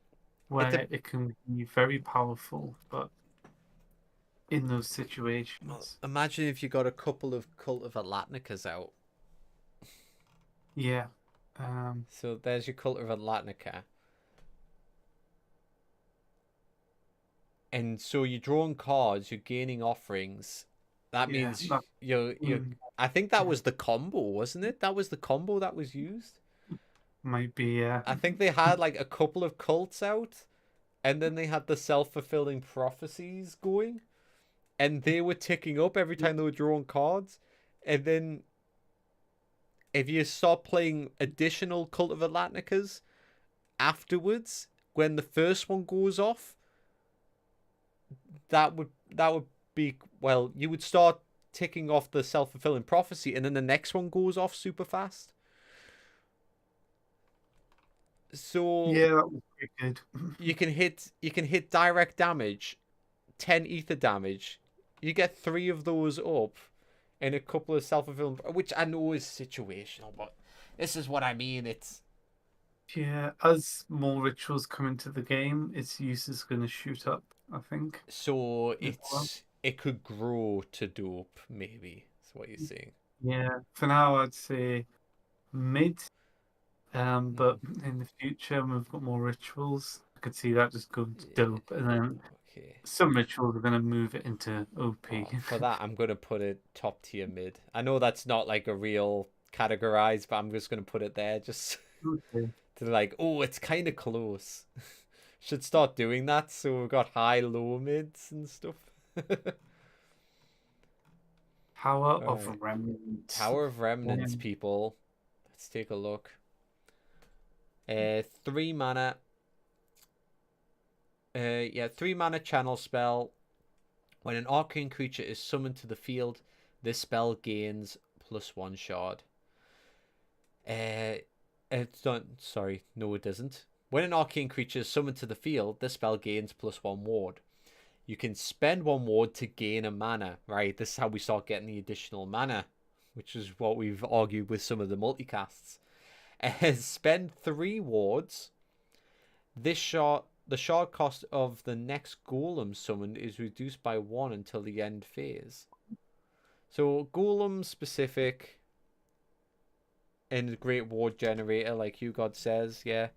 It de- where it can be very powerful, but in those well, situations, imagine if you got a couple of Cult of Atlanticas out. yeah, um, So there's your Cult of Atlantica. And so you're drawing cards, you're gaining offerings. That yeah, means that you're mm, I think that was the combo, wasn't it? That was the combo that was used. might be, I think they had like a couple of cults out, and then they had the self-fulfilling prophecies going, and they were ticking up every time they were drawing cards. And then if you start playing additional Cult of Atlanticas afterwards, when the first one goes off, that would be, well, you would start ticking off the self-fulfilling prophecy, and then the next one goes off super fast. So yeah, that was pretty good. you can hit direct damage, 10 ether damage. You get 3 of those up in a couple of self-fulfilling, which I know is situational, but this is what I mean. It's Yeah, as more rituals come into the game, its use is going to shoot up, I think, so as well. it could grow to dope, maybe. That's what you're saying. Yeah, for now, I'd say mid. Mm, But in the future, when we've got more rituals, I could see that just going to yeah. dope, and then Okay. some rituals are going to move it into OP. Oh, for that, I'm gonna put it top tier mid. I know that's not like a real categorize, but I'm just gonna put it there just Okay. to like, oh, it's kind of close. Should start doing that so we've got high, low mids and stuff. Power All of right, Remnants. Tower of Remnants, Um, people. Let's take a look. 3 mana. Yeah, 3 mana channel spell. When an arcane creature is summoned to the field, this spell gains +1 shard. It's not. Sorry, no, it doesn't. When an arcane creature is summoned to the field, this spell gains +1 ward. You can spend 1 ward to gain a mana. Right, this is how we start getting the additional mana, which is what we've argued with some of the multicasts. Spend 3 wards. The shard cost of the next golem summoned is reduced by 1 until the end phase. So golem specific and great ward generator, like you God says, yeah.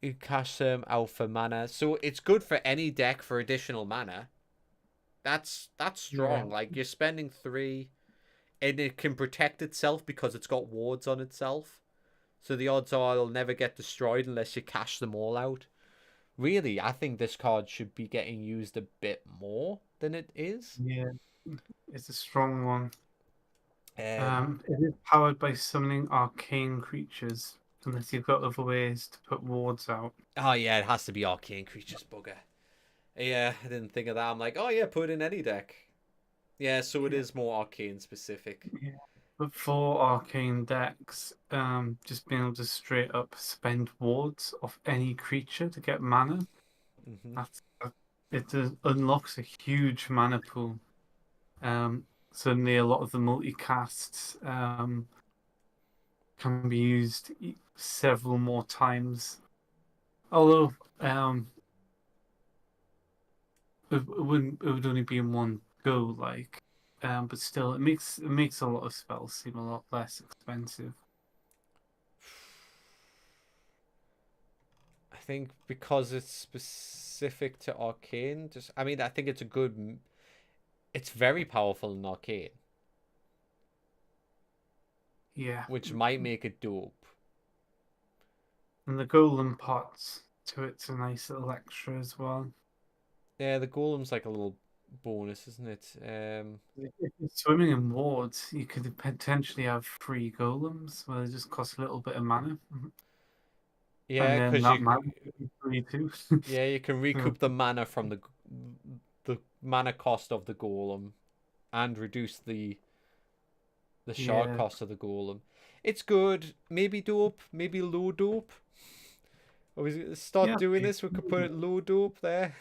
You cash some alpha mana, so it's good for any deck for additional mana. That's yeah, strong. Like you're spending 3, and it can protect itself because it's got wards on itself. So the odds are it'll never get destroyed unless you cash them all out. Really, I think this card should be getting used a bit more than it is. yeah, it's a strong one. Um, It is powered by summoning arcane creatures, unless you've got other ways to put wards out. oh yeah, it has to be arcane creatures, bugger. Yeah, I didn't think of that. I'm like, oh yeah, put it in any deck. Yeah, so it Yeah, is more arcane specific. yeah. But for arcane decks, just being able to straight up spend wards off any creature to get mana, Hmm. that's it unlocks a huge mana pool. Um, Suddenly a lot of the multicasts can be used several more times. Although it would only be in one go, like, but still, it makes a lot of spells seem a lot less expensive. I think because it's specific to arcane, just I mean, I think it's a good. It's very powerful in arcane, Yeah, which might make it dope. and the golem pots to it's a nice little extra as well. Yeah, the golem's like a little. bonus, isn't it? If you're swimming in wards, you could potentially have 3 golems where they just cost a little bit of mana. And Yeah, then because that mana could be free too. yeah, you can So, recoup the mana from the mana cost of the golem and reduce the shard yeah. cost of the golem. It's good. Maybe dope. Maybe low dope. Or we start Yeah, doing this, we could put it low dope there.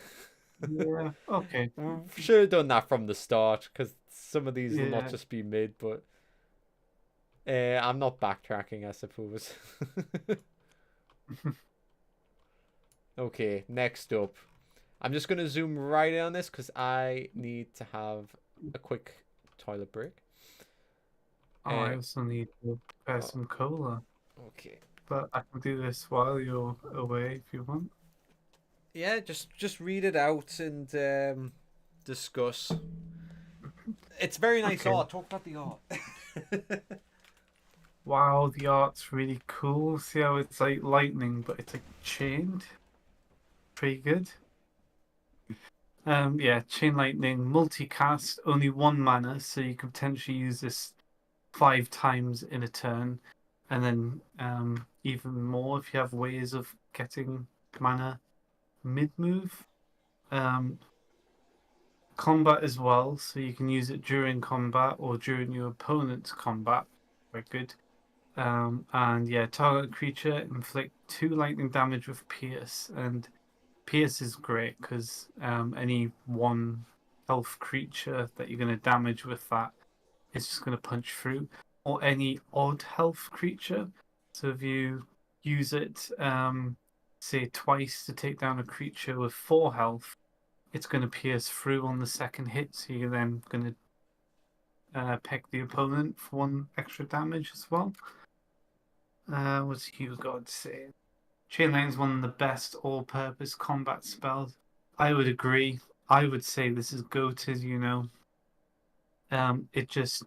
yeah. Okay. We should have done that from the start because some of these will not Yeah. just be mid, but I'm not backtracking, I suppose. Okay, next up. I'm just going to zoom right in on this because I need to have a quick toilet break. Oh, I also need to prepare Oh, some cola, okay. but I can do this while you're away if you want. Yeah, just read it out and discuss. It's very nice Okay. art. Talk about the art. Wow, the art's really cool. See how it's like lightning, but it's like chained. Pretty good. Yeah, chain lightning, multicast, only 1 mana, so you could potentially use this 5 times in a turn, and then even more if you have ways of getting mana mid move. Um, Combat as well, so you can use it during combat or during your opponent's combat. Very good. And yeah, target creature inflict 2 lightning damage with Pierce, and Pierce is great because any 1 health creature that you're going to damage with that is just going to punch through, or any odd health creature. So if you use it, say twice to take down a creature with 4 health, it's going to pierce through on the second hit. So you're then going to peck the opponent for 1 extra damage as well. What's Hugh God saying? Chain Lightning is one of the best all-purpose combat spells. I would agree. I would say this is goated. It just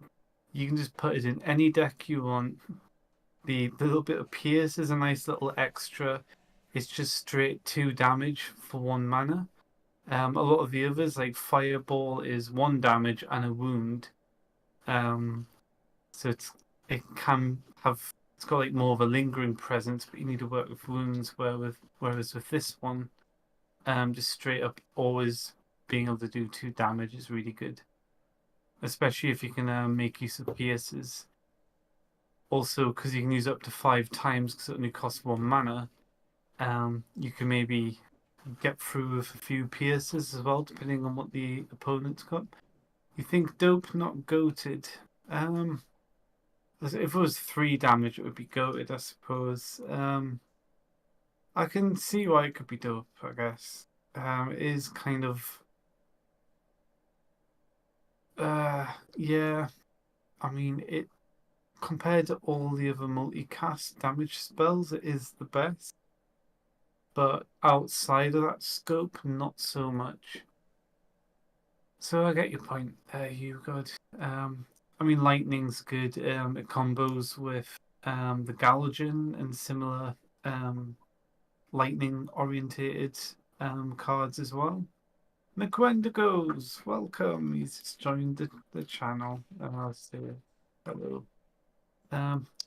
you can just put it in any deck you want. The little bit of Pierce is a nice little extra. It's just straight 2 damage for 1 mana. A lot of the others, like Fireball, is 1 damage and a wound. So it's got like more of a lingering presence, but you need to work with wounds. Whereas with this one, just straight up always being able to do 2 damage is really good, especially if you can make use of pierces. Also, because you can use up to 5 times because it only costs 1 mana. You can maybe get through with a few pierces as well, depending on what the opponent's got. You think dope, not goated. If it was 3 damage, it would be goated, I suppose. I can see why it could be dope, I guess. It is kind of, yeah. I mean, it compared to all the other multicast damage spells, it is the best. But outside of that scope, not so much. So I get your point there, you good. I mean, lightning's good. It combos with the Gallogen and similar lightning orientated cards as well. McWendigos, welcome. He's just joined the channel. I'll say hello.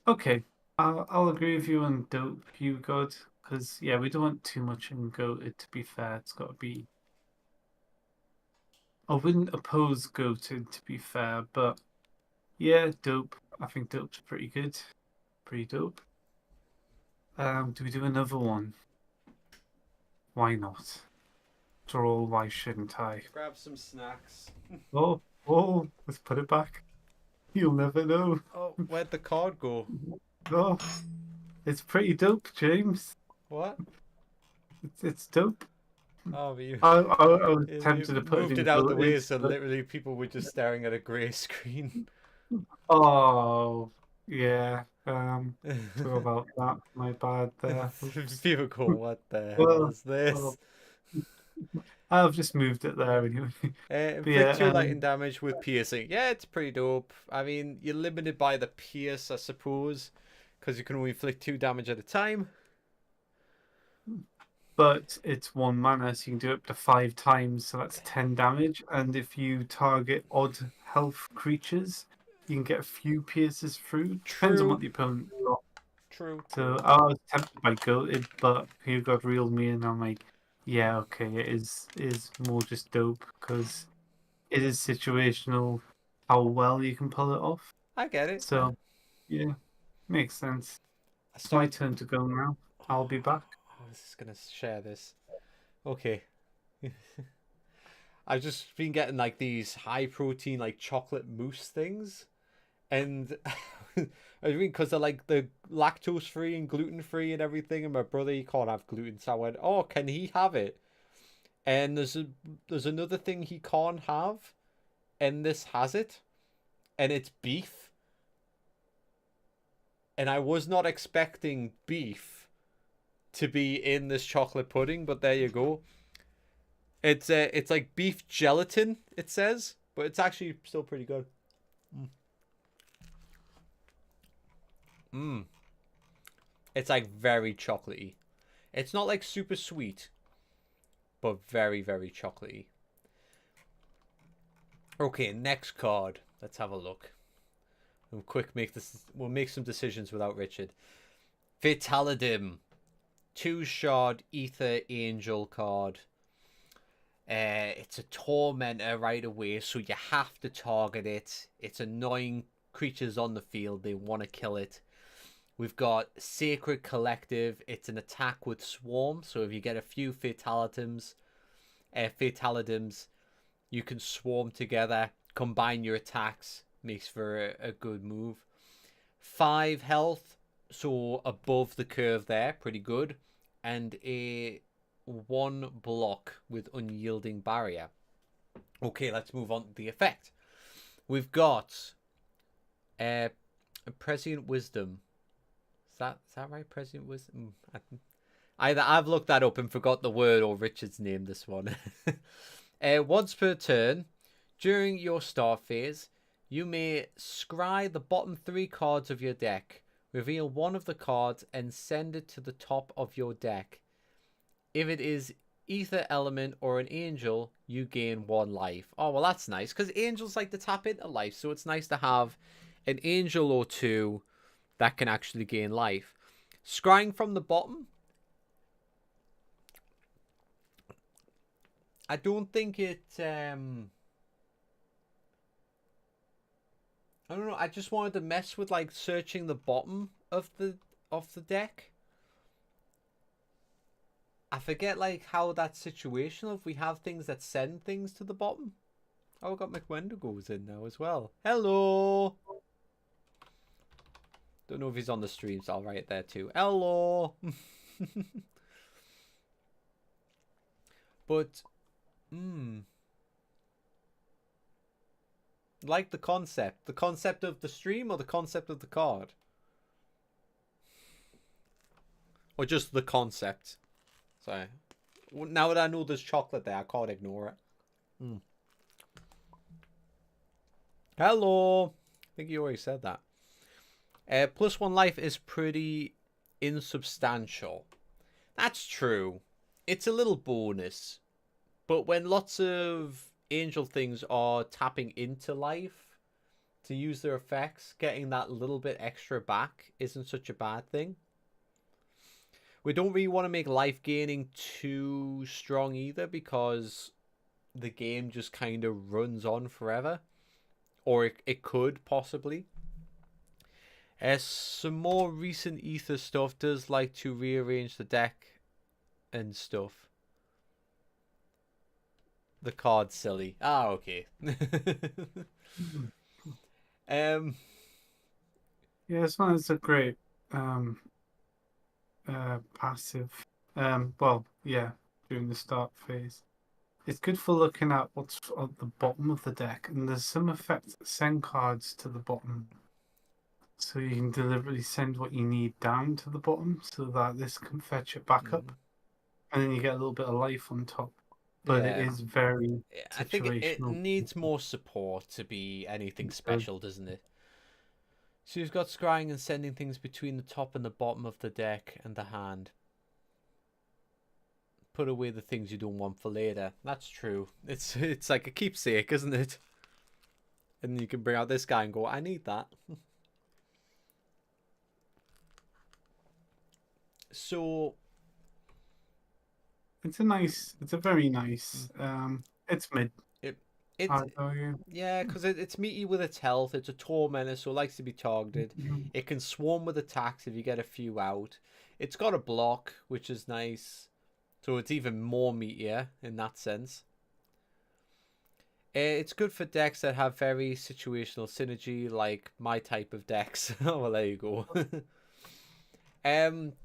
Okay, I'll agree with you on dope, you good, because yeah, we don't want too much in goated. To be fair, it's got to be. I wouldn't oppose goated to be fair, but yeah, dope. I think dope's pretty good, pretty dope. Do we do another one? Why not? After all, why shouldn't I? Grab some snacks. Oh, oh, let's put it back. You'll never know. Oh, where'd the card go? Oh, it's pretty dope, James. What? It's dope. Oh, you, I was you tempted to put it moved in it out the way goated, so but literally people were just staring at a grey screen. oh, yeah. Sorry about that. My bad there. Oops. People go, what the hell Well, is this? well, I've just moved it there anyway. But Inflict yeah, 2 lightning damage with piercing. Yeah, it's pretty dope. I mean, you're limited by the pierce, I suppose, because you can only inflict 2 damage at a time. but it's 1 mana, so you can do it up to 5 times, so that's 10 damage. And if you target odd health creatures, you can get a few pierces through. Depends on True. what the opponent got. True. So I was tempted by Goated, but Hugo reeled me in. I'm like, yeah, okay, it is more just dope because it is situational how well you can pull it off. I get it. Yeah. So yeah, makes sense. I It's my start. turn to go now. I'll be back. I was just gonna share this. Okay. I've just been getting like these high protein like chocolate mousse things, and I mean because they're like the lactose free and gluten free and everything. And my brother he can't have gluten, so I went, oh, can he have it? And there's another thing he can't have, and this has it, and it's beef. And I was not expecting beef to be in this chocolate pudding, but there you go. It's like beef gelatin, it says, but it's actually still pretty good. Mmm. It's like very chocolatey. It's not like super sweet, but very, very chocolatey. Okay, next card. Let's have a look. We'll make some decisions without Richard. Vitalidim. 2-shard Ether Angel card. It's a tormentor right away, so you have to target it. It's annoying creatures on the field. They want to kill it. We've got Sacred Collective. It's an attack with Swarm, so if you get a few Fatalidims, you can swarm together, combine your attacks. Makes for a good move. 5 health, so above the curve there, pretty good. And a 1 block with Unyielding Barrier. Okay, let's move on to the effect. We've got a Prescient Wisdom. Is that right? Prescient Wisdom? Either I've looked that up and forgot the word, or Richard's named this one. Once per turn, during your start phase, you may scry the bottom 3 cards of your deck, reveal one of the cards, and send it to the top of your deck. If it is Ether Element or an Angel, you gain 1 life. Oh, well, that's nice, because Angels like to tap into life, so it's nice to have an Angel or 2 that can actually gain life. Scrying from the bottom, I don't think it... I don't know. I just wanted to mess with like searching the bottom of the deck. I forget like how that's situational. If we have things that send things to the bottom. Oh, we got McWendigos in now as well. Hello. Don't know if he's on the stream, so I'll write it there too. Hello. But, like the concept of the stream or the concept of the card, or just the concept. So now that I know there's chocolate there, I can't ignore it. Hello. I think you already said that. Plus 1 life is pretty insubstantial. That's true. It's a little bonus, but when lots of angel things are tapping into life to use their effects, getting that little bit extra back isn't such a bad thing. We don't really want to make life gaining too strong either, because the game just kind of runs on forever, or it could possibly. Some more recent Ether stuff does like to rearrange the deck and stuff. The card's silly. Ah, okay. Yeah, this one is a great passive. Well, yeah, during the start phase. It's good for looking at what's at the bottom of the deck, and there's some effects that send cards to the bottom. So you can deliberately send what you need down to the bottom so that this can fetch it back up. And then you get a little bit of life on top. But it Yeah. is very I think it situational. needs more support to be anything special, doesn't it? So you've got scrying and sending things between the top and the bottom of the deck and the hand. put away the things you don't want for later. That's true. It's like a keepsake, isn't it? And you can bring out this guy and go, I need that. So It's a very nice. It's mid. it it's I'd argue. yeah, because it's meaty with its health. It's a tormentor, so it likes to be targeted. It can swarm with attacks if you get a few out. It's got a block, which is nice. So it's even more meatier in that sense. It's good for decks that have very situational synergy, like my type of decks. Oh, well, there you go.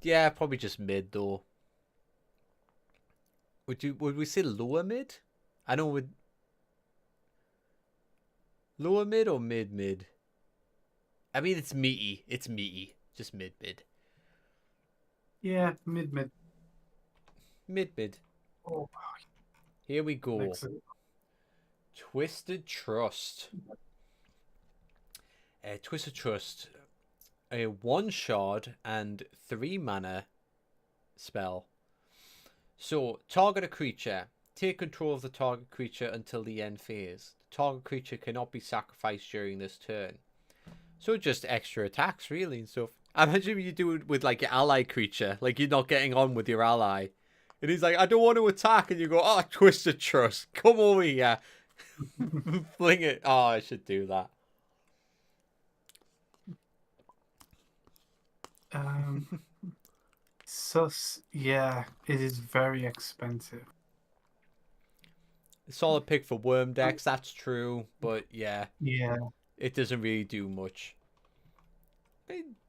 Yeah, probably just mid though. Would we say lower mid? I know would lower mid or mid. I mean it's meaty. It's meaty. Just mid. Yeah, mid. Mid. Oh, Here we go. excellent. Twisted Trust. Twisted Trust. A 1 shard and 3 mana spell. So, target a creature. Take control of the target creature until the end phase. The target creature cannot be sacrificed during this turn. So just extra attacks, really, and stuff. I imagine you do it with like your ally creature. Like you're not getting on with your ally. And he's like, I don't want to attack. And you go, oh, Twisted Trust. Come over here. Fling it. Oh, I should do that. Sus, yeah, it is very expensive. Solid pick for worm decks, that's true. But yeah, Yeah, it doesn't really do much.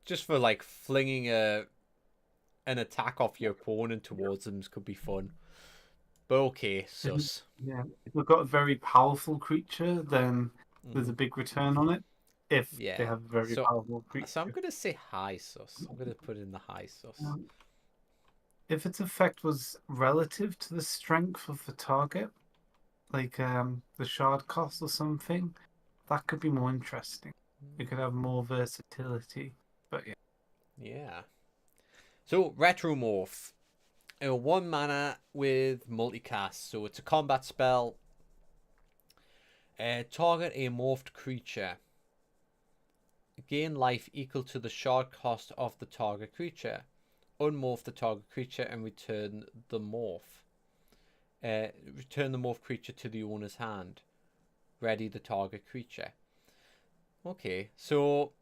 Just for like flinging an attack off your opponent towards them could be fun. But okay, sus. yeah. If we've got a very powerful creature, then there's a big return on it. If Yeah. they have a very powerful creature. So I'm gonna say high sus. I'm gonna put in the high sus. If its effect was relative to the strength of the target, like the shard cost or something, that could be more interesting. It could have more versatility. But yeah. Yeah. So Retromorph. 1 mana with multicast. So it's a combat spell. Target a morphed creature. Gain life equal to the shard cost of the target creature. Unmorph the target creature and return the morph. Return the morph creature to the owner's hand. Ready the target creature. Okay, so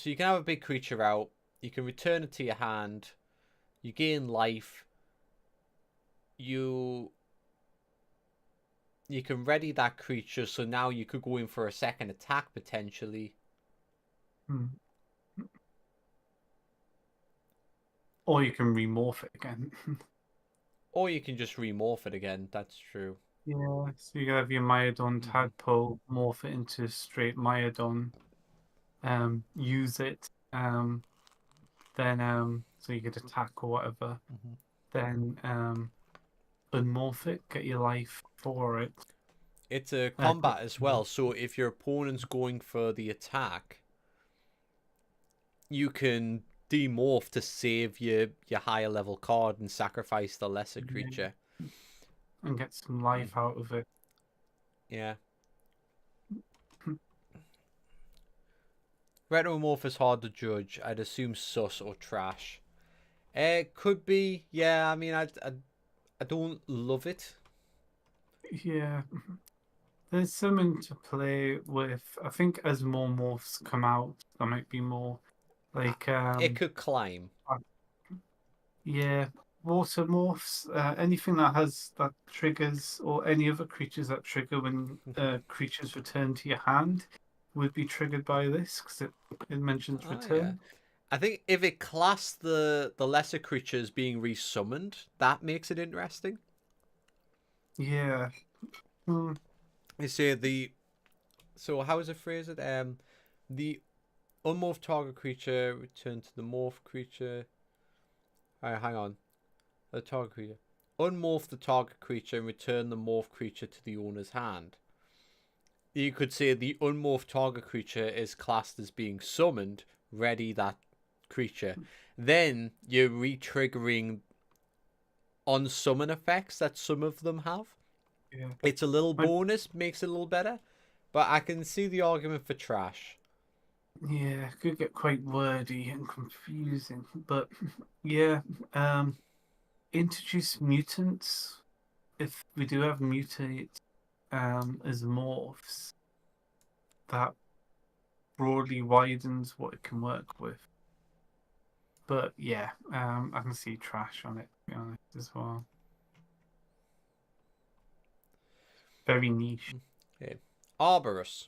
you can have a big creature out. You can return it to your hand. You gain life. You can ready that creature, so now you could go in for a second attack potentially. Or you can remorph it again. Or you can just remorph it again. That's true. Yeah, so you have your Myodon tadpole, morph it into straight Myodon, use it, then so you could attack or whatever. Then unmorph it, get your life for it. It's a combat as well, so if your opponent's going for the attack, you can demorph to save your higher level card and sacrifice the lesser creature. And get some life out of it. Yeah. Retromorph is hard to judge. I'd assume sus or trash. Could be. Yeah, I mean, I don't love it. Yeah. There's something to play with. I think as more morphs come out, there might be more. Like it could climb. Yeah. Water morphs, anything that triggers, or any other creatures that trigger when creatures return to your hand would be triggered by this because it mentions return. Yeah. I think if it classed the lesser creatures being resummoned, that makes it interesting. Yeah. You say so how is it phrased? The unmorphed target creature return to the morph creature. Alright, hang on. The target creature. Unmorph the target creature and return the morph creature to the owner's hand. You could say the unmorphed target creature is classed as being summoned, ready that creature. Then you're re-triggering on summon effects that some of them have. Yeah. It's a little I, bonus, makes it a little better, but I can see the argument for trash. yeah, it could get quite wordy and confusing, but yeah, introduce mutants. If we do have mutate as morphs, that broadly widens what it can work with. But yeah, I can see trash on it, to be honest, as well. Very niche. Okay. Arborus.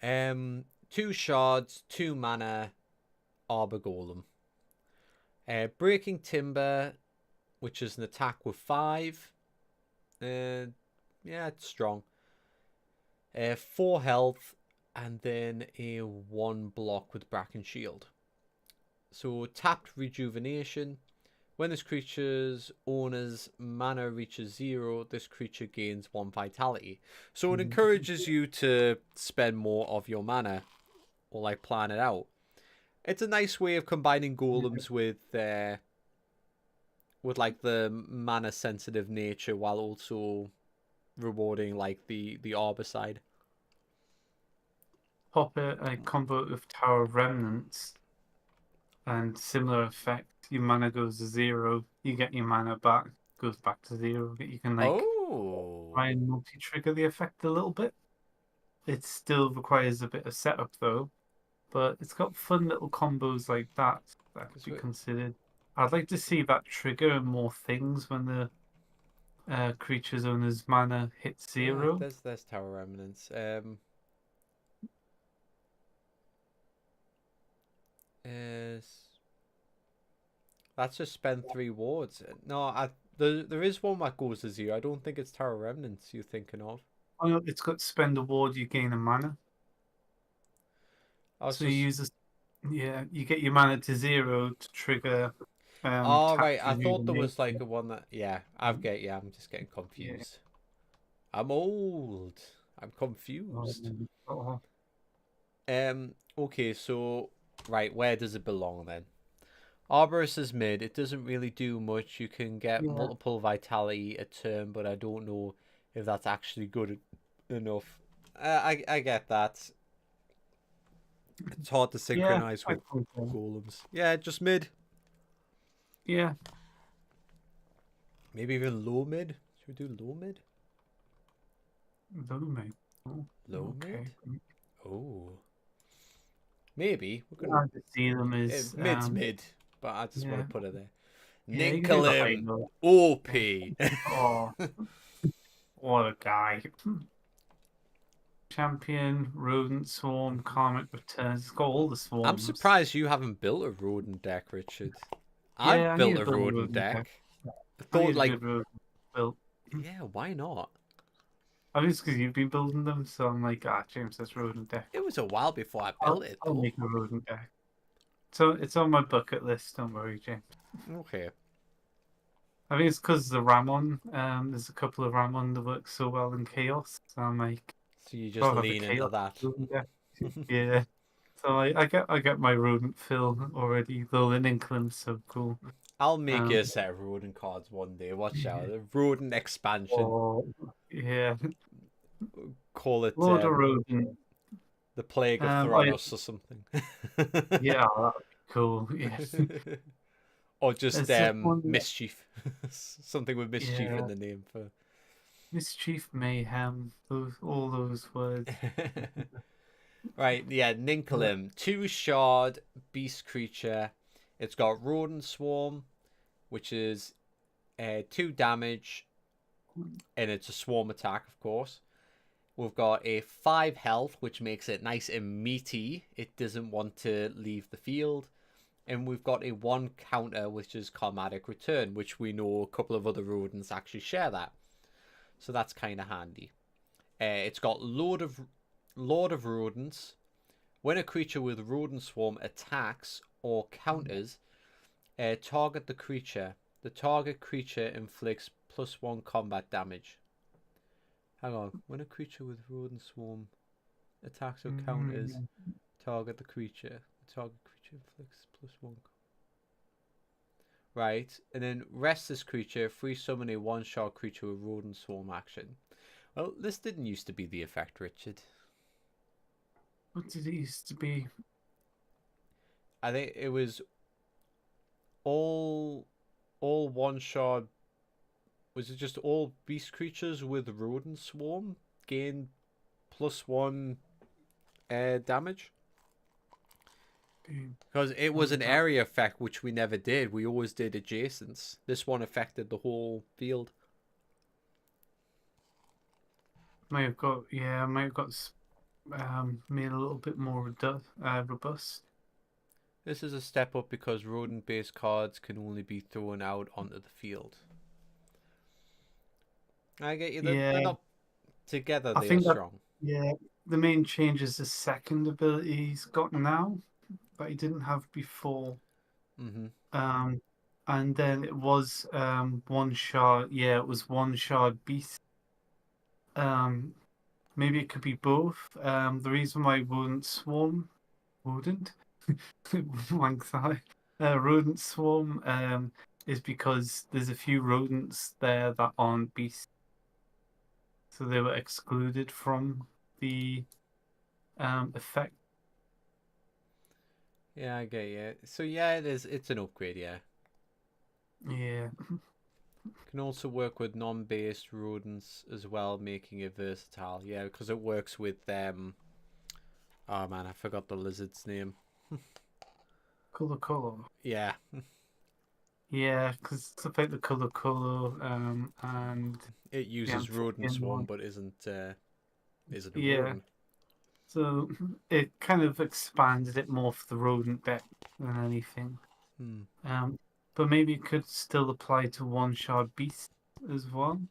2 shards, 2 mana, Arbor Golem. Breaking Timber, which is an attack with 5. Yeah, it's strong. 4 health, and then a 1 block with Bracken Shield. So tapped Rejuvenation. When this creature's owner's mana reaches 0, this creature gains 1 vitality. So it encourages you to spend more of your mana, or like plan it out. It's a nice way of combining golems with like the mana sensitive nature, while also rewarding like the arbor side. Pop it, a combo with Tower of Remnants, and similar effect. Your mana goes to 0, you get your mana back, goes back to 0. You can like try and multi-trigger the effect a little bit. It still requires a bit of setup though, but it's got fun little combos like that that could be considered. I'd like to see that trigger more things when the creature's owner's mana hits 0. Yeah, there's Tower Remnants. That's just spend 3 wards. No, there is one that goes to 0. I don't think it's Tower Remnants you're thinking of. Oh no, it's got spend a ward, you gain a mana. Oh, So you use this, yeah, you get your mana to 0 to trigger. Oh, Tap right. I thought there was like rejuvenation. a one that. Yeah, I'm just getting Yeah. confused. I'm old. I'm confused. Oh, Okay, so right, where does it belong then? Arborus is mid. It doesn't really do much. You can get yeah. multiple vitality a turn, but I don't know if that's actually good enough. I get that. It's hard to Yeah, synchronize I with think so. golems. Yeah, just mid. Yeah. Maybe even low mid. Should we do low mid? Low mid. Oh, Low okay. mid? Oh. Maybe. We're I gonna could see them as mid's mid, but I just want yeah. to put it there. Yeah, you can do the high Ninkalim. note. OP. Oh, what a guy. Champion, Rodent Swarm, Karmic Returns. It's got all the I'm swarms. surprised you haven't built a rodent deck, Richard. Yeah, I've I need built to a build a rodent Rodent deck. deck. I I thought need a like good Rodent built. yeah, why not? I mean, it's because you've been building them, so I'm like, James, that's Rodent deck. It was a while before I I'll, built it I'll though. make a Rodent deck. So it's on my bucket list. Don't worry, James. Okay. I think it's because the Ramon. There's a couple of Ramon that work so well in Chaos. So I'm like, So you just I'll have a lean into Chaos that. Rodent deck. Yeah. So I get my Rodent fill already. Though the Inklin's so cool. I'll make you Um, a set of rodent cards one day. Watch out. The rodent expansion. oh, yeah. Call it Lord of Rodent. the Plague of I Thronos or something. Yeah, that would be cool. Yes. Or just There's this one. mischief. Something with mischief in Yeah. the name for Mischief, mayhem, all those words. right, yeah, Yeah. Ninkalim. 2 shard beast creature. It's got rodent swarm, which is 2 damage, and it's a swarm attack, of course. We've got a 5 health, which makes it nice and meaty. It doesn't want to leave the field. And we've got a 1 counter, which is Karmatic Return, which we know a couple of other rodents actually share that. So that's kind of handy. It's got Lord of Rodents. When a creature with Rodent Swarm attacks or counters, target the creature. The target creature inflicts +1 combat damage. Hang on. When a creature with Rodent Swarm attacks or counters, target the creature. The target creature inflicts +1. right? And then rest this creature, free summon a one-shot creature with rodent swarm action. Well, this didn't used to be the effect, Richard. What did it used to be? I think it was all one-shot. Was it just all beast creatures with rodent swarm gain +1 damage? Because it was an area effect, which we never did. We always did adjacents. This one affected the whole field. Might have got made a little bit more robust. This is a step up because rodent-based cards can only be thrown out onto the field. I get you. They're not together. They are strong. The main change is the second ability he's got now that he didn't have before. Mm-hmm. And then it was one shard. Yeah, it was one shard beast. Maybe it could be both. The reason why rodent swarm is because there's a few rodents there that aren't beasts, so they were excluded from the effect. Yeah, I get you. So yeah, it is. It's an upgrade. Yeah. Yeah. Can also work with non-based rodents as well, making it versatile. Yeah, because it works with oh man, I forgot the lizard's name. Color. Yeah. Yeah, because stuff like the color, and it uses rodent swarm, but isn't a rodent. So it kind of expanded it more for the rodent deck than anything. But maybe it could still apply to one-shot beast as well.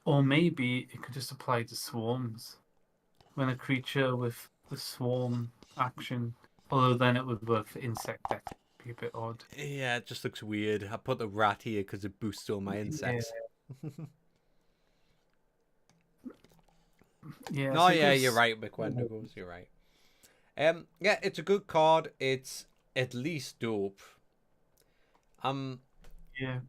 Or maybe it could just apply to swarms. When a creature with the swarm action, although then it would work for insect deck. Be a bit odd. Yeah, it just looks weird. I put the rat here because it boosts all my insects. Yeah. No, yeah, you're right, McWendigos, you're right. Yeah, it's a good card. It's at least dope. Yeah.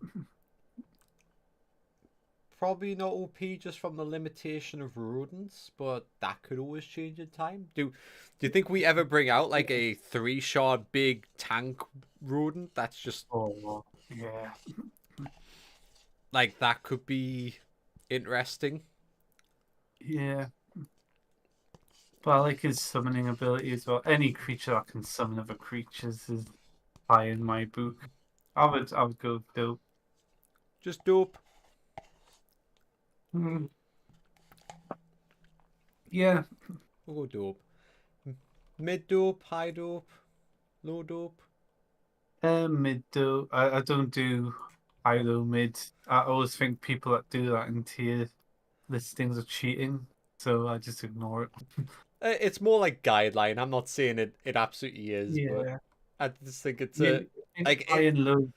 Probably not OP just from the limitation of rodents, but that could always change in time. Do you think we ever bring out like a 3-shard big tank rodent that's just yeah. Like that could be interesting. Yeah. But I like his summoning ability as well. Any creature that can summon other creatures is high in my book. I would go dope. Just dope. Yeah. We'll go dope. Mid dope, high dope, low dope. Mid dope. I don't do high low mid. I always think people that do that in tier listings are cheating, so I just ignore it. It's more like guideline. I'm not saying it absolutely is, but I just think it's high and low.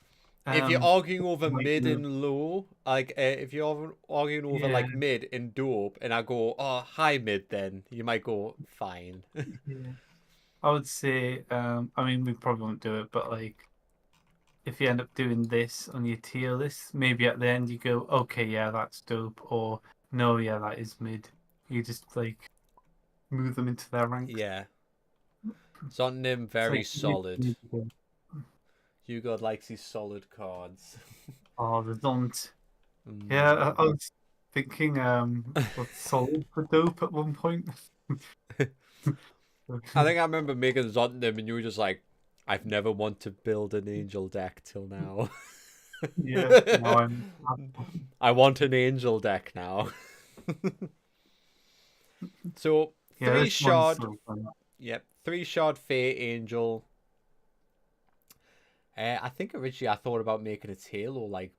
If you're arguing over mid and low, like if you're arguing over like mid and dope, and I go, oh, high mid, then you might go fine. Yeah. I would say, I mean, we probably won't do it, but like, if you end up doing this on your tier list, maybe at the end you go, okay, yeah, that's dope, or no, yeah, that is mid. You just like move them into their ranks. Yeah. Zontnim, very solid. Hugo likes his solid cards. Oh, the Zont. Yeah, I was thinking, what's solid for dope at one point. I think I remember making Zontnim, and you were just like, I've never wanted to build an angel deck till now. Yeah, I want an angel deck now. So 3-shard. Yep, 3-shard Fey Angel. I think originally I thought about making its halo like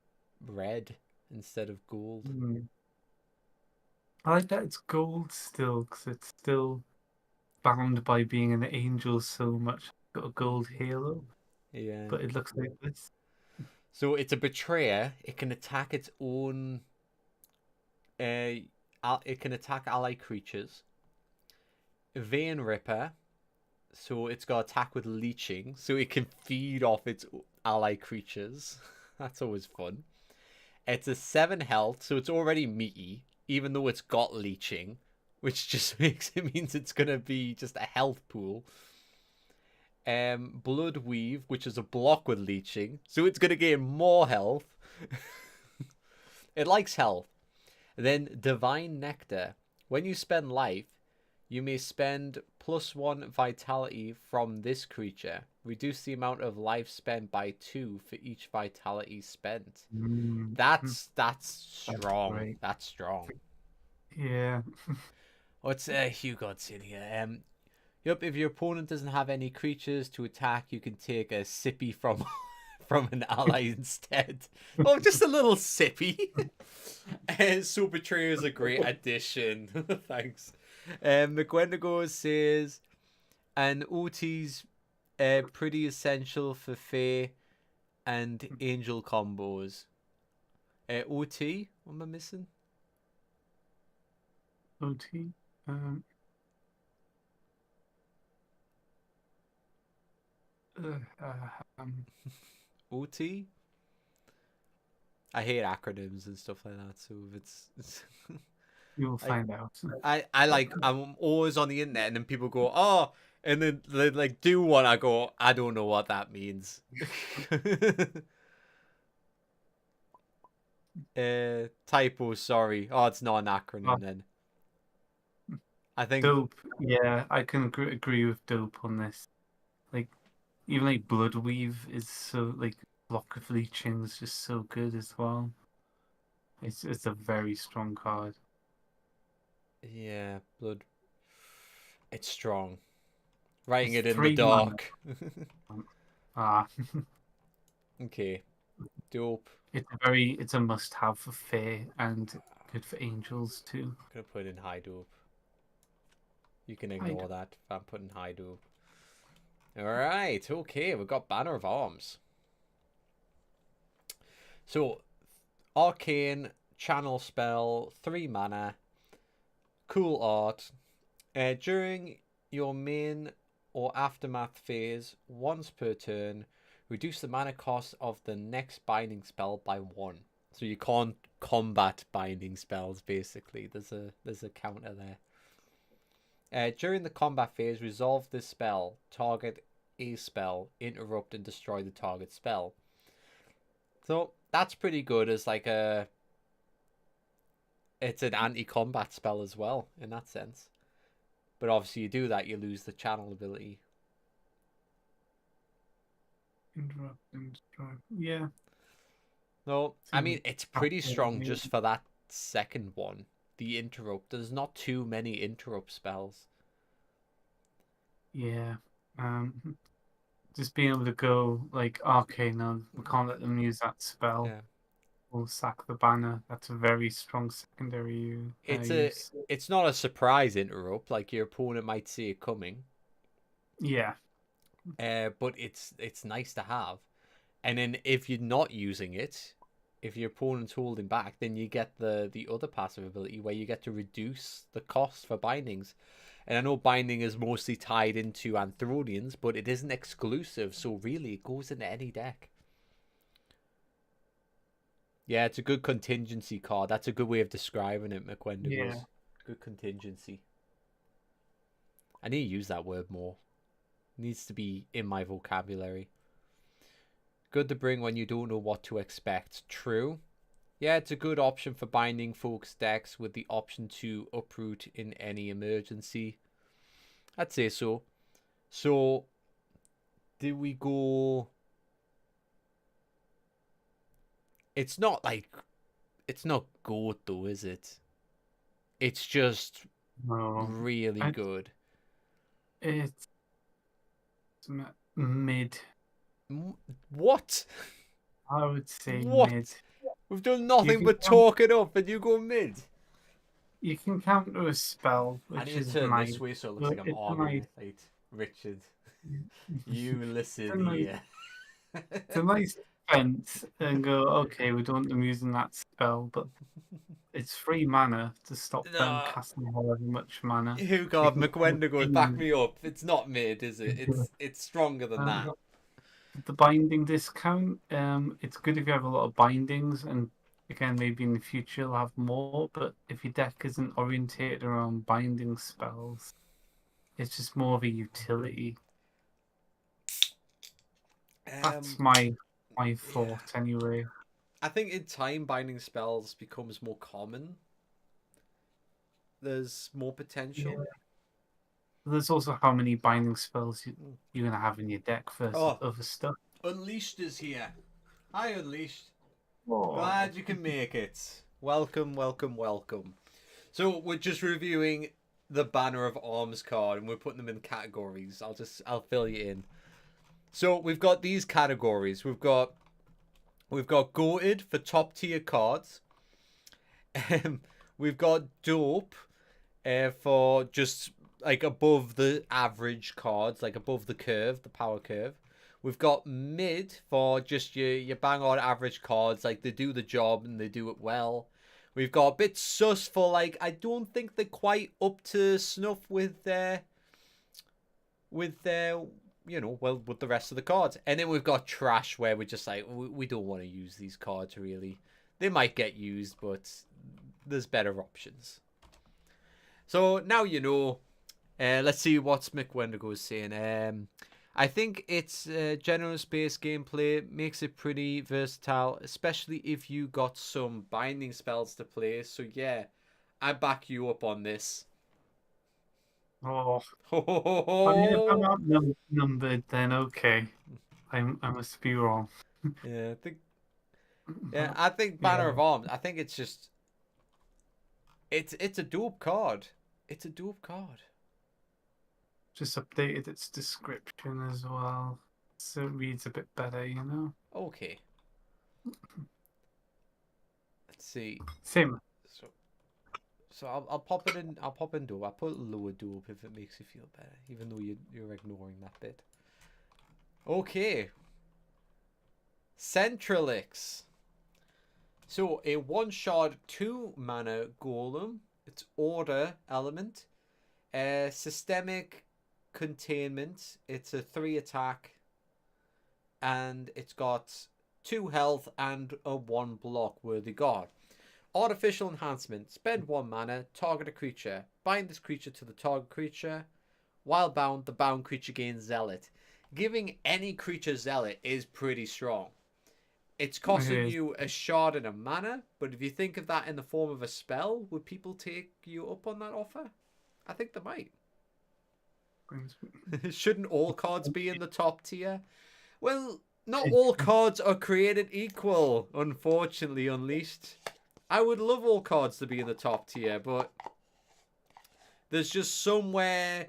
red instead of gold. I like that it's gold still, because it's still bound by being an angel so much. It's got a gold halo. Yeah. But it looks like this. So it's a betrayer. It can attack its own. It can attack allied creatures. Vein Ripper. So it's got attack with leeching, so it can feed off its ally creatures. That's always fun. It's a 7 health, so it's already meaty, even though it's got leeching, which just makes it means it's gonna be just a health pool. Blood Weave, which is a block with leeching, so it's gonna gain more health. It likes health. Then Divine Nectar. When you spend life, you may spend +1 vitality from this creature. Reduce the amount of life spent by 2 for each vitality spent. That's strong. Great. That's strong. Yeah. What's Hugh God's in here? Yep, if your opponent doesn't have any creatures to attack, you can take a sippy from from an ally instead. Oh, just a little sippy. So Betrayer is a great addition. Thanks. McGuendigo says, and OT's pretty essential for Fae and Angel combos. OT? What am I missing? OT. OT? I hate acronyms and stuff like that, so if it's You'll find out. I'm always on the internet and then people go, oh, and then they like do one, I go, I don't know what that means. Typo, sorry. Oh, it's not an acronym then. I think Dope. Yeah, I can agree with Dope on this. Like, even like Blood Weave is so like block of leeching is just so good as well. It's a very strong card. yeah, blood. It's strong. Writing It's it in the 3 mana. dark. Ah, Okay. Dope. it's a must-have for Fae and good for Angels too. I'm gonna put in high dope. You can High ignore dope. that if I'm putting high dope. Alright, okay, we've got Banner of Arms. So, Arcane, Channel Spell, 3 mana, cool art. During your main or aftermath phase, once per turn, reduce the mana cost of the next binding spell by 1. So you can't combat binding spells, basically. There's a counter there. During the combat phase, resolve this spell. Target a spell, interrupt and destroy the target spell. So that's pretty good as like a... It's an anti-combat spell as well, in that sense. But obviously you do that, you lose the channel ability. Interrupt and destroy. Yeah. No, I mean, it's pretty strong Yeah. just for that second one. The interrupt. There's not too many interrupt spells. Yeah. Just being able to go like, okay, no, we can't let them use that spell. Yeah. We'll sack the banner. That's a very strong secondary use. It's not a surprise interrupt, like your opponent might see it coming. Yeah. But it's nice to have. And then if you're not using it, if your opponent's holding back, then you get the other passive ability where you get to reduce the cost for bindings. And I know binding is mostly tied into Anthronians, but it isn't exclusive, so really it goes into any deck. Yeah, it's a good contingency card. That's a good way of describing it, McWendigos. Yeah. Good contingency. I need to use that word more. It needs to be in my vocabulary. Good to bring when you don't know what to expect. True. Yeah, it's a good option for binding folks decks with the option to uproot in any emergency. I'd say so. So, did we go... It's not like... It's not good though, is it? It's just really good. It's mid. What? I would say What? mid. We've done nothing but talk it up and you go mid. You can counter a spell, I which need to is turn nice. this way so it looks like I'm It's arguing with Richard. You listen here. It's a nice defense and go, okay, we don't want them using that spell, but it's free mana to stop them No, casting however much mana. who They God can McWendigo, back gain, me up. It's not mid, is it? It's stronger than um, that. the binding discount. It's good if you have a lot of bindings, and again, maybe in the future you'll have more. But if your deck isn't orientated around binding spells, it's just more of a utility. That's Um, my yeah, thought anyway. I think in time binding spells becomes more common. There's more potential. Yeah. There's also how many binding spells Mm. you're gonna have in your deck versus Oh, other stuff. Unleashed is here. Hi, Unleashed. Oh, Glad you can make it. Welcome, welcome, welcome. So we're just reviewing the Banner of Arms card, and we're putting them in categories. I'll fill you in. So we've got these categories. We've got goated for top tier cards. We've got dope for just like above the average cards, like above the curve, the power curve. We've got mid for just your bang on average cards, like they do the job and they do it well. We've got a bit sus for like I don't think they're quite up to snuff with their well with the rest of the cards. And then we've got trash where we're just like we don't want to use these cards really. They might get used, but there's better options. So now you know. Let's see what Mick Wendigo is saying. I think its general space gameplay makes it pretty versatile, especially if you got some binding spells to play. So yeah, I back you up on this. oh. Ho, ho, ho, I mean, if I'm ho. outnumbered, then okay. I must be wrong. Yeah, I think yeah, But I think yeah, Banner of Arms. I think it's just it's a dope card. It's a dope card. just updated its description as well, so it reads a bit better, you know. Okay, let's see. Same. So So I'll pop it in. I'll pop in dope. I'll put lower dope if it makes you feel better, even though you're ignoring that bit. Okay. Centralix. So a one-shot 2 mana golem. It's order element. Systemic containment. It's a 3 attack, and it's got 2 health and a 1 block worthy guard. Artificial enhancement. Spend 1 mana, target a creature. Bind this creature to the target creature. While bound, the bound creature gains Zealot. Giving any creature Zealot is pretty strong. It's It costing is. you a shard and a mana, but if you think of that in the form of a spell, would people take you up on that offer? I think they might. Shouldn't all cards be in the top tier? Well, not all cards are created equal, unfortunately, Unleashed. I would love all cards to be in the top tier, but there's just somewhere.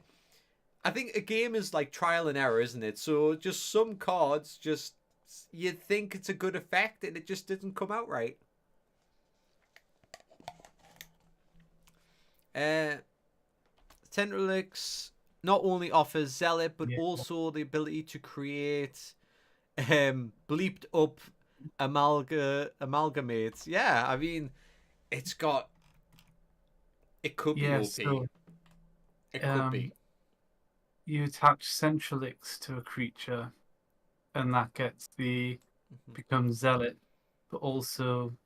I think a game is like trial and error, isn't it? So just some cards, just you think it's a good effect, and it just didn't come out right. Tentrelix not only offers Zealot, but Yeah. also the ability to create bleeped up amalgamates. Yeah, I mean, it's got. It could be Yeah. OP. So, It could be. um, you attach Centralix to a creature, and that gets the becomes Zealot, but also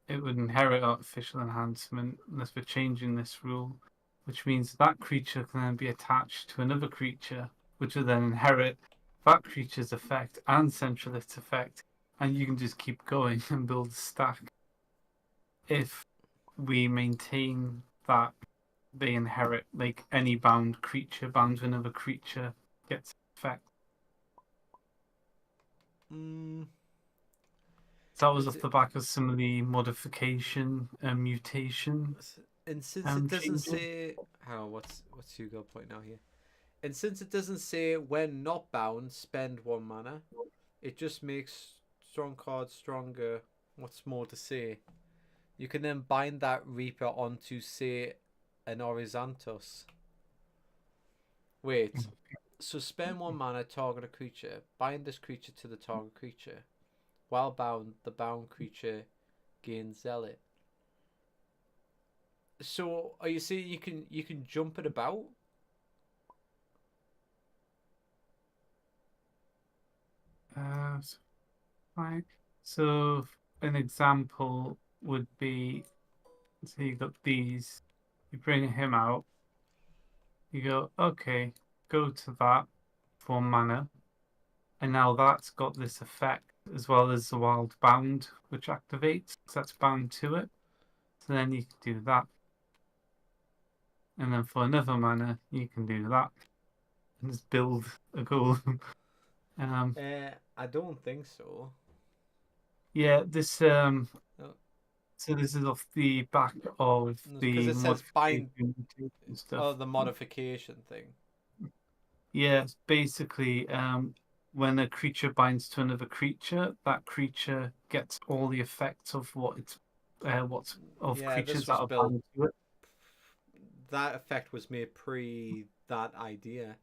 it would inherit artificial enhancement unless we're changing this rule, which means that creature can then be attached to another creature, which will then inherit that creature's effect and Centralix effect, and you can just keep going and build a stack. If we maintain that they inherit, like any bound creature bound to another creature gets effect. Mm, So that was is off it, the back of some of the modification and mutation and since it doesn't changes. say how what's Hugo point now here, and since it doesn't say when not bound, spend 1 mana. It just makes strong cards stronger. What's more to say? You can then bind that Reaper onto, say, an Horizontus. Wait. So spend 1 mana, target a creature. Bind this creature to the target creature. While bound, the bound creature gains Zealot. So are you saying you can jump it about? So, right. So an example would be, so you got these, you bring him out, you go, okay, go to that for mana, and now that's got this effect as well as the wild bound, which activates, 'cause that's bound to it. So then you can do that. And then for another mana, you can do that and just build a golem. Um, I don't think so. yeah, this No, so this is off the back of because the it says modification bind. mutation Oh, stuff. the modification thing. Yeah, it's basically when a creature binds to another creature, that creature gets all the effects of what's of Yeah, this creatures was that are built. bound to it. That effect was made pre that idea.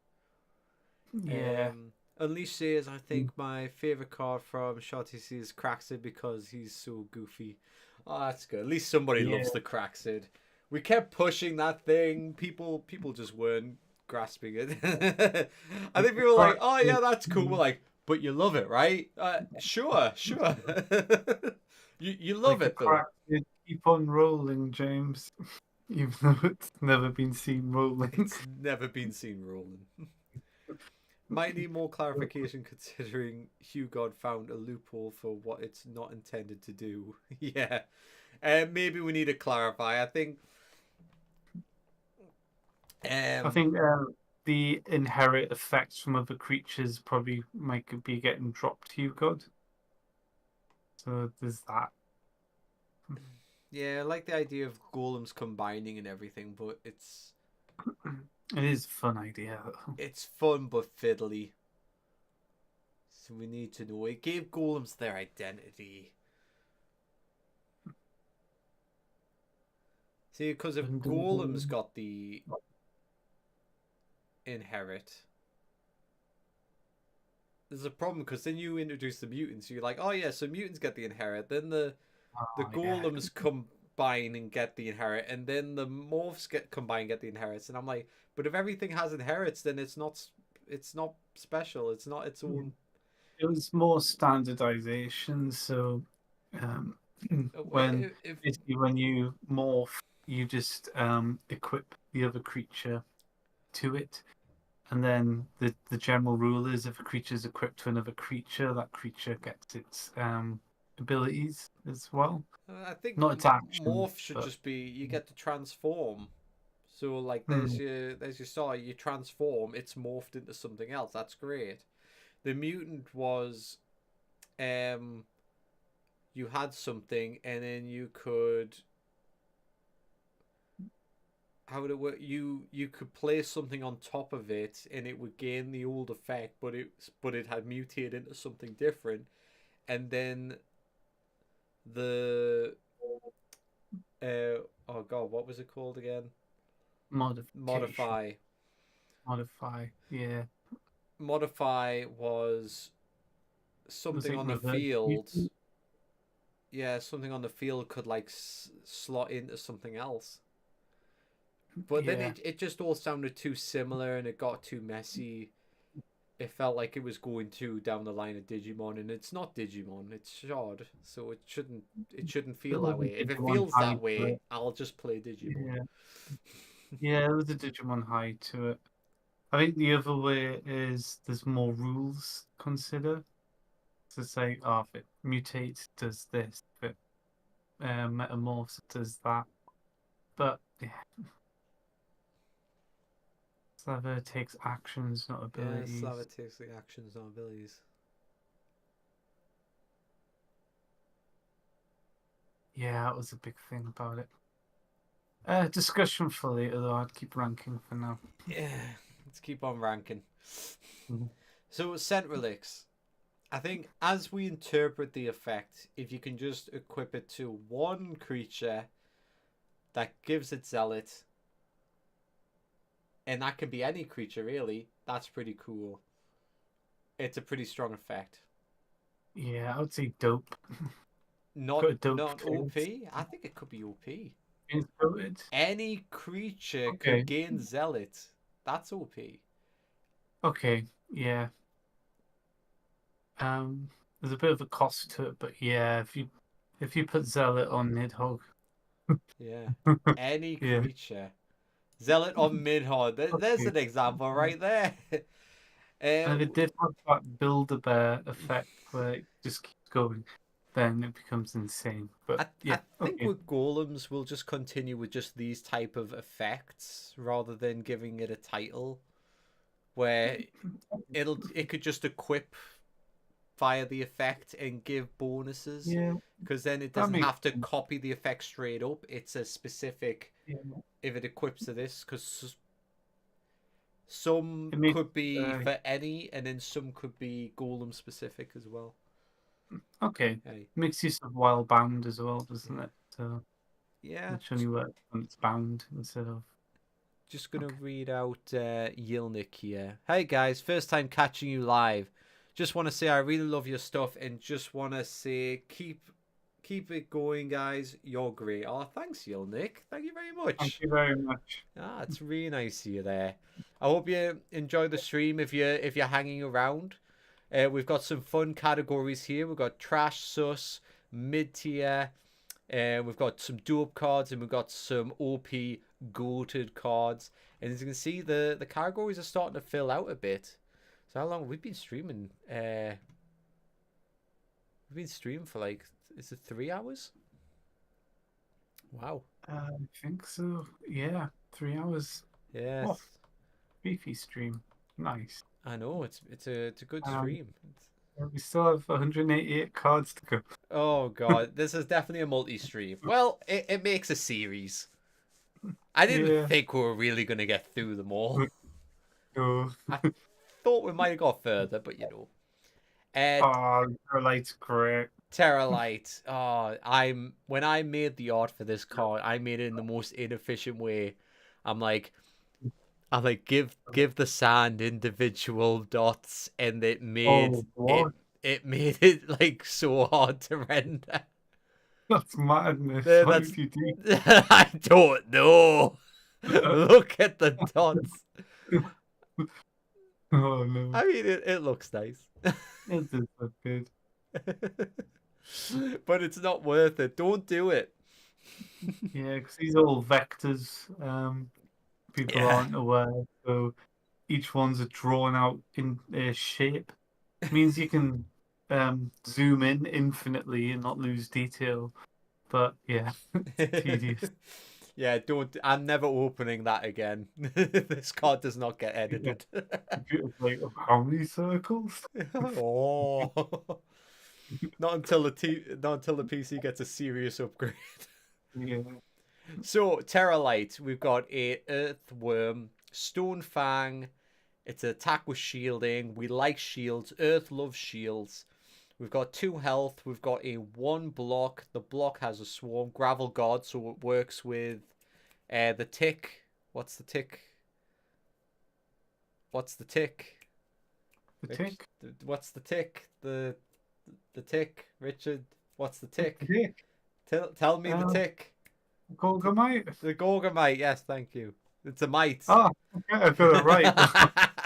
Yeah. Unleash says, I think my favorite card from Shotty is Craxid because he's so goofy. Oh, that's good. At least somebody Yeah. loves the Craxid. We kept pushing that thing. People just weren't grasping it. I think people were like, "Oh yeah, that's cool." We're like, "But you love it, right?" Sure, sure. You love Like a it though. crack, you keep on rolling, James, even though it's never been seen rolling. It's never been seen rolling. Might need more clarification considering Hugh God found a loophole for what it's not intended to do. Yeah. Maybe we need to clarify. I think I um think the inherit effects from other creatures probably might be getting dropped to you, God. So there's that. yeah, I like the idea of golems combining and everything, but It is a fun idea, though. it's fun but fiddly. So we need to know. It gave golems their identity. See, because if Dun, dun, golems dun. got the inherit, there's a problem because then you introduce the mutants. You're like, oh yeah, so mutants get the inherit. Then the Oh, yeah. golems combine and get the inherit, and then the morphs get combine and get the inherits. And I'm like, but if everything has inherits, then it's not special. It's not its Yeah. own. It was more standardization. So um, when If basically when you morph, you just equip the other creature to it. And then the general rule is if a creature is equipped to another creature, that creature gets its abilities as well. I think Not its actions, morph should but just be you get to transform. So like hmm, there's your star, you transform, it's morphed into something else. That's great. The mutant was um you had something and then you could how would it work? You could place something on top of it and it would gain the old effect, but it had mutated into something different. And then the oh god, what was it called again? modification, Modify. modify. Yeah, Modify was was something it on the reverse field. mutant? Yeah, something on the field could like slot into something else. But then Yeah, it just all sounded too similar and it got too messy. It felt like it was going too down the line of Digimon, and it's not Digimon. It's Shard, so it shouldn't there feel was that a way. If it Digimon feels high that to way, it. I'll just play Digimon. Yeah, yeah, there was a Digimon high to it. I think the other way is there's more rules to consider. To say, oh, if it mutates, it does this. If it metamorphs, it does that. But yeah, Slava takes actions, not Yeah, abilities. Slava takes the actions, not abilities. Yeah, that was a big thing about it. Discussion for later, though. I'd keep ranking for now. Yeah, let's keep on ranking. Mhm. So Centrelix. I think as we interpret the effect, if you can just equip it to one creature that gives it zealot, and that can be any creature really, that's pretty cool. It's a pretty strong effect. Yeah, I would say dope. Not Got a dope not taste. OP. I think it could be OP. It's goated. Any creature could Okay. gain Zealot. That's OP. Okay. Yeah. There's a bit of a cost to it, but yeah, if you put Zealot on Nidhogg, Yeah. Any yeah. creature. Zealot on Midhord. There's Okay. an example right there. And if uh, it did have that Build-A-Bear effect where it just keeps going, then it becomes insane. But I yeah, think okay. with golems we'll just continue with just these type of effects rather than giving it a title where it could just equip via the effect and give bonuses, Yeah, because then it that doesn't makes have to sense. copy the effect straight up. It's a specific Yeah. if it equips to this, because some It makes could be uh, for any and then some could be golem specific as well. okay. Hey, Makes use of while bound as well, doesn't yeah, it? So yeah. which only works when it's bound instead of Just gonna okay. read out Yilnik here. Hey guys, first time catching you live. Just want to say I really love your stuff and just want to say keep it going, guys. You're great. Oh, thanks, Yilnik. Thank you very Thank much. you very much. Ah, it's really nice of you there. I hope you enjoy the stream if you're hanging around. We've got some fun categories here. We've got trash, sus, mid tier. We've got some dupe cards and we've got some OP goated cards. And as you can see, the categories are starting to fill out a bit. So how long we've been streaming? We've been streaming for like, is it 3 hours? Wow. I think so. Yeah, 3 hours. Oh, Yes, beefy stream. Nice. I know it's a good Um, stream. we still have 188 cards to go. Oh god, this is definitely a multi-stream. Well, it makes a series. I didn't Yeah. think we were really gonna get through them all. No. I thought we might have got further, but you know. Oh, Starlight's great. Terralight. Oh, when I made the art for this card, I made it in the most inefficient way. I'm like, give the sand individual dots, and Oh, what? it made it like so hard to render. That's madness. Why That's would you do I don't know. that? Look at the dots. Oh no. I mean, it looks nice. It is so good. But it's not worth it. Don't do it. Yeah, because these are all vectors. People Yeah. aren't aware. So each one's a drawn out in shape. Means you can zoom in infinitely and not lose detail. But yeah, it's tedious. Yeah, don't. I'm never opening that again. This card does not get Yeah. edited. Computer's like, "Oh, how many circles?" Oh, not until the PC gets a serious upgrade. Yeah. So Terralight, we've got a Earthworm, Stone Fang. It's an attack with shielding. We like shields. Earth loves shields. We've got 2 health. We've got a 1 block. The block has a swarm. Gravel God, so it works with the tick. What's the tick? What's the tick? The Rich, tick. what's the tick? The tick, Richard. What's the The tick? tick. Tell me the Uh, tick. Gorgamite. The Gorgamite. Yes, thank you. It's a mite. Ah, okay, I got it right.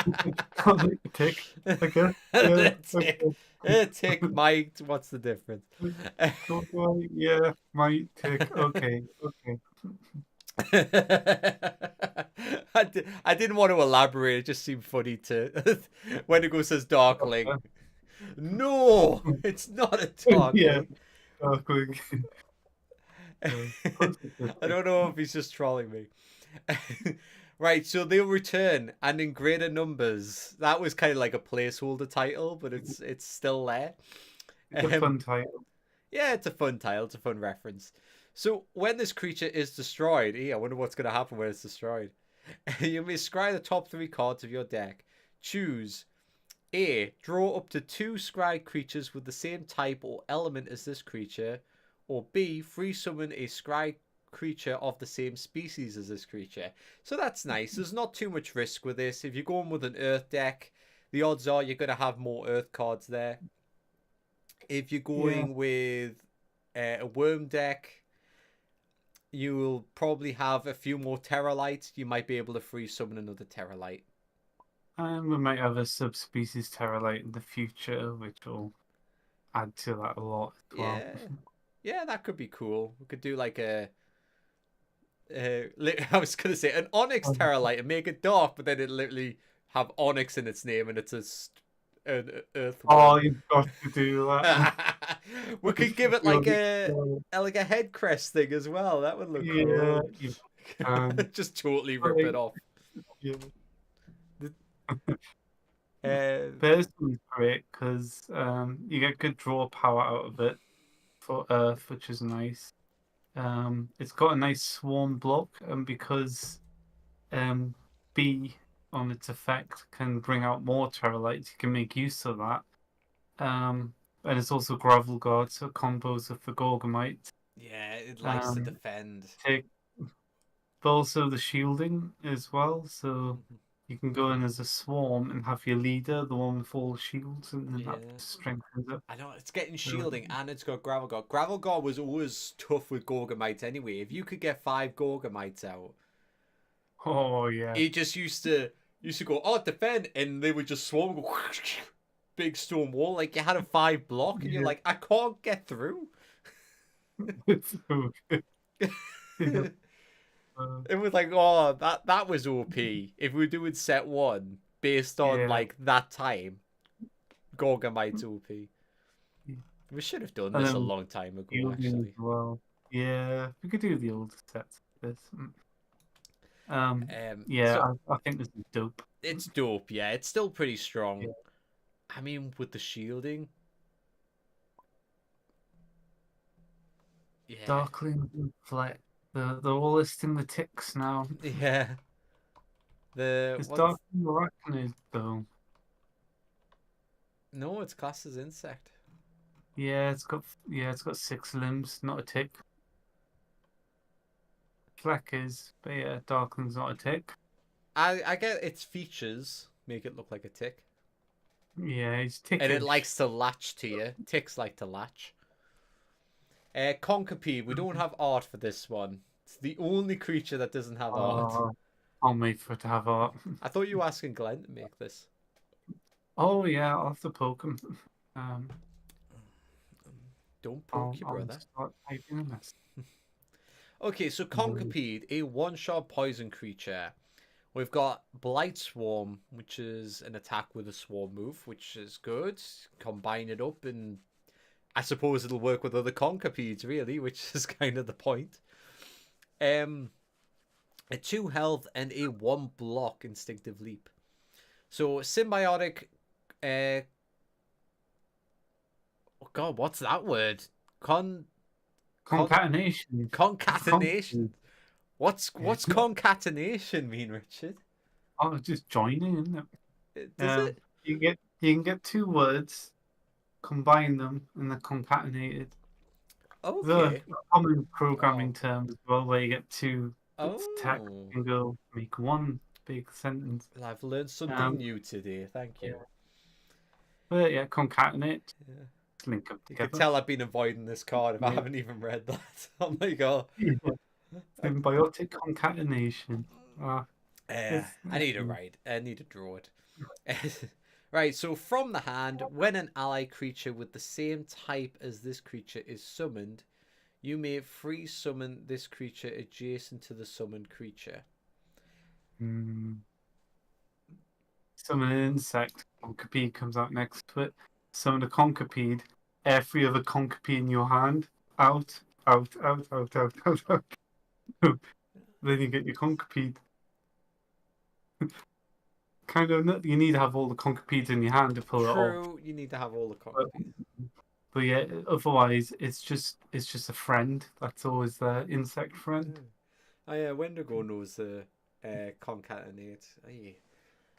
The tick. Okay. Yeah. The Okay. tick. A tick, mite. What's the difference? Gorgamite. Yeah. Might tick. Okay. Okay. I didn't want to elaborate. It just seemed funny to when it goes as Darkling. No, it's not a Yeah. Darkling. Darkwing. I don't know if he's just trolling me. Right, so they'll return and in greater numbers. That was kind of like a placeholder title, but it's still there. It's a fun title. Yeah, it's a fun title. It's a fun reference. So when this creature is destroyed, I wonder what's going to happen when it's destroyed. You may scry the top 3 cards of your deck. Choose A. Draw up to 2 scry creatures with the same type or element as this creature. Or B. Free summon a scry creature of the same species as this creature. So that's nice. There's not too much risk with this. If you're going with an Earth deck, the odds are you're going to have more Earth cards there. If you're Yeah. going with a Worm deck, you'll probably have a few more Terralites. You might be able to free summon another Terralite. And we might have a subspecies Terralite in the future, which will add to that a lot as well. Yeah, yeah, that could be cool. We could do like I was gonna say an Onyx Terralite and make it dark, but then it literally have Onyx in its name and it's an Oh, Earthworm. you've got to do that. We could give it like You'll a head crest thing as well. That would look Yeah, cool. you can. Just totally rip Like, it off. yeah. Uh, Personally, great because you get good draw power out of it for Earth, which is nice. It's got a nice swarm block, and because um, B on its effect can bring out more Terralites, you can make use of that. And it's also Gravel Guard, so it combos with the Gorgomite. yeah, it likes to Um, defend. take, but also the shielding as well, so you can go in as a swarm and have your leader, the one with all the shields, and then that Yeah. strengthens it. I know it's getting So, shielding and it's got Gravel Guard. Gravel Guard was always tough with Gorgomites anyway. If you could get 5 Gorgomites out, oh yeah, it just used to go, oh, defend, and they would just swarm, go, big stone wall. Like you had a 5 block, and you're yeah, like, I can't get through. it's so good. Yeah. It was like, oh, that was OP. If we were doing set 1 based on Yeah. like that time, Gorgomite's OP. Yeah. We should have done And this a then long time ago, shielding as actually. well. Yeah, we could do the older sets of this. Yeah, So I think this is dope. it's dope. Yeah, it's still pretty Yeah. strong. I mean, with the shielding, yeah, Darkling and Fleck. They're all listing the ticks now. yeah. The Is what's Darkling Arachnid though? no, it's classed as insect. It's got 6 limbs, not a tick. Fleck is, but yeah, Darkling's not a tick. I get its features make it look like a tick, Yeah, he's and it tickish. likes to latch to you. Ticks like to latch. Concipede, we don't have art for this one. It's the only creature that doesn't have art. I'll wait for it to have art. I thought you were asking Glenn to make this. Oh yeah, I'll have to poke him. Don't poke your I'll brother. start typing in this. Okay, so Concipede, a one-shot poison creature. We've got Blight Swarm, which is an attack with a swarm move, which is good. Combine it up, and I suppose it'll work with other Concapedes, really, which is kind of the point. A 2 health and a 1 block instinctive leap. So symbiotic. Oh God, what's that word? Concatenation. Concatenation. What's concatenation mean, Richard? Oh, just joining, isn't it? Does it? You can get 2 words, combine them, and they're concatenated. Okay. The common programming term as well, where you get 2 text Oh. and go make 1 big sentence. Well, I've learned something new today. Thank you. But yeah, concatenate. Yeah. Link them You together. could tell I've been avoiding this card if I Yeah. haven't even read that. Oh my God. Yeah. Symbiotic concatenation. I need to write. I need to draw it. Right, so from the hand, when an ally creature with the same type as this creature is summoned, you may free summon this creature adjacent to the summoned creature. Summon an insect. Concipede comes out next to it. Summon a concipede. Every other concipede in your hand. Out. Then you get your concipede. Kind of, you need to have all the concapedes in your hand to pull it off. True, you need to have all the concapedes. But yeah, otherwise it's just a friend. That's always the insect friend. Oh yeah, Wendigo knows the concatenate. Aye.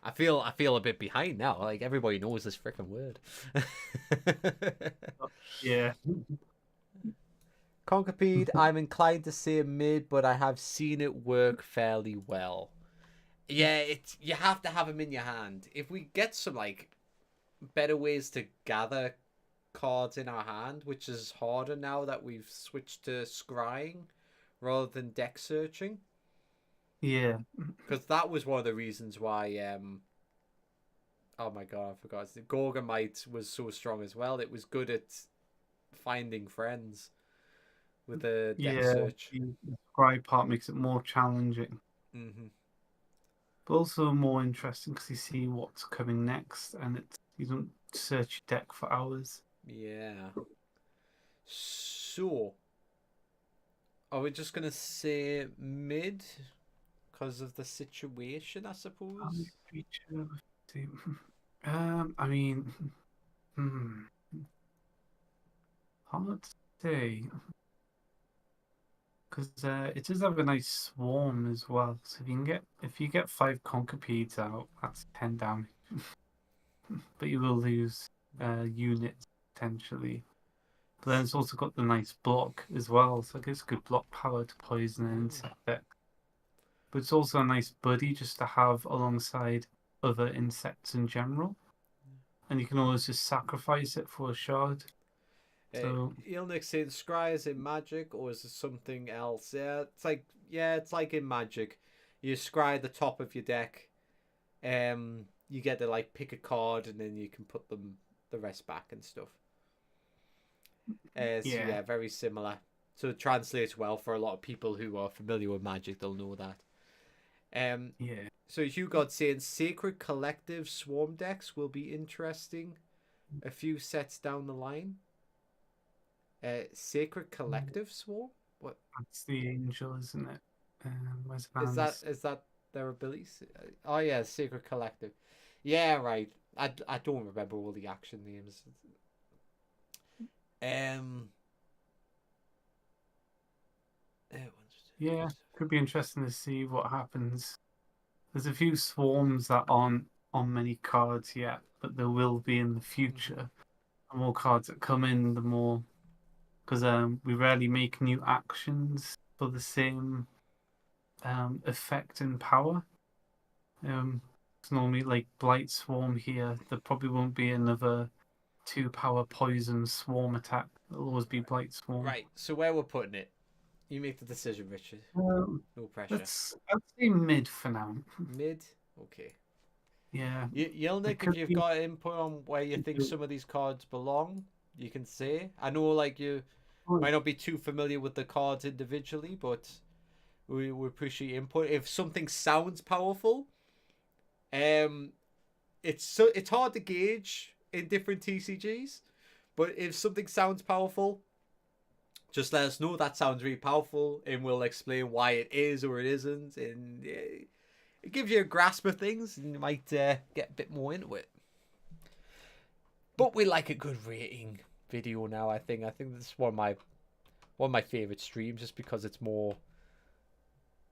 I feel a bit behind now. Like everybody knows this freaking word. Yeah. Concipede, I'm inclined to say mid, but I have seen it work fairly well. Yeah, you have to have them in your hand. If we get some like better ways to gather cards in our hand, which is harder now that we've switched to scrying, rather than deck searching. Yeah. Because that was one of the reasons why oh my god, I forgot. The Gorgamite was so strong as well. It was good at finding friends with the deck Yeah, search. the scribe part makes it more challenging, Hmm. but also more interesting because you see what's coming next, and you don't search your deck for hours. Yeah. So, are we just gonna say mid because of the situation? I Only suppose. creature. I mean, hmm, hard to say because it does have a nice swarm as well. So if you get 5 concupides out, that's 10 damage, but you will lose units potentially. But then it's also got the nice block as well, so it gives good block power to poison and Oh. insect deck. But it's also a nice buddy just to have alongside other insects in general. And you can always just sacrifice it for a shard. So Ilnik saying scry is in Magic or is it something else? It's like in Magic. You scry the top of your deck. You get to like pick a card and then you can put the rest back and stuff. So yeah, yeah, very similar. So it translates well for a lot of people who are familiar with Magic. They'll know that. Um, yeah. so Hugh God saying Sacred Collective Swarm decks will be interesting a few sets down the line. Sacred Collective Swarm? What That's the angel, isn't it? Where's is that? Vans? Is that their abilities? Oh yeah, Sacred Collective. Yeah, right. I don't remember all the action names. Um. Yeah, could be interesting to see what happens. There's a few swarms that aren't on many cards yet, but there will be in the Mhm. future. The more cards that come in, the more because we rarely make new actions for the same effect and power. It's normally like Blight Swarm here. There probably won't be another 2 power poison swarm attack. It'll always be Blight Swarm. Right. So where we're putting it, you make the decision, Richard. Um, No pressure. I'd say mid for now. Mid. Okay. Yeah, it Yelnik, if could you've be. got input on where you think some of these cards belong, you can say. I know, like you might not be too familiar with the cards individually, but we appreciate input. If something sounds powerful, um, it's hard to gauge in different TCGs. But if something sounds powerful, just let us know that sounds really powerful, and we'll explain why it is or it isn't, and it gives you a grasp of things, and you might get a bit more into it. But we like a good rating video now. I think this is one of my favorite streams, just because it's more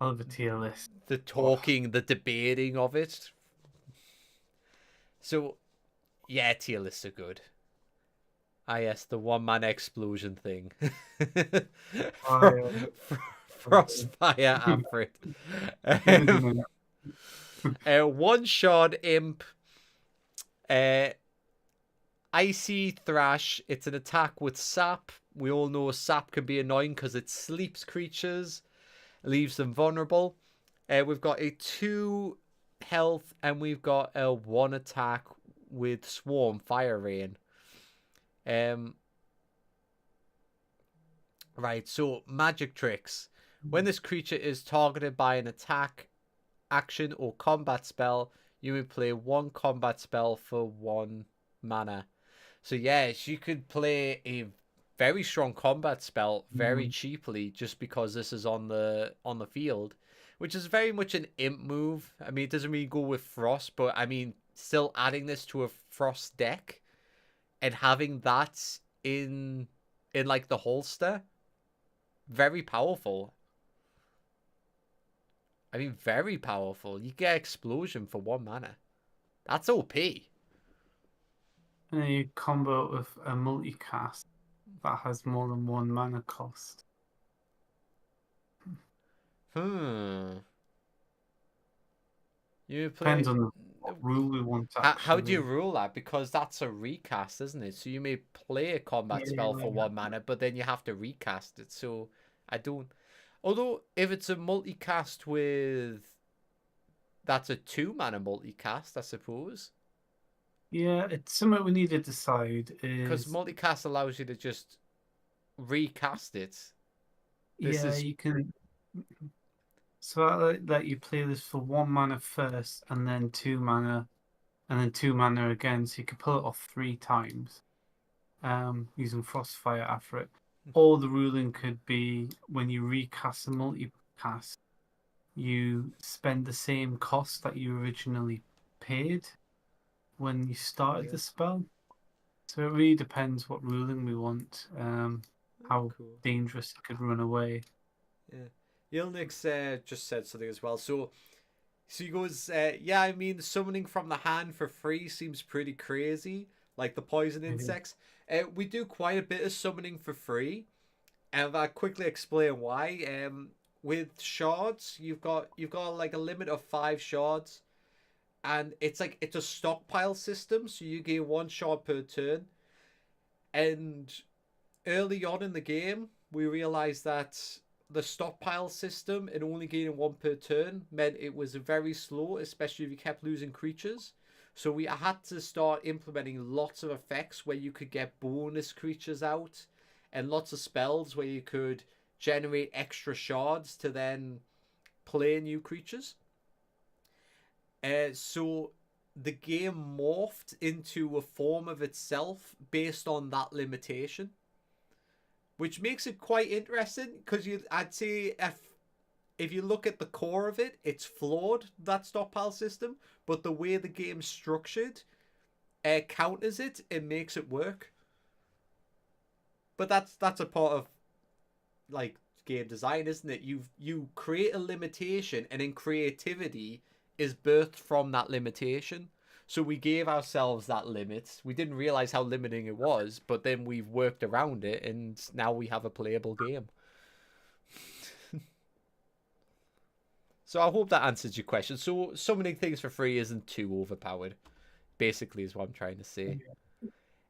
I love a tier list. the Oh, talking, the debating of it. So yeah, tier lists are good. Ah yes, the one man explosion thing. fire. Frostfire Afrit. Never gonna. One shot imp. Uh, Icy Thrash. It's an attack with sap. We all know sap can be annoying because it sleeps creatures, leaves them vulnerable. We've got a 2 health and we've got a 1 attack with Swarm Fire Rain. Right, so magic tricks. When this creature is targeted by an attack, action, or combat spell, you may play 1 combat spell for 1 mana. So yes, you could play a very strong combat spell very cheaply just because this is on the field, which is very much an imp move. I mean, it doesn't really go with frost, but I mean, still adding this to a frost deck and having that in like the holster, very powerful. I mean, very powerful. You get explosion for 1 mana. That's OP. And then you combo it with a multicast that has more than 1 mana cost. Hmm. You Depends play. on what rule we want to How do you actually. rule that? Because that's a recast, isn't it? So you may play a combat spell for Yeah, 1 mana, but then you have to recast it. So I don't. Although, if it's a multicast with... That's a 2-mana multicast, I suppose. Yeah, it's something we need to decide Because is, multicast allows you to just recast it. This yeah, is... you can. So I like that you play this for 1 mana first, and then 2 mana, and then 2 mana again. So you can pull it off 3 times, using Frostfire after it. Or the ruling could be when you recast a multicast, you spend the same cost that you originally paid when you started Yeah. the spell. So it really depends what ruling we want, how Cool. dangerous it could run away. Yeah. Yilnix just said something as well. So he goes, yeah, I mean, summoning from the hand for free seems pretty crazy, like the poison insects. We do quite a bit of summoning for free, and I'll quickly explain why. With shards, you've got like a limit of 5 shards, and it's a stockpile system, so you gain 1 shard per turn. And early on in the game, we realized that the stockpile system and only gaining 1 per turn meant it was very slow, especially if you kept losing creatures. So we had to start implementing lots of effects where you could get bonus creatures out, and lots of spells where you could generate extra shards to then play new creatures. So the game morphed into a form of itself based on that limitation, which makes it quite interesting because I'd say if you look at the core of it, it's flawed, that stockpile system, but the way the game's structured counters it and makes it work. But that's a part of like game design, isn't it? You create a limitation, and then creativity is birthed from that limitation. So we gave ourselves that limit. We didn't realize how limiting it was, but then we've worked around it, and now we have a playable game. So I hope that answers your question. So summoning things for free isn't too overpowered, basically, is what I'm trying to say.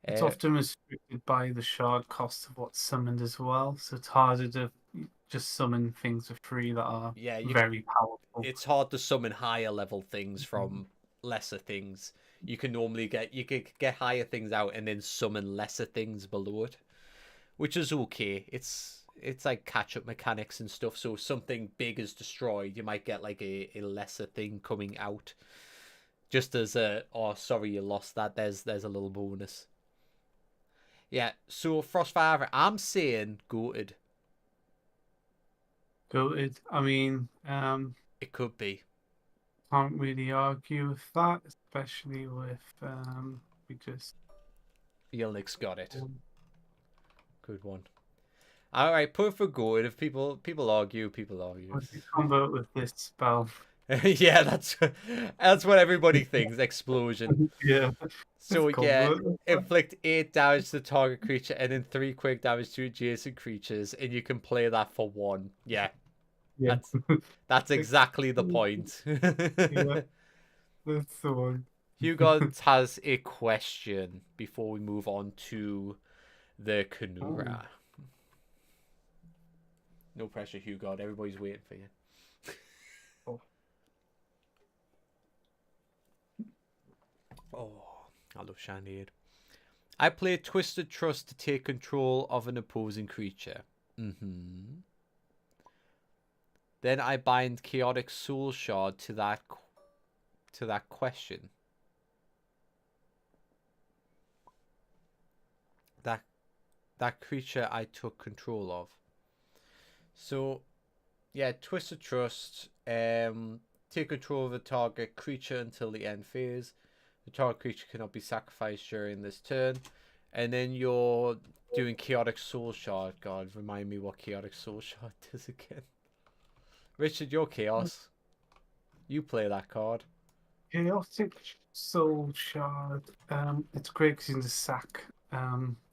It's Uh, often restricted by the shard cost of what's summoned as well, so it's harder to just summon things for free that are yeah, very powerful. it's hard to summon higher level things from lesser things. You could get higher things out and then summon lesser things below it, which is okay. It's like catch up mechanics and stuff. So if something big is destroyed, you might get like a lesser thing coming out. Just as a, oh sorry you lost that. There's a little bonus. Yeah. So Frostfire, I'm saying goated. Goated. I mean, It could be. can't really argue with that, especially with we just Yelnix got it. Good one. All right, put for goated. If people argue, people argue. combo with this spell. Yeah, that's what everybody thinks. Explosion. Yeah, So it's yeah, combo. inflict 8 damage to the target creature and then 3 quick damage to adjacent creatures, and you can play that for 1. Yeah, Yeah, that's exactly the point. yeah, that's the one. Hugo has a question before we move on to the Oh, Kanura. No pressure, Hugo. Everybody's waiting for you. oh. Oh, I love Shandied. I play Twisted Trust to take control of an opposing creature. Mm-hmm. Then I bind Chaotic Soul Shard to that question. That creature I took control of. So, yeah, Twisted Trust. Take control of the target creature until the end phase. The target creature cannot be sacrificed during this turn. And then you're doing Chaotic Soul Shard. God, remind me what Chaotic Soul Shard does again. Richard, you're Chaos. You play that card. Chaotic Soul Shard. It's great because you can just sack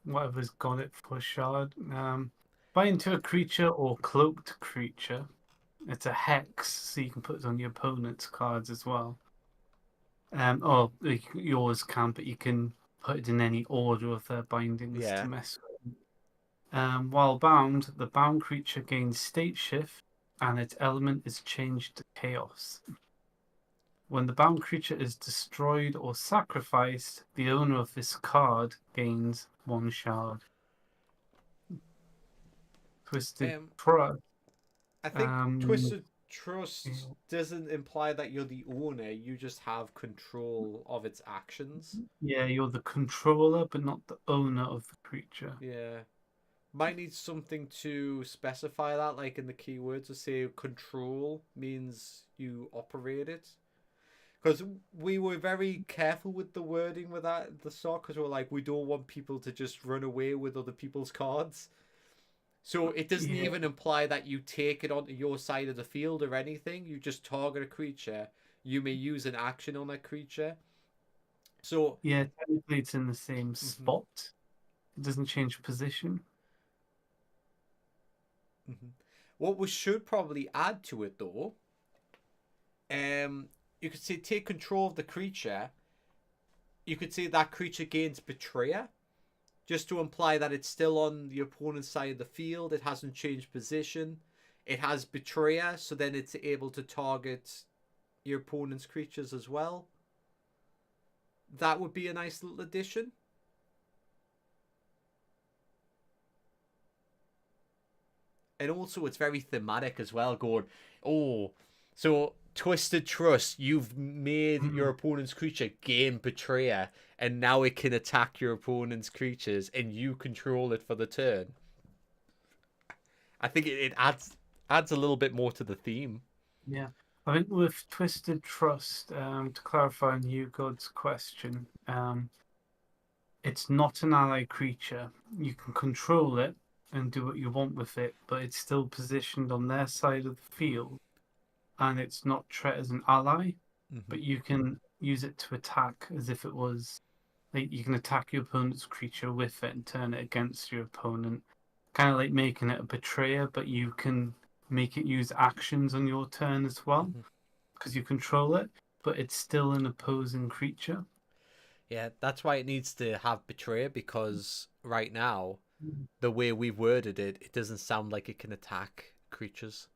whatever's got it for a shard. Buy into a creature or cloaked creature. It's a hex, so you can put it on your opponent's cards as well. Or yours can, but you can put it in any order of their bindings Yeah. to mess with. While bound, the bound creature gains state shift and its element is changed to chaos. When the bound creature is destroyed or sacrificed, the owner of this card gains 1 shard. Twisted Um, Trust. I think Um, Twisted Trust doesn't imply that you're the owner. You just have control of its actions. yeah, you're the controller, but not the owner of the creature. Yeah. Might need something to specify that, like in the keywords, to say control means you operate it. Because we were very careful with the wording with that at the start, because we're like, we don't want people to just run away with other people's cards. So it doesn't Yeah, even imply that you take it onto your side of the field or anything. You just target a creature. You may use an action on that creature. So, yeah, technically it's in the same mhm, spot. It doesn't change position. mhm. What we should probably add to it though, um, you could say take control of the creature. You could say that creature gains Betrayer, just to imply that it's still on the opponent's side of the field. It hasn't changed position. It has Betrayer, so then it's able to target your opponent's creatures as well. That would be a nice little addition. And also, it's very thematic as well. Going, oh, so Twisted Trust, you've made your Mm. opponent's creature gain Betrayer, and now it can attack your opponent's creatures, and you control it for the turn. I think it adds a little bit more to the theme. Yeah. I think with Twisted Trust, to clarify on you, God's question, it's not an ally creature. You can control it and do what you want with it, but it's still positioned on their side of the field, and it's not treated as an ally, Mm-hmm. but you can use it to attack as if it was like you can attack your opponent's creature with it and turn it against your opponent. Kind of like making it a betrayer, but you can make it use actions on your turn as well Mm-hmm. because you control it, but it's still an opposing creature. Yeah, that's why it needs to have Betrayer, because right now, Mm. the way we've worded it, it doesn't sound like it can attack creatures.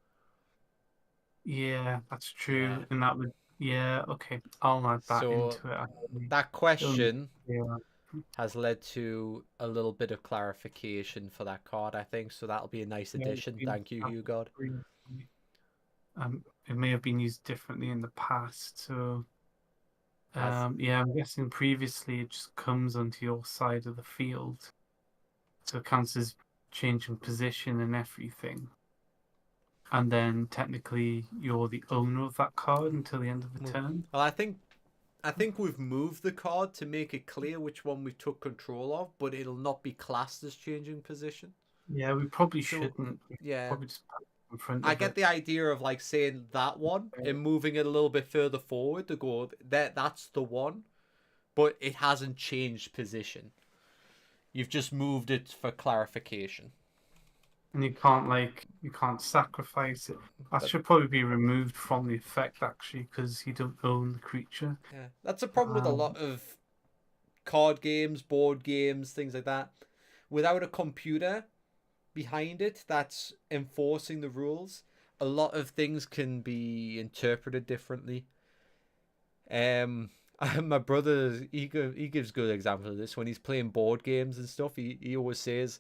Yeah, that's Yeah. true. And that would, yeah, okay. I'll add that So into it. Actually. that Um, question yeah, has led to a little bit of clarification for that card, I think. So that'll be a nice yeah, it's addition. been Thank you, Hugo. it may have been used differently in the past. So, As yeah, I'm guessing previously it just comes onto your side of the field. So it counts as changing position and everything. And then technically you're the owner of that card until the end of the well, turn. I think we've moved the card to make it clear which one we took control of, but it'll not be classed as changing position. Yeah, we probably So shouldn't. We yeah, probably just put it in front I of get it. the idea of like saying that one and moving it a little bit further forward to go that's the one, but it hasn't changed position. You've just moved it for clarification. And you can't sacrifice it. That That should probably be removed from the effect actually because you don't own the creature. Yeah, that's a problem with a Um, lot of card games, board games, things like that. Without a computer behind it that's enforcing the rules, a lot of things can be interpreted differently. Um, my brother, he gives good examples of this when he's playing board games and stuff. He always says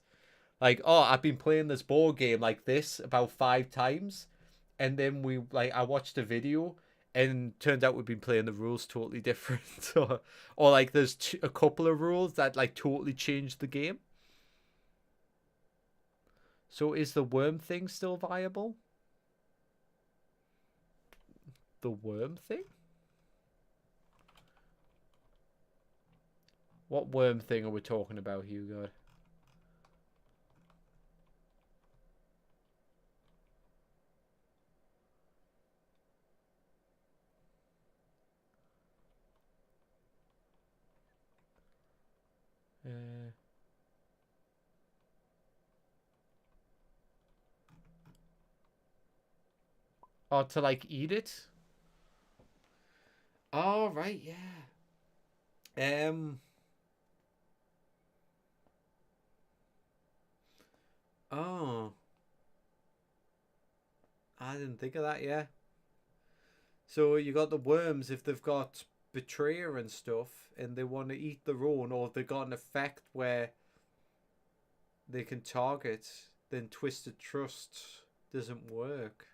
like, "Oh, I've been playing this board game like this about 5 times," and then I watched a video. And turns out we've been playing the rules totally different, or like there's a couple of rules that like totally changed the game. So is the worm thing still viable? The worm thing? What worm thing are we talking about, Hugo? Uh, oh, to like eat it? Oh, right, yeah. Um, oh, I didn't think of that. Yeah. So you got the worms if they've got betrayer and stuff, and they want to eat their own, or they've got an effect where they can target, then Twisted Trust doesn't work.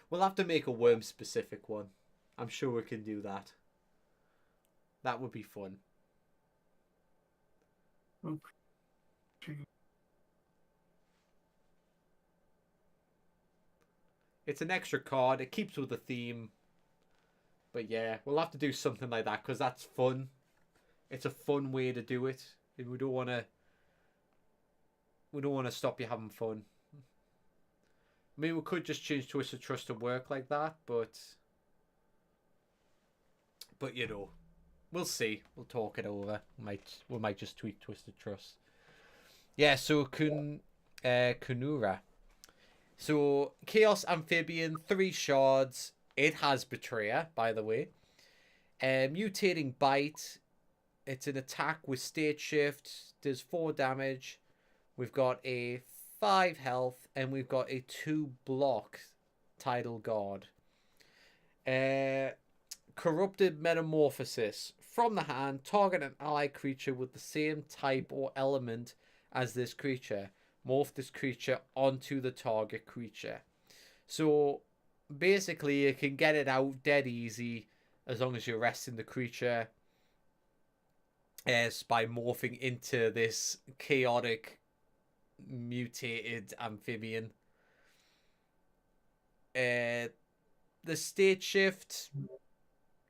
We'll have to make a worm specific one. I'm sure we can do that. That would be fun. Okay. It's an extra card. It keeps with the theme. But yeah, we'll have to do something like that because that's fun. It's a fun way to do it. And we don't want to stop you having fun. I mean, we could just change Twisted Trust to work like that, but you know, we'll see. We'll talk it over. We might just tweak Twisted Trust. Yeah, so Kunura. So Chaos Amphibian, 3 shards. It has Betrayer, by the way. Mutating Bite. It's an attack with state shift. Does 4 damage. We've got a 5 health, and we've got a 2 block Tidal Guard. Corrupted Metamorphosis. From the hand, target an allied creature with the same type or element as this creature. Morph this creature onto the target creature. So basically you can get it out dead easy as long as you're resting the creature by morphing into this chaotic mutated amphibian. The state shift,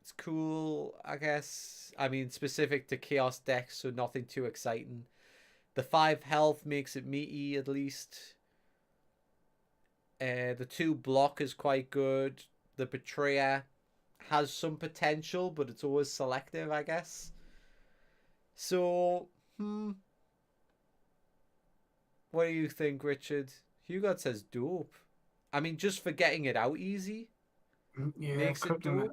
it's cool, I guess. I mean, specific to chaos decks, so nothing too exciting. The 5 health makes it meaty, at least. The 2 block is quite good. The Betrayer has some potential, but it's always selective, I guess. So, what do you think, Richard? Hugo says dope. I mean, just for getting it out easy makes it dope.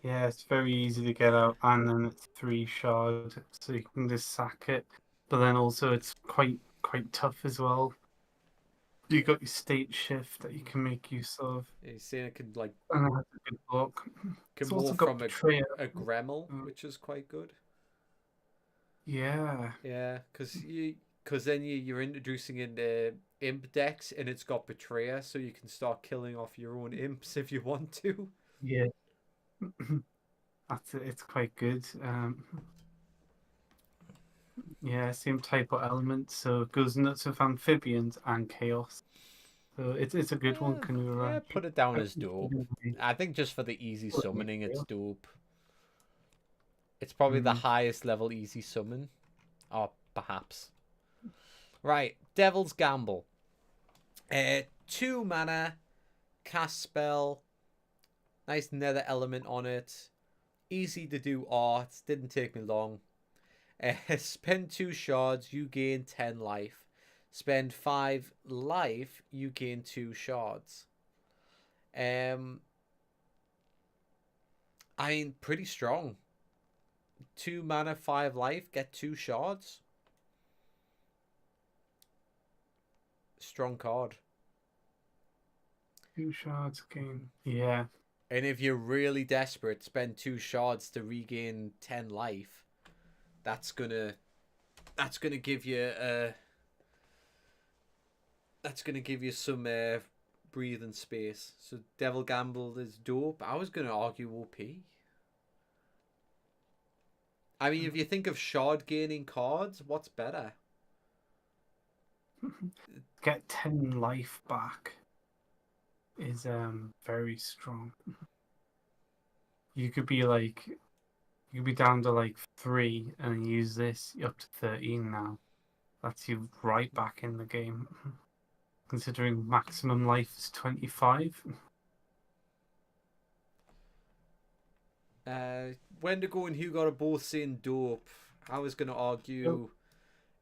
Yeah, it's very easy to get out, and then it's 3 shard, so you can just sack it. But then also it's quite tough as well. You got your state shift that you can make use of. You're saying it could like And it has a good block. can It's morph also got from Betrayer. a Gremel, which is quite good. Yeah. Yeah, because then you're introducing in the imp decks, and it's got Betrayer, so you can start killing off your own imps if you want to. Yeah. That's it. It's quite good. Yeah, same type of element, so it goes nuts with amphibians and chaos. So it's a good one, Kanura. Yeah, put it down as dope. I think just for the easy summoning, it's dope. It's probably the highest level easy summon. Or perhaps. Right, Devil's Gamble. 2 mana, cast spell. Nice nether element on it. Easy to do art. Didn't take me long. Spend 2 shards, you gain 10 life. Spend 5 life, you gain 2 shards. I mean, pretty strong. 2 mana, 5 life, get 2 shards. Strong card. 2 shards gain. Yeah. And if you're really desperate, spend 2 shards to regain 10 life. That's gonna give you some breathing space. So Devil Gamble is dope. I was gonna argue OP. I mean, if you think of shard gaining cards, what's better? Get 10 life back is very strong. You could be down to like 3 and use this, you're up to 13 now. That's you right back in the game. Considering maximum life is 25. Wendigo and Hugo are both saying dope. I was gonna argue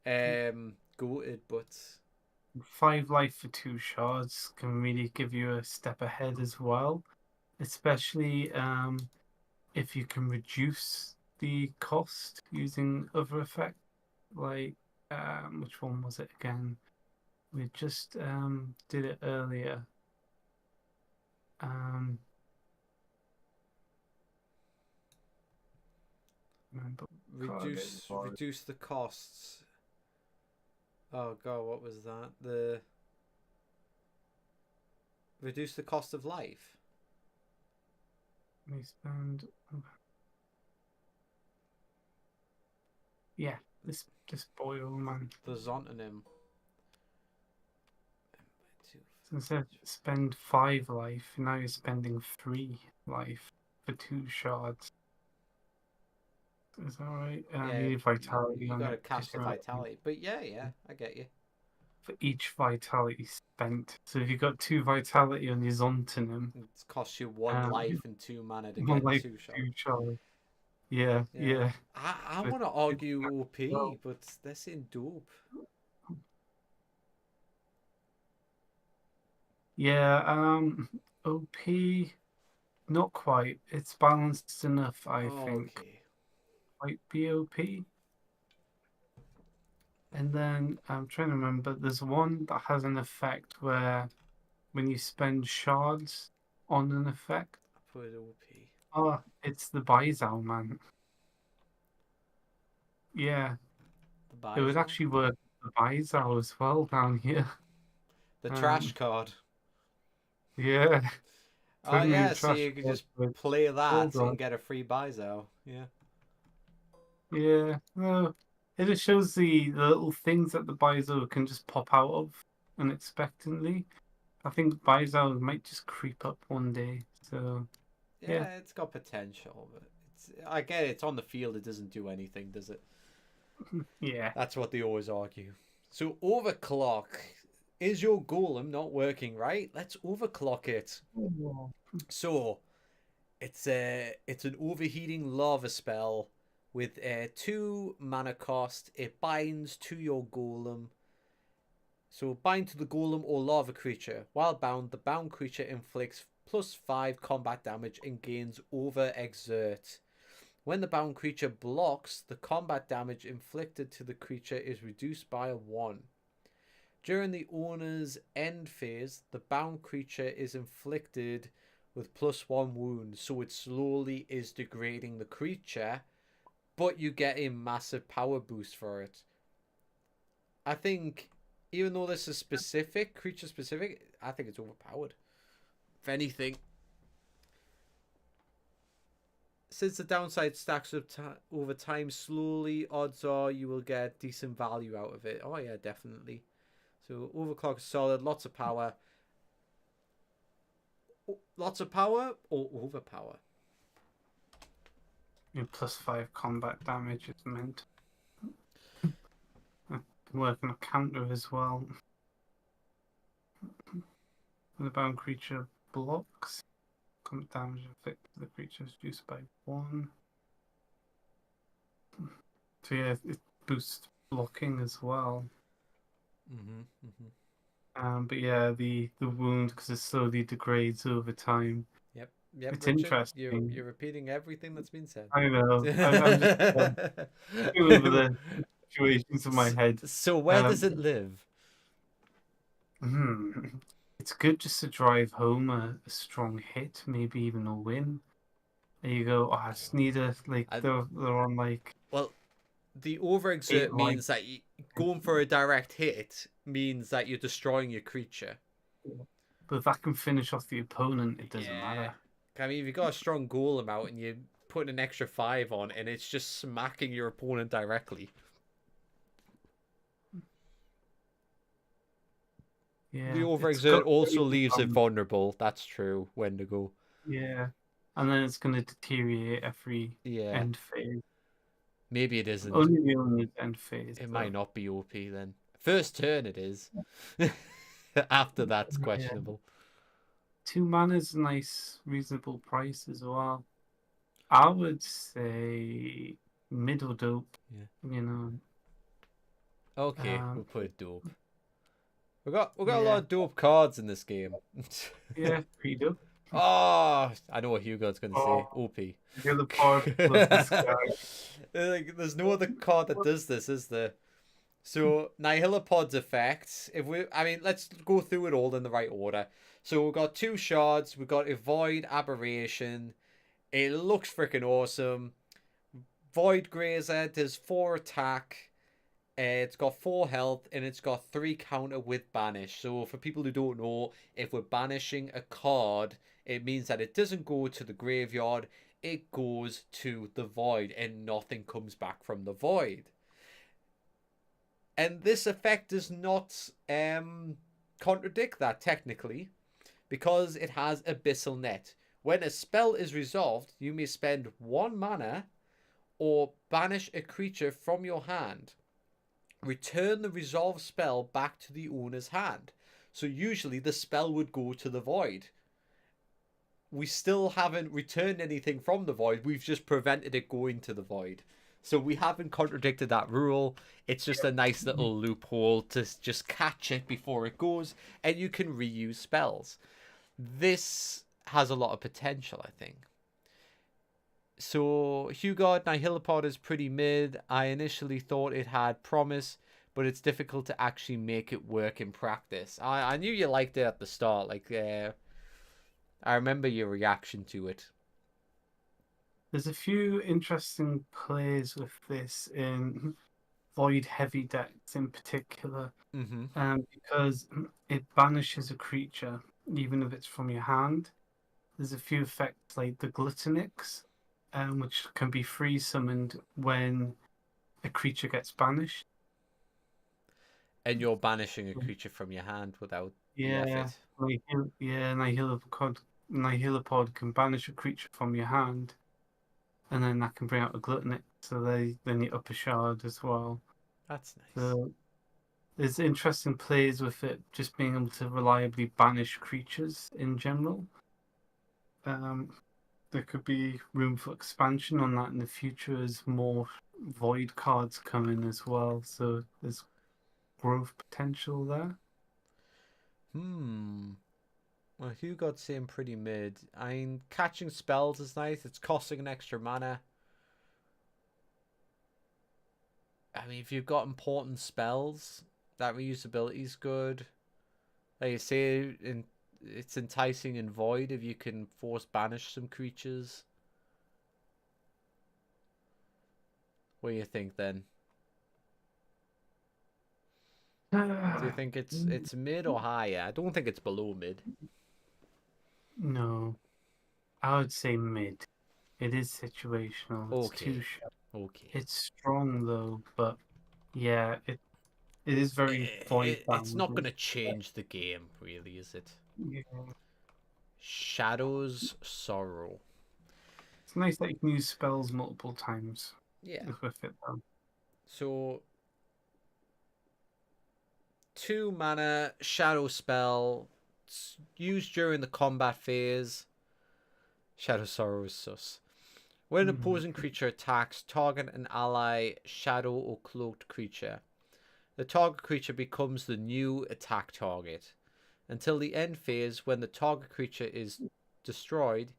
goated, but 5 life for 2 shards can really give you a step ahead as well. Especially if you can reduce the cost using other effects. Like, which one was it again? We just did it earlier. Remember card it was. Reduce the costs. Oh god, what was that? The reduce the cost of life. We spend. Yeah, this boil man. The Zontonym. So instead of spend 5 life, now you're spending 3 life for 2 shards. Is that right? Yeah, you need vitality you on gotta it. cast the vitality. But yeah, I get you. For each vitality spent. So if you've got 2 vitality on your Zontonym, It costs you 1 life and 2 mana to 1 get life, 2 shot. 2 shards. Yeah. I want to argue OP, but they're saying dope. Yeah, OP, not quite. It's balanced enough, I think. Okay. Might be OP. And then I'm trying to remember, there's one that has an effect where when you spend shards on an effect. I put it OP. Oh, it's the Bizal, man. Yeah. It would actually work the Bizal as well down here. The trash card. Yeah. Oh yeah, so trash you could just play that and get a free Bizo. Yeah. Yeah. No. It just shows the little things that the Bizo can just pop out of unexpectedly. I think Bizo might just creep up one day. So yeah, it's got potential, but I get it, it's on the field, it doesn't do anything, does it? Yeah. That's what they always argue. So overclock. Is your golem not working right? Let's overclock it. Oh. So it's an overheating lava spell with a 2 mana cost. It binds to your golem. So bind to the golem or lava creature. While bound, the bound creature inflicts +5 combat damage and gains over exert. When the bound creature blocks, the combat damage inflicted to the creature is reduced by 1. During the owner's end phase, the bound creature is inflicted with +1 wounds, so it slowly is degrading the creature, but you get a massive power boost for it. I think, even though this is specific, creature specific, I think it's overpowered. If anything, since the downside stacks up over time slowly, odds are you will get decent value out of it. Oh yeah, definitely. So overclock is solid, lots of power. Lots of power or overpower? +5 combat damage is meant. I can work on a counter as well. When the bound creature blocks, combat damage inflicted to the creature is reduced by 1. So yeah, it boosts blocking as well. But yeah, the wound, because it slowly degrades over time. Yep, it's Richard, interesting. You're repeating everything that's been said. I know. I'm just going over the situations in my head. So where does it live? It's good just to drive home a strong hit, maybe even a win. There you go. Oh, I just need a they're on like. Well, the overexert means that going for a direct hit means that you're destroying your creature. But if that can finish off the opponent, it doesn't matter. I mean, if you've got a strong golem out and you're putting an extra 5 on and it's just smacking your opponent directly. Yeah. The overexert also leaves it vulnerable. That's true. Wendigo. Yeah. And then it's going to deteriorate every end phase. Maybe it isn't. Only the end phase. It might not be OP then. First turn it is. After that's questionable. 2 mana is a nice, reasonable price as well. I would say middle dope. Yeah. You know. Okay, we'll put dope. We got a lot of dope cards in this game. Yeah, pretty dope. Oh, I know what Hugo's going to say. Oh, OP. the other part plus this guy. Like, there's no other card that does this, is there? So Nihilopod's effects. I mean, let's go through it all in the right order. So we've got 2 shards. We've got a Void Aberration. It looks freaking awesome. Void Grazer does 4 attack. It's got 4 health and it's got 3 counter with banish. So for people who don't know, if we're banishing a card, it means that it doesn't go to the graveyard. It goes to the void and nothing comes back from the void. And this effect does not contradict that technically, because it has Abyssal Net. When a spell is resolved, you may spend 1 mana or banish a creature from your hand. Return the resolved spell back to the owner's hand. So usually the spell would go to the void. We still haven't returned anything from the void. We've just prevented it going to the void. So we haven't contradicted that rule. It's just a nice little loophole to just catch it before it goes, and you can reuse spells. This has a lot of potential, I think. So Hugard Nihilopod is pretty mid. I initially thought it had promise, but it's difficult to actually make it work in practice. I knew you liked it at the start. Like, I remember your reaction to it. There's a few interesting plays with this in void heavy decks in particular, because it banishes a creature even if it's from your hand. There's a few effects like the Gluttonics, which can be free summoned when a creature gets banished. And you're banishing a creature from your hand without the effort. Nihilopod can banish a creature from your hand, and then that can bring out a Gluttonic, so then you up a shard as well. That's nice. So there's interesting plays with it just being able to reliably banish creatures in general. There could be room for expansion on that in the future as more void cards come in as well. So there's growth potential there. Well, Hugod's saying pretty mid. I mean, catching spells is nice. It's costing an extra mana. I mean, if you've got important spells, that reusability is good. Like you say, it's enticing in Void if you can force banish some creatures. What do you think then? Do you think it's mid or higher? I don't think it's below mid. No, I would say mid. It is situational. It's Okay. too sharp. Okay. It's strong though, but yeah, it is very void bound. It's not going to change the game, really, is it? Yeah. Shadow's Sorrow. It's nice that you can use spells multiple times. Yeah. With it though. So 2 mana shadow spell used during the combat phase. Shadow Sorrow is sus. When an opposing creature attacks, target an ally, shadow or cloaked creature. The target creature becomes the new attack target. Until the end phase, when the target creature is destroyed,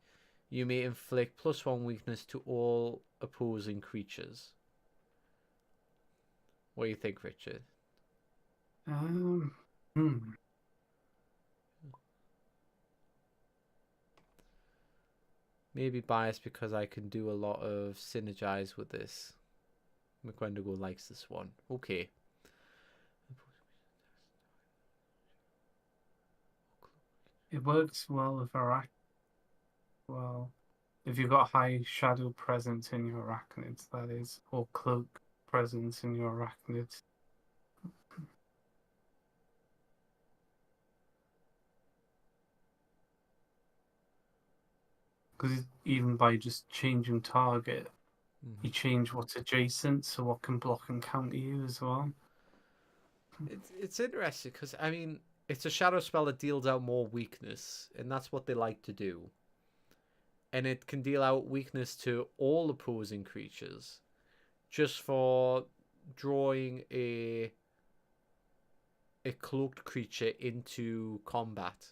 you may inflict +1 weakness to all opposing creatures. What do you think, Richard? Maybe biased because I can do a lot of synergize with this. McWendigo likes this one. Okay. It works well with Arachnids. Well, if you've got high shadow presence in your Arachnids, that is, or cloak presence in your Arachnids. Because even by just changing target, you change what's adjacent, so what can block and counter you as well. It's interesting because, I mean, it's a shadow spell that deals out more weakness, and that's what they like to do. And it can deal out weakness to all opposing creatures just for drawing a cloaked creature into combat.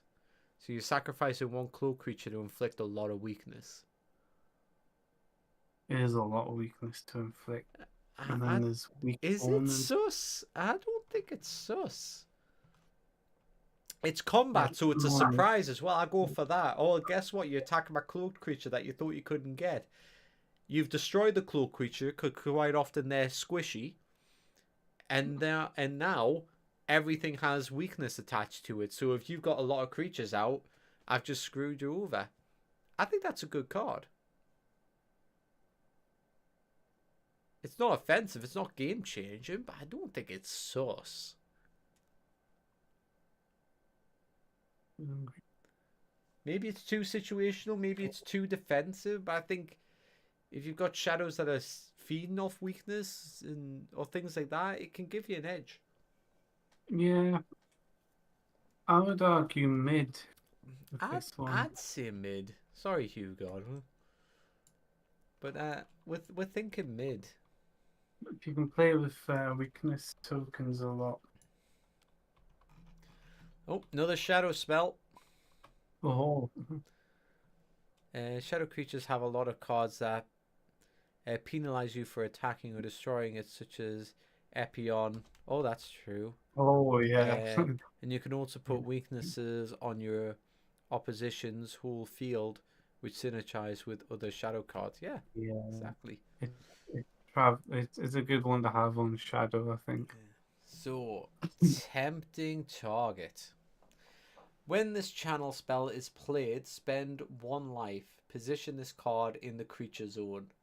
So you're sacrificing one cloak creature to inflict a lot of weakness. It is a lot of weakness to inflict. And I, then there's weak is it opponents. sus? I don't think it's sus. It's Yeah, combat, so it's a no, surprise as well. I go for that. Oh, guess what? You're attacking my cloaked creature that you thought you couldn't get. You've destroyed the cloaked creature because quite often they're squishy, and now everything has weakness attached to it. So if you've got a lot of creatures out, I've just screwed you over. I think that's a good card. It's not offensive, it's not game changing, but I don't think it's sus. Maybe it's too situational, maybe it's too defensive, but I think if you've got shadows that are feeding off weakness or things like that, it can give you an edge. Yeah, I would argue mid with this one. I'd say mid. Sorry, Hugo, but we're thinking mid. If you can play with weakness tokens a lot. Oh, another shadow spell. Oh, Shadow creatures have a lot of cards that penalize you for attacking or destroying it, such as Epion. Oh, that's true. oh yeah. And you can also put weaknesses on your opposition's whole field, which synergize with other shadow cards. Yeah, Yeah. exactly. It's a good one to have on Shadow, I think. So, tempting target. When this channel spell is played, spend 1 life. Position this card in the creature zone.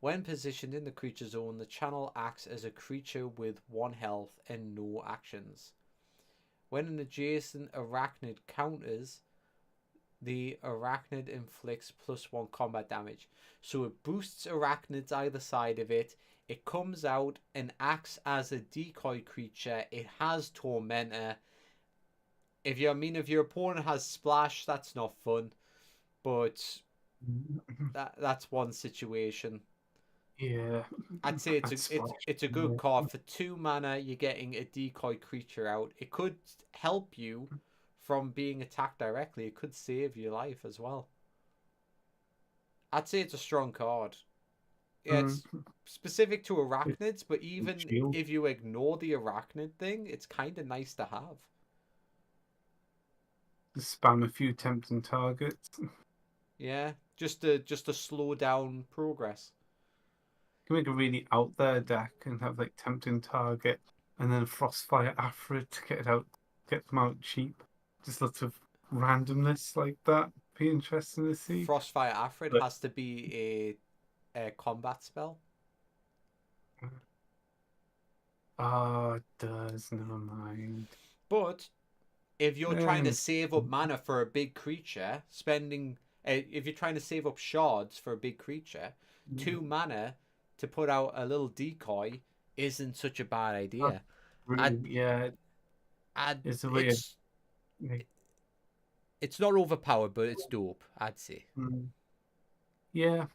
When positioned in the creature zone, the channel acts as a creature with 1 health and no actions. When an adjacent arachnid counters, the arachnid inflicts +1 combat damage. So it boosts arachnids either side of it. It comes out and acts as a decoy creature. It has Tormentor. If your opponent has Splash, that's not fun. But that's one situation. Yeah. I'd say it's a good card. For 2 mana, you're getting a decoy creature out. It could help you from being attacked directly. It could save your life as well. I'd say it's a strong card. Yeah, it's specific to arachnids, but even if you ignore the arachnid thing, it's kind of nice to have. Spam a few tempting targets. Yeah, just to slow down progress. You can make a really out there deck and have like tempting target and then Frostfire Afra to get them out cheap. Just lots of randomness like that. Be interesting to see. Frostfire Afrid has to be a combat spell. Oh, it does. Never mind. But if you're trying to save up mana for a big creature, if you're trying to save up shards for a big creature, 2 mana to put out a little decoy isn't such a bad idea. It's not overpowered, but it's dope, I'd say. Yeah,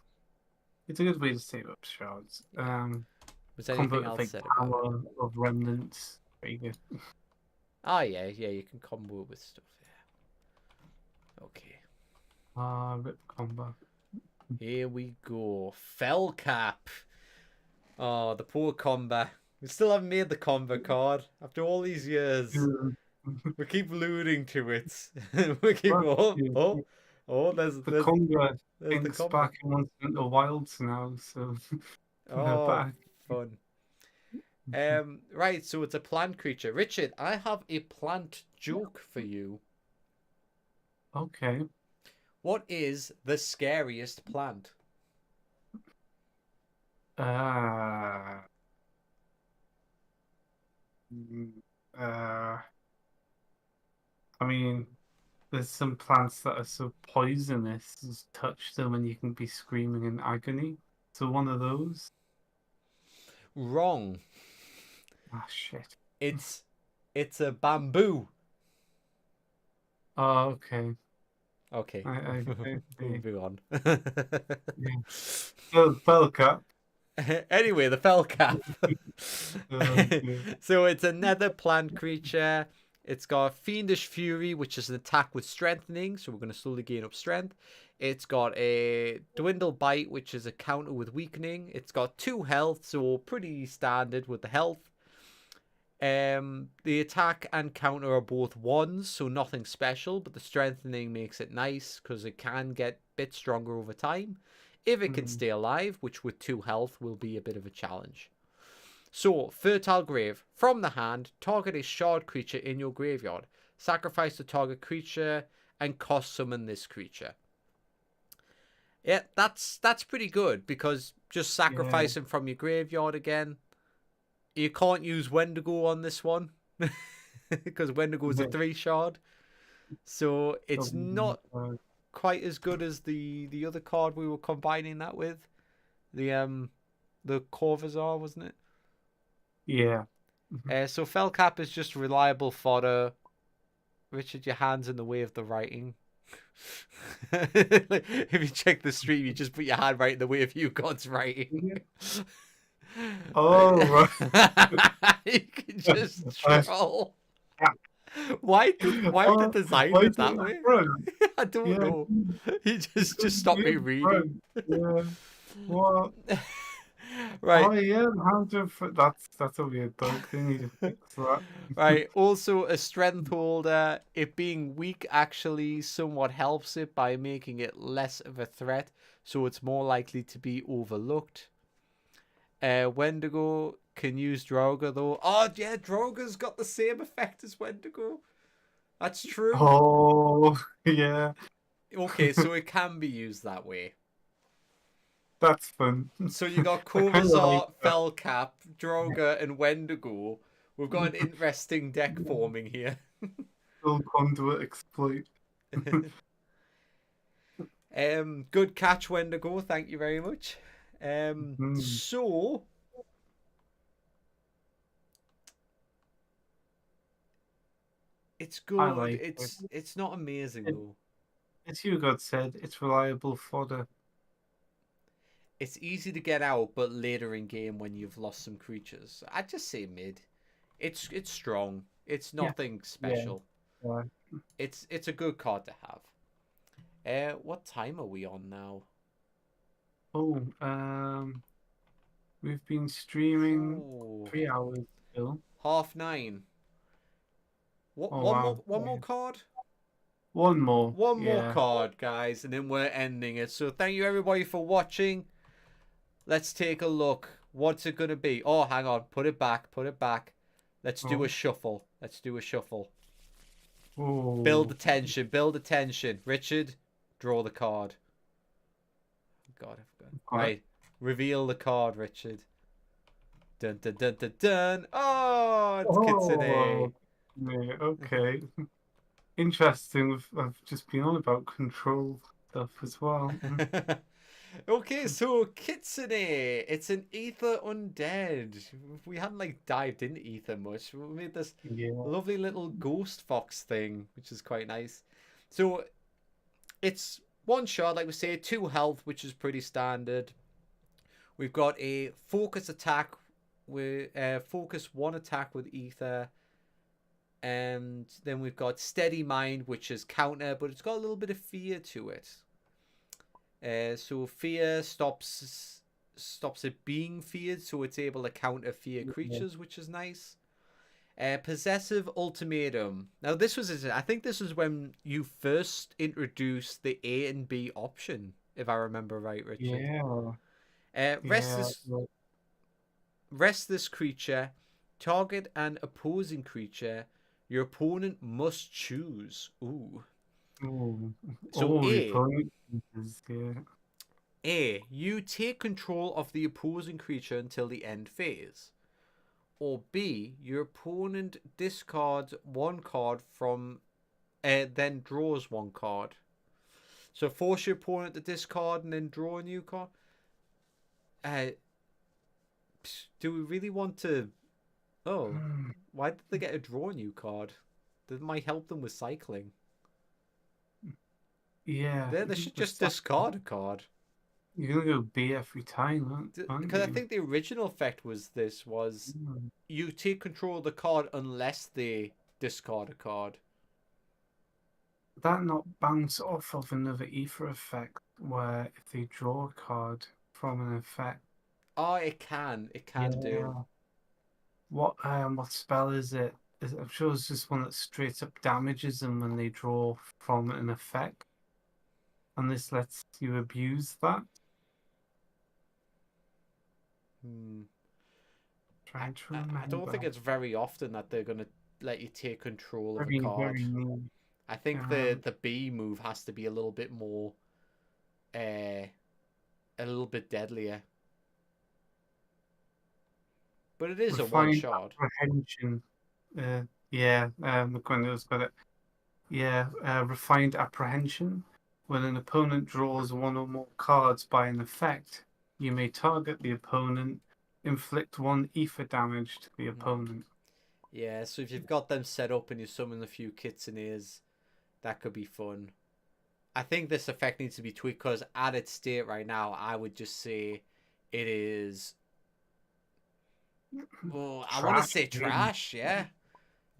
it's a good way to save up shards. Was there anything else said about power of remnants? Very good. Oh yeah, you can combo with stuff. Yeah. Okay. Rip combo. Here we go. Fell Cap. Oh, the poor combo. We still haven't made the combo card after all these years. We keep alluding to it. We keep there's the combo. There's the combo. Back in once in the wilds now, so back. Fun. Right, so it's a plant creature. Richard, I have a plant joke for you. Okay. What is the scariest plant? I mean, there's some plants that are so poisonous, just touch them and you can be screaming in agony. So one of those? Wrong. Ah, shit. It's a bamboo. Oh, okay. Okay. Moving on. So, fell cap. Anyway, the fell cap. So it's a nether plant creature. It's got Fiendish Fury, which is an attack with strengthening, so we're going to slowly gain up strength. It's got a Dwindle Bite, which is a counter with weakening. It's got 2 health, so pretty standard with the health. The attack and counter are both 1s, so nothing special, but the strengthening makes it nice because it can get a bit stronger over time if it can stay alive, which with 2 health will be a bit of a challenge. So, Fertile Grave. From the hand, target a shard creature in your graveyard. Sacrifice the target creature and cost summon this creature. Yeah, that's pretty good because just sacrificing from your graveyard again. You can't use Wendigo on this one because Wendigo is a 3 shard. So it's not quite as good as the other card we were combining that with. The Corvazar, wasn't it? Yeah. So Fellcap is just reliable fodder. Richard, your hand's in the way of the writing. If you check the stream, you just put your hand right in the way of Yukon's writing. Oh, right. You can just troll. Why did design it that way? I don't know. He just stopped me reading. Yeah. What? Right. Oh yeah, that's a weird bug. They need to fix that. Right. Also, a strength holder. It being weak actually somewhat helps it by making it less of a threat, so it's more likely to be overlooked. Wendigo can use Droga though. Oh yeah, Droga's got the same effect as Wendigo. That's true. Oh yeah. Okay, so it can be used that way. That's fun. So you got Corvazar, Fellcap, Droga, and Wendigo. We've got an interesting deck forming here. Full conduit exploit. Good catch, Wendigo. Thank you very much. So it's good. Like it's not amazing though. As you got said, it's reliable fodder. It's easy to get out, but later in game when you've lost some creatures, I'd just say mid. It's strong. It's nothing special. Yeah. It's a good card to have. What time are we on now? Oh, we've been streaming 3 hours still. 9:30. One more card? One more. One more card, guys, and then we're ending it. So thank you everybody for watching. Let's take a look. What's it going to be? Oh, hang on. Put it back. Put it back. Let's do a shuffle. Let's do a shuffle. Oh. Build the tension. Build the tension. Richard, draw the card. God, I forgot. Right. Reveal the card, Richard. Dun, dun, dun, dun, dun. Oh, it's Kitsune. Yeah, okay. Interesting. I've just been on about control stuff as well. Okay, so Kitsune, it's an ether undead. We hadn't dived into ether much. We made this lovely little ghost fox thing, which is quite nice. So it's 1 shot, like we say, 2 health, which is pretty standard. We've got a focus attack with focus 1 attack with ether. And then we've got Steady Mind, which is counter, but it's got a little bit of fear to it. So fear stops it being feared, so it's able to counter fear creatures, which is nice. Possessive Ultimatum. Now this was, I think this was when you first introduced the A and B option, if I remember right, Richard. Yeah. Rest this creature. Target an opposing creature. Your opponent must choose. Ooh. So A, you take control of the opposing creature until the end phase. Or B, your opponent discards 1 card from, then draws 1 card. So force your opponent to discard and then draw a new card. Do we really want to? Oh, why did they get a draw new card? That might help them with cycling. Yeah. They should just discard a card. You're gonna go B every time, because I think the original effect was you take control of the card unless they discard a card. That not bounce off of another ether effect where if they draw a card from an effect. Oh, it can. It can do. Yeah. What spell is it? I'm sure it's just one that straight up damages them when they draw from an effect. And this lets you abuse that. Hmm. Trying to I don't think remember. it's very often that they're gonna let you take control of a Very, card. very neat. I think Um, the B move has to be a little bit more, a little bit deadlier. But it is a one refined shot. apprehension. Yeah, McQuinn's got it. Yeah, refined apprehension. When an opponent draws one or more cards by an effect, you may target the opponent, inflict one ether damage to the opponent. Yeah, so if you've got them set up and you summon a few kitsunees, that could be fun. I think this effect needs to be tweaked because at its state right now, I would just say it is. Oh, I want to Trash. say Really. trash, yeah.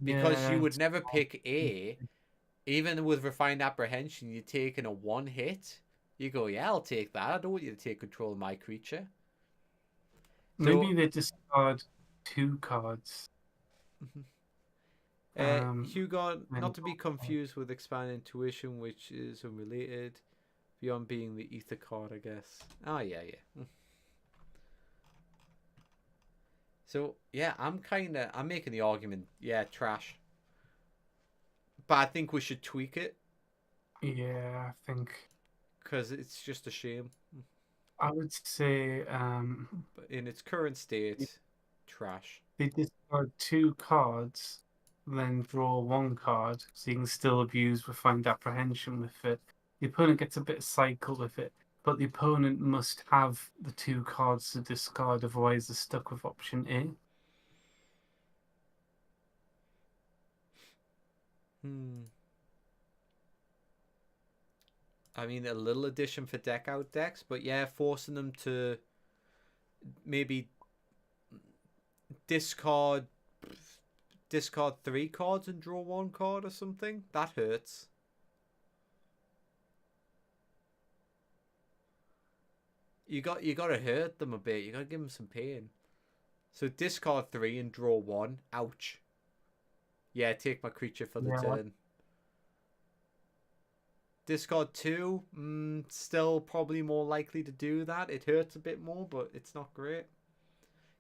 Because you Yeah. would never pick A. Even with refined apprehension, you're taking a one hit. You go, yeah, I'll take that. I don't want you to take control of my creature. Maybe So, they discard two cards. Hugo, Then not to be confused with Expand Intuition, which is unrelated, beyond being the Ether card, I guess. Oh, yeah, yeah. So, yeah, I'm making the argument, yeah, trash. But I think we should tweak it. yeah, I think Because it's just a shame. I would say But in its current state, trash. they discard two cards, then draw one card, so you can still abuse refined apprehension with it. The opponent gets a bit of cycle with it, but the opponent must have the two cards to discard, otherwise they're stuck with option A. I mean, a little addition for deck out decks, but yeah, forcing them to maybe discard three cards and draw one card or something. That hurts. You got to hurt them a bit. You got to give them some pain. So discard three and draw one. Ouch. Yeah, take my creature for the Yeah, turn. Discard two. Still probably more likely to do that. It hurts a bit more, but it's not great.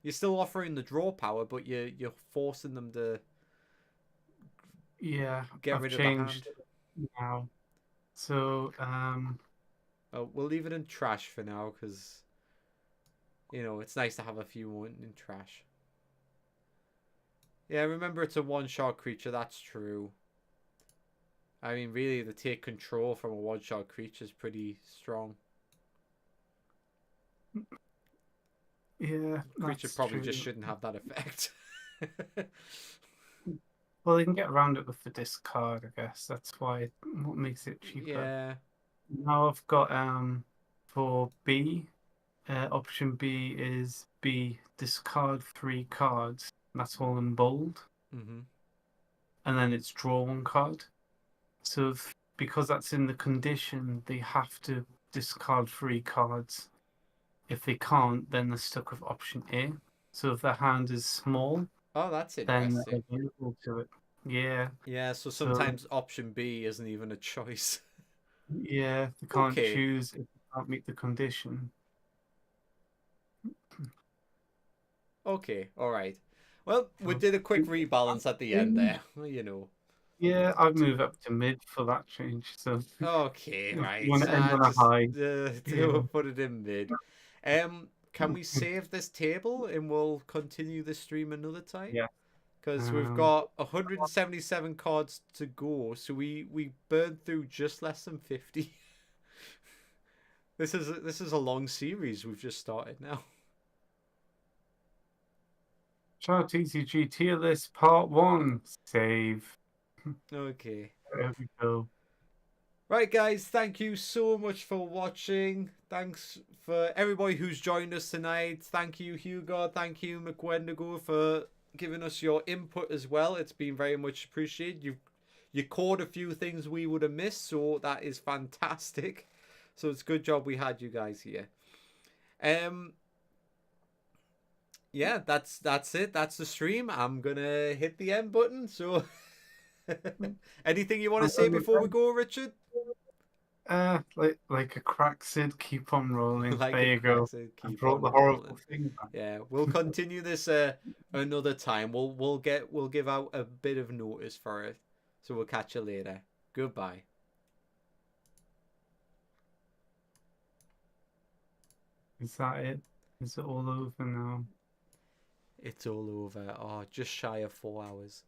You're still offering the draw power, but you're forcing them to yeah, get I've rid of the changed hand. it now. So, Oh, we'll leave it in trash for now because it's nice to have a few more in trash. Yeah, remember it's a one-shot creature. That's true. I mean, really, the take control from a one-shot creature is pretty strong. yeah, Creature that's probably just true. shouldn't have that effect. Well, they can get around it with the discard, I guess. That's what makes it cheaper. Yeah. Now I've got for B, option B is B discard three cards. That's all in bold, Mhm. and then it's draw one card. So because that's in the condition, they have to discard three cards. If they can't, then they're stuck with option A. So if their hand is small, Oh, that's then they're interesting. available to it. Yeah. Yeah, so So sometimes option B isn't even a choice. yeah, they can't Okay. choose if they can't meet the condition. Okay. All right. Well, we So, did a quick rebalance at the end there. Well. yeah, I'd move up to mid for that change. So Okay, if you right. want to end on a Just high, yeah, put it in mid. Can we save this table and we'll continue the stream another time? yeah. Because we've Um, got 177 cards to go, so we burned through just less than 50. This is a long series we've just started now. Shout TCG tier list part one. Save. Okay. There we go. Right, guys, thank you so much for watching. Thanks for everybody who's joined us tonight. Thank you, Hugo. Thank you, McWendigo, for giving us your input as well. It's been very much appreciated. You caught a few things we would have missed, so that is fantastic. So it's a good job we had you guys here. Yeah, that's it. That's the stream. I'm gonna hit the end button. So, anything you want to say before we go, Richard? Like a crack Sid, keep on rolling. Like There a you go. crack, I keep brought on the horrible rolling. thing back. Yeah, we'll continue this another time. We'll give out a bit of notice for it. So we'll catch you later. Goodbye. Is that it? Is it all over now? It's all over. Oh, just shy of 4 hours.